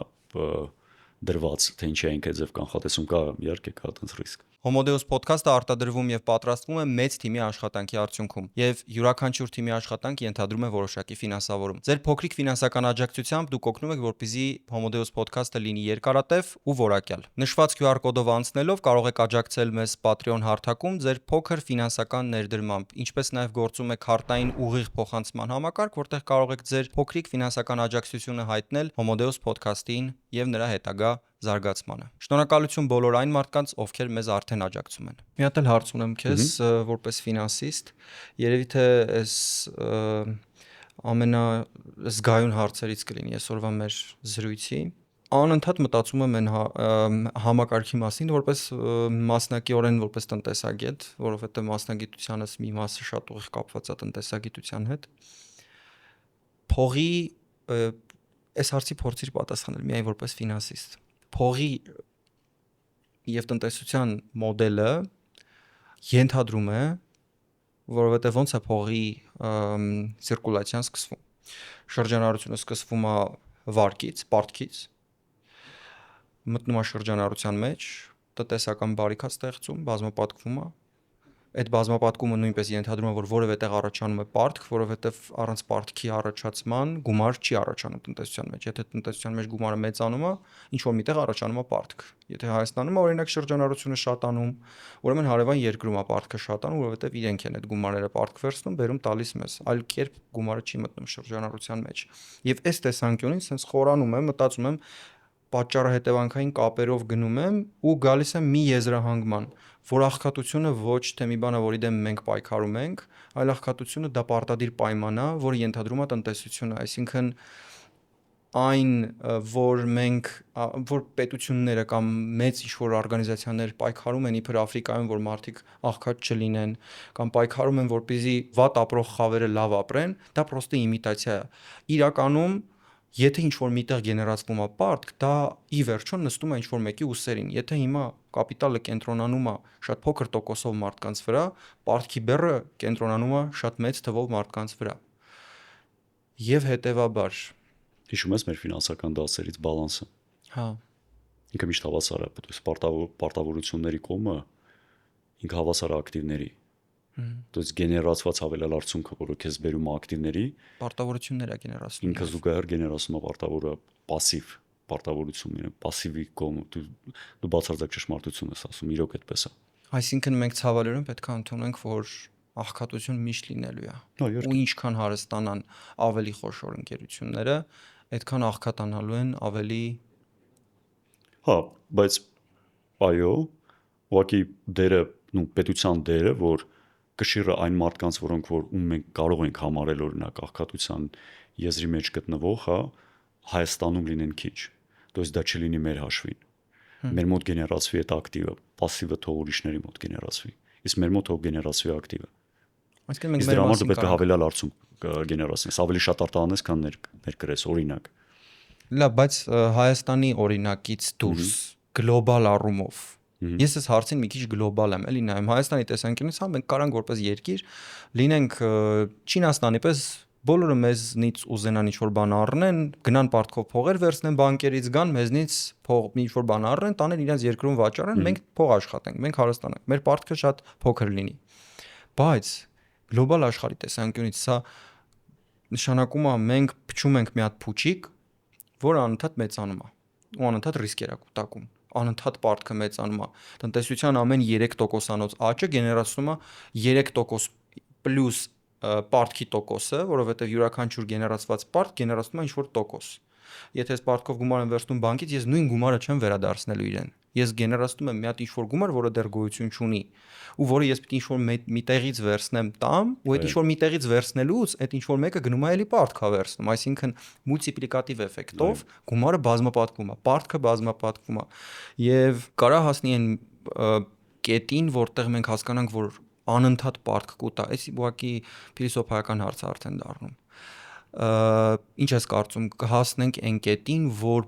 դրված, թե ինչի այնք է ձև կանխատեսում կա, իհարկե կա այդպես ռիսկ։ Homodeus podcast-ը արտադրվում եւ պատրաստվում է մեծ թիմի աշխատանքի արդյունքում եւ յուրաքանչյուր թիմի աշխատանքը ենթադրում է որոշակի ֆինանսավորում։ Ձեր փոքրիկ ֆինանսական աջակցությամբ դուք օգնում եք, որպեսզի Homodeus podcast-ը լինի երկարատև ու որակյալ։ Նշված QR կոդով անցնելով կարող եք աջակցել մեզ Patreon հարթակում ձեր փոքր ֆինանսական ներդրմամբ, ինչպես նաեւ գործում է քարտային ուղիղ փոխանցման համակարգ, որտեղ կարող եք ձեր փոքրիկ ֆինանսական աջակցությունը հայտնել Homodeus podcast-ին եւ նրա հետագա զարգացմանը։ Շնորհակալություն բոլոր այն մարդկանց, ովքեր մեզ արդեն աջակցում են։ Մի հատ էլ հարց ունեմ քեզ, որպես ֆինանսիստ, երևի թե այս ամենազգայուն հարցերից կլինի այսօրվա մեր զրույցի։ Անընդհատ մտածում եմ այն համակարգի մասին, որպես մասնակիորեն, որպես տնտեսագետ, որովհետեւ մասնագիտությանս մի մասը շատ ուղիղ կապված է տնտեսագիտության հետ։ Փողի այս հարցի փորձիր պատասխանել միայն որպես ֆինանսիստ։ Փողի եւ տնտեսության մոդելը ենթադրում է, որովհետեւ ոնց է փողի ցիրկուլյացիան սկսվում։ Շրջանառությունը սկսվում է վարկից, պարտքից, մտնում է շրջանառության մեջ, տնտեսական բարիք է ստեղծում, բազմապատկվում է։ Այդ բազմապատկումը նույնպես ենթադրում է, որ որևէ տեղ առաջանում է պարտք, որովհետև առանց պարտքի առաջացման գումար չի առաջանում տնտեսության մեջ։ Եթե տնտեսության մեջ գումարը մեծանում է, ինչ որ միտեղ առաջանում է պարտք։ Եթե Հայաստանում օրինակ շրջանառությունը շատանում, ուրեմն հարևան երկրում է պարտքը շատանում, որովհետև իրենք են այդ գումարները պարտք վերցնում, բերում տալիս մեզ։ Այլ կերպ գումարը չի մտնում շրջանառության մեջ։ Եվ այս տեսանկյունից sense խորանում եմ, մտածում եմ, պատճառը հետևանքային կապերով գնում եմ ու գալիս եմ մի եզրահանգման, որ աղքատությունը ոչ թե մի բան է, որի դեմ մենք պայքարում ենք, այլ աղքատությունը դա պարտադիր պայման է, որը ենթադրում է տնտեսությունը, այսինքն այն, որ պետությունները կամ մեծ ինչ-որ օրգանիզացիաներ պայքարում են իբր Աֆրիկայում, որ մարդիկ աղքատ չլինեն, կամ պայքարում են, որպեսզի վատ ապրող խավերը լավ ապրեն, դա պրոստը իմիտացիա է։ Իրականում եթե ինչ-որ միտեղ գեներացվում է պարտք, դա ի վերջո նստում է ինչ-որ մեկի ուսերին։ Եթե հիմա կապիտալը կենտրոնանում է շատ փոքր տոկոսով մարդկանց վրա, պարտքի բեռը կենտրոնանում է շատ մեծ թվով մարդկանց վրա։ Եվ հետևաբար հիշում ես մեր ֆինանսական դասերից բալանսը։ Հա։ Ինքը միշտ հավասար է, պարտավորությունների կողմը ինքը հավասար է ակտիվների։ То есть գեներացված հավելյալ արդյունքը, որը քեզ բերում է ակտիվների, պարտավորություններ է գեներացնում։ ինքը զուգահեռ գեներացում է պարտավորը պասիվ պարտավորություն լինի, пассивի կողմ դու բացարձակ ճշմարտություն ես ասում, իրոք այդպես է։ Այսինքն մենք ցավալիորեն պետք է ընդունենք, որ աղքատություն միշտ լինելու է։ Ու ինչքան հարստանան ավելի խոշոր ընկերությունները, այդքան աղքատանալու են ավելի։ Հա, բայց այո, ուղղակի դերը, պետության դերը, որ կշիռը այն մարդկանց, որոնք որ ում մենք կարող ենք համարել օրինակ աղքատության եզրի մեջ գտնվող, հա, Հայաստանում լինեն քիչ։ Դոս դա չլինի մեր հաշվին։ Մեր մոտ գեներացվի այդ ակտիվը, пассивը թող ուրիշների մոտ գեներացվի։ Իսկ մեր մոտ թող գեներացվի ակտիվը։ Այսինքն մենք մեր մասին պետք է հավելյալ արդյունք գեներացնես, ավելի շատ արտահանես, քան ներկրես, օրինակ։ Լավ, բայց Հայաստանի օրինակից դուրս գլոբալ առումով ես այս հարցին մի քիչ գլոբալ եմ, էլի նայում Հայաստանի տեսանկյունից, հա մենք կարանք որպես երկիր լինենք Չինաստանի պես բոլորը մեզնից ուզենան ինչ-որ բան առնեն, գնան պարտքով փողեր վերցնեն բանկերից, գան մեզնից փող ինչ-որ բան առնեն, տանեն իրենց երկրում վաճառեն, մենք փող աշխատենք, մենք հարստանանք, մեր պարտքը շատ փոքր լինի։ Բայց գլոբալ աշխարհի տեսանկյունից սա նշանակում է մենք փչում ենք մի հատ փուչիկ, որը անընդհատ մեծանում է, ու անընդհատ ռիսկեր է կուտակում, անընդհատ պարտքը մեծանում է։ Տնտեսության ամեն 3%-անոց աճը գեներացնում է 3% պլյուս պարտքի տոկոսը, որովհետև յուրաքանչյուր գեներացված պարտ գեներացնում է ինչ-որ տոկոս։ Եթե ես պարտքով գումար եմ վերցնում բանկից, ես նույն գումարը չեմ վերադարձնելու իրեն։ Ես գեներացնում եմ մի հատ ինչ-որ գումար, որը դեռ գոյություն չունի, ու որը ես պիտի ինչ-որ մի տեղից վերցնեմ տամ, ու այդ ինչ-որ մի տեղից վերցնելուց այդ ինչ-որ մեկը գնում է էլի պարտքա վերցնում, այսինքն մուլտիպլիկատիվ էֆեկտով գումարը բազմապատկվում է, պարտքը բազմապատկվում է, եւ կարա հասնի այն կետին, որտեղ մենք հասկանանք, որ անընդհատ պարտք կուտա, այս ուղղակի փիլիսոփայական հարց է արդեն դառնում։ Ինչ ես կարծում, կհասնենք այն կետին, որ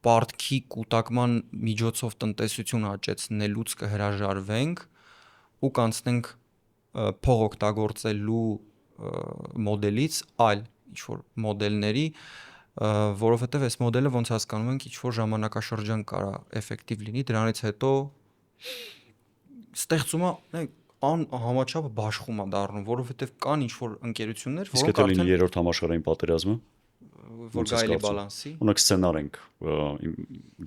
պարտքի կուտակման միջոցով տնտեսություն աճեցնելուց կհրաժարվենք ու կանցնենք փող օգտագործելու մոդելից այլ ինչ-որ մոդելների, որովհետև այս մոդելը ոնց հասկանում ենք ինչ-որ ժամանակաշրջան կարա էֆեկտիվ լինի, դրանից հետո ստեղծում է համաչափը բաշխում է դառնում, որովհետև կան ինչ-որ ընկերություններ, որոնք արդեն լինի երրորդ համաշխարհային պատերազմը, որ գայելի բալանսի։ Ունենք սցենար ենք,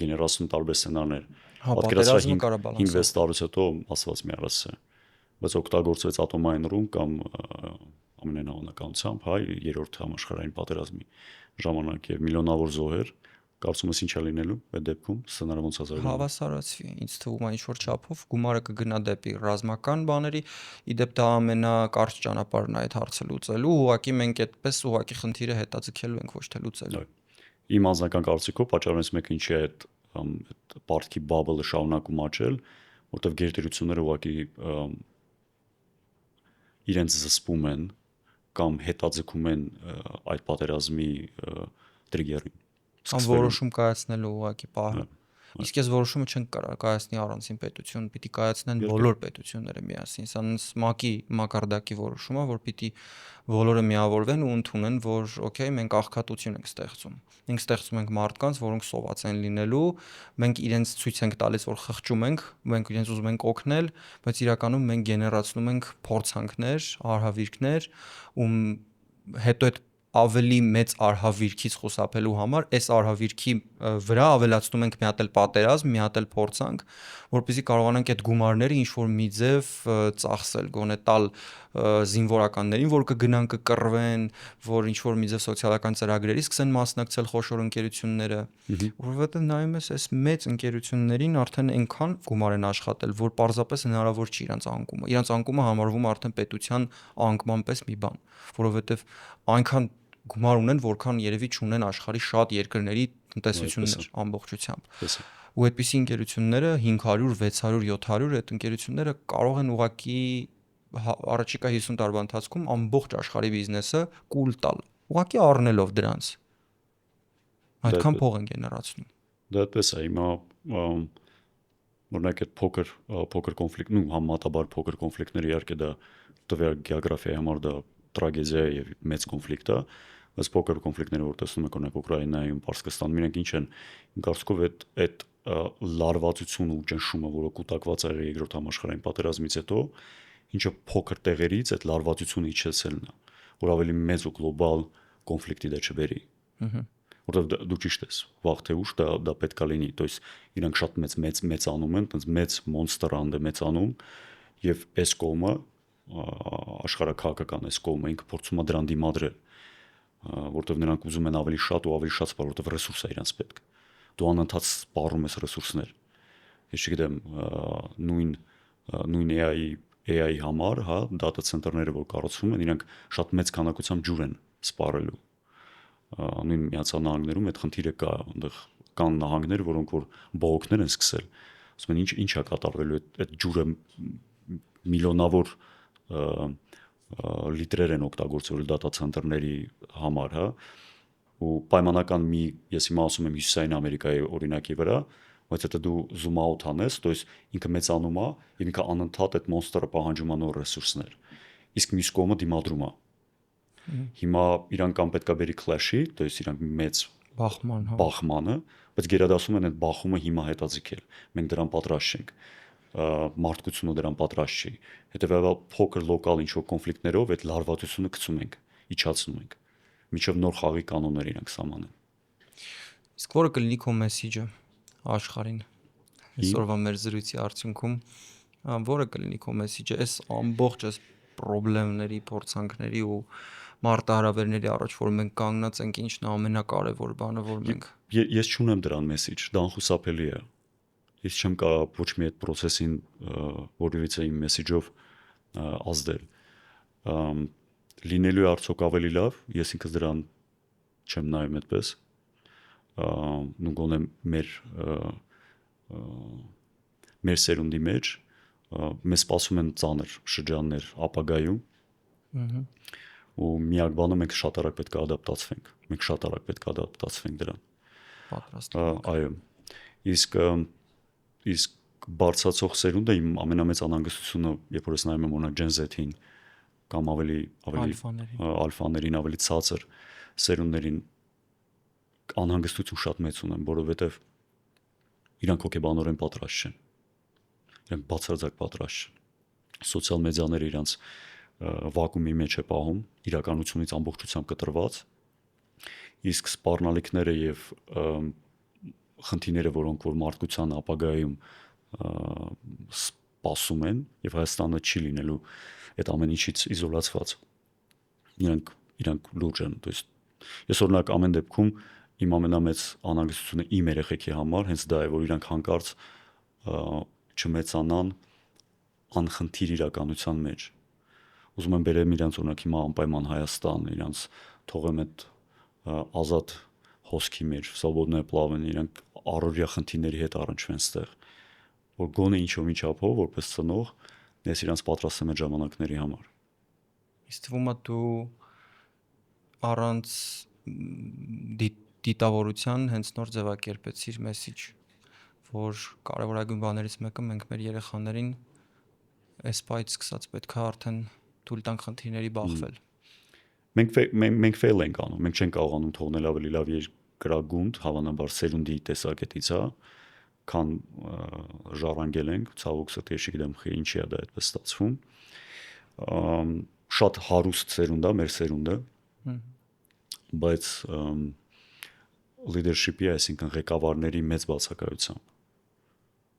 գեներացում տարբեր սցենարներ։ Պատերազմը կարա բալանսի։ 5-6 տարուց հետո ասված մի առած է, բայց օգտագործվեց ատոմային ռում կամ ամենայն հավանականությամբ, հայ երրորդ համաշխարհային պատերազմի ժամանակ եւ միլիոնավոր զոհեր, կարծում ես ինչ է լինելու այդ դեպքում, սցենարը ոնց է զարգանում։ Հավասարացվի, ինձ թվում է ինչ-որ չափով գումարը կգնա դեպի ռազմական բաների, իդեպ դա ամենակարճ ճանապարհն է այդ հարցը լուծելու, ուղղակի մենք այդպես ուղղակի խնդիրը հետաձգելու ենք, ոչ թե լուծելու։ Իմ անձնական կարծիքով պատճառներից մեկը ինչի է այդ պարտքի բաբլը շարունակում աճել, որտեղ գերտերությունները ուղղակի իրենց զսպում են կամ հետաձգում են այդ պատերազմի տրիգերին։ Կամ որոշում կայացնելու ուղղակի պահը։ Իսկ այս որոշումը չենք կարող կայացնի առանցին պետություն, պիտի կայացնեն բոլոր պետությունները միասին։ Սա ՄԱԿ-ի մակարդակի որոշում է, որ պիտի բոլորը միավորվեն ու ընդունեն, որ օքեյ, մենք աղքատություն ենք ստեղծում։ Մենք ստեղծում ենք մարդկանց, որոնք սոված են լինելու, մենք իրենց ցույց ենք տալիս, որ խղճում ենք, մենք իրենց ուզում ենք օգնել, բայց իրականում մենք գեներացնում ենք փորձանքներ, արհավիրքներ, հետո այդ ավելի մեծ արհավիրքից խուսափելու համար այս արհավիրքի վրա ավելացնում ենք մի հատ էլ պատերազմ, մի հատ էլ փորձանք, որպեսզի կարողանանք այդ գումարները ինչ-որ մի ձև ծախսել, գոնե տալ զինվորականներին, որ կգնան կկռվեն, որ ինչ-որ մի ձև սոցիալական ծրագրերի սկսեն մասնակցել խոշոր ընկերությունները, որովհետև նայում ես այս մեծ ընկերություններին արդեն այնքան գումար են աշխատել, որ պարզապես հնարավոր չի իրանց անկումը։ Իրանց անկումը համարվում է արդեն պետության անկման պես մի բան, որովհետև այնքան գումար ունեն, որքան երևի չունեն աշխարհի շատ երկրների տնտեսություններ ամբողջությամբ։ Ու այդպիսի ընկերությունները 500, 600, 700 այդ ընկերությունները կարող են ուղղակի առաջիկա 50 տարվա ընթացքում ամբողջ աշխարհի բիզնեսը կուլ տալ, ուղղակի առնելով դրանց։ Այդքան փող են գեներացնում։ Դա այդպես է, հիմա օրինակ այդ փոքր կոնֆլիկտ, համեմատաբար փոքր կոնֆլիկտները իհարկե դա տվյալ գեոգրաֆիայի համար դա տրագեդիա է եւ մեծ կոնֆլիկտ է, բայց փոքր կոնֆլիկտները, որ տեսնում եք օրինակ Ուկրաինայում, Պարսկաստանում, իրենք ինչ են, իմ կարծիքով այդ լարվածությունը ու ճնշումը, որը կուտակված է երկրորդ համաշխարհային պատերազմից հետո, ինչը փոքր տեղերից այդ լարվածությունը իջեցելն է, որ ավելի մեծ ու գլոբալ կոնֆլիկտի դա չբերի։ որովհետև դու ճիշտ ես, վաղ թե ուշ դա պետքա լինի, то есть իրանք շատ մեծանում են, այնպես մեծ մոնստր անդը մեծանում եւ այս կողմը աշխարհակաղակական այս կողմը ինքը փորձում է դրան դիմադրել, որովհետև նրանք ուզում են ավելի շատ ու ավելի շատ սպառ, որովհետև ռեսուրս է իրանց պետք։ Դու անընդհատ սպառում ես ռեսուրսներ։ Ես չգիտեմ, նույն AI համար, հա, data center-ները, որ կառուցվում են, իրանք շատ մեծ քանակությամբ ջուր են սպառելու։ Նույն Միացյալ Նահանգներում այդ խնդիրը կա, այնտեղ կան նահանգներ, որոնք որ բողոքներ են սկսել։ Ասում են ինչ է կատարվելու այդ ջուրը միլիոնավոր լիտրեր են օգտագործվել data center-ների համար, հա, ու պայմանական ես հիմա ասում եմ Հյուսիսային Ամերիկայի օրինակի վրա, բայց եթե դու zoom out անես, то есть ինքը մեծանում է եւ ինքը անընդհատ այդ մոնստերը պահանջում է նոր ռեսուրսներ։ Իսկ մյուս կողմը դիմադրում է։ Հիմա իրանք կամ պետքա բերի clash-ի, то есть իրանք մեծ բախմանը, բայց գերադասում են այդ բախումը հիմա հետաձգել։ Մենք դրան պատրաստ չենք։ Մարդկությունը դրան պատրաստ չի։ Հետևաբար փոքր լոկալ ինչ-որ կոնֆլիկտներով այդ լարվածությունը գցում ենք, իջացնում ենք։ Միջև նոր խաղի կանոններ իրանք սահմանեն։ Իսկ որը կլինի քո մեսիջը աշխարհին։ Այսօրվա մեր զրույցի արդյունքում որը կլինի քո մեսիջը, այս ամբողջ այս խնդիրների, փորձանքների ու մարտահրավերների առաջ, որ մենք կանգնած ենք, ինչն է ամենակարևոր բանը, որ մենք ես չունեմ դրան մեսիջ, դա անխուսափելի է։ Ես չեմ կարող ոչ մի այդ process-ին որևիցե իմ մեսիջով ազդել։ Լինելու է արդյոք ավելի լավ, ես ինքս դրան չեմ նայում այդպես։ Նու գոնե մեր սերունդի մեջ մեզ սպասում են ծանր շրջաններ ապագայում։ Ու միակ բանը մենք շատ արագ պետք է ադապտացվենք։ Մենք շատ արագ պետք է ադապտացվենք դրան։ Պատրաստ։ Այո։ Իսկ բարձրացող սերունդը իմ ամենամեծ անհանգստությունը, երբ որ ես նայում եմ օրինակ Gen Z-ին կամ ավելի ալֆաներին, ավելի ցածր սերունդներին անհանգստություն շատ մեծ ունեմ, որովհետև իրանք հոգեբանորեն պատրաստ չեն։ Իրանք բացարձակ պատրաստ չեն։ Սոցիալ մեդիաները իրանք վակուումի մեջ է պահում, իրականությունից ամբողջությամբ կտրված, իսկ սպառնալիքները եւ խնդիրները, որոնք որ մարդկության ապագայում սպասում են, եւ Հայաստանը չի լինելու այդ ամեն ինչից իզոլացված։ Իրանք լուրջ են, то есть ես օրինակ ամեն դեպքում իմ ամենամեծ անհանգստությունը իմ երեխեքի համար հենց դա է, որ իրանք հանկարծ չմեծանան անխնդիր իրականության մեջ։ Ուզում եմ բերեմ իրանք օրինակ հիմա անպայման Հայաստան, իրանք թողեմ այդ ազատ հոսքի մեջ, свободное плавание, իրանք առօրյա խնդիրների հետ առնչվեն ստեղ, որ գոնե ինչ-որ միջափով որպես ծնող ես իրանք պատրաստ եմ այդ ժամանակների համար։ Իսկ թվում է դու առանց դիտավորության հենց նոր ձևակերպեցիր մեսիջ, որ կարևորագույն բաներից մեկը մենք մեր երեխաներին այս պայից սկսած պետք է արդեն թույլ տանք խնդիրների բախվել։ Մենք fail ենք անում, մենք չենք կարողանում թողնել ավելի լավ երկրագունդ, հավանաբար սերունդի տեսակետից, հա, քան ժառանգել ենք, ցավոք սրտի ես չգիտեմ ինչի է դա այդպես ստացվում։ Շատ հարուստ սերունդ է մեր սերունդը, բայց leadership-ի, այսինքն ղեկավարների մեծ բացակայությամբ։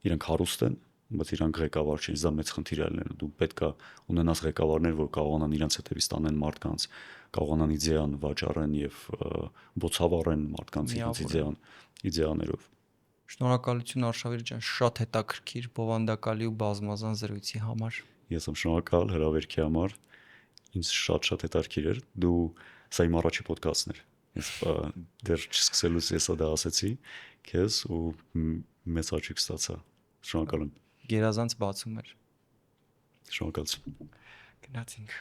Իրանք հարուստ են, բայց իրանք ղեկավար չեն, դա մեծ խնդիր է լինելու։ Դու պետք է ունենաս ղեկավարներ, որ կարողանան իրանց հետևից տանեն մարդկանց, կարողանան իդեան վաճառեն եւ բոցավառեն մարդկանց իդեաներով։ Շնորհակալություն Արշավիր ջան, շատ հետաքրքիր, բովանդակալի ու բազմազան զրույցի համար։ Ես եմ շնորհակալ հրավերքի համար։ Ինձ շատ հետաքրքիր էր։ Դու սա իմ առաջի ոդքասթն էր։ Ես դեռ չսկսելուց ես դա ասեցի քեզ ու մեծ հաճույք ստացա։ Շնորհակալ եմ։ Գերազանց բացում էր։ Շնորհակալություն։ Գնացինք։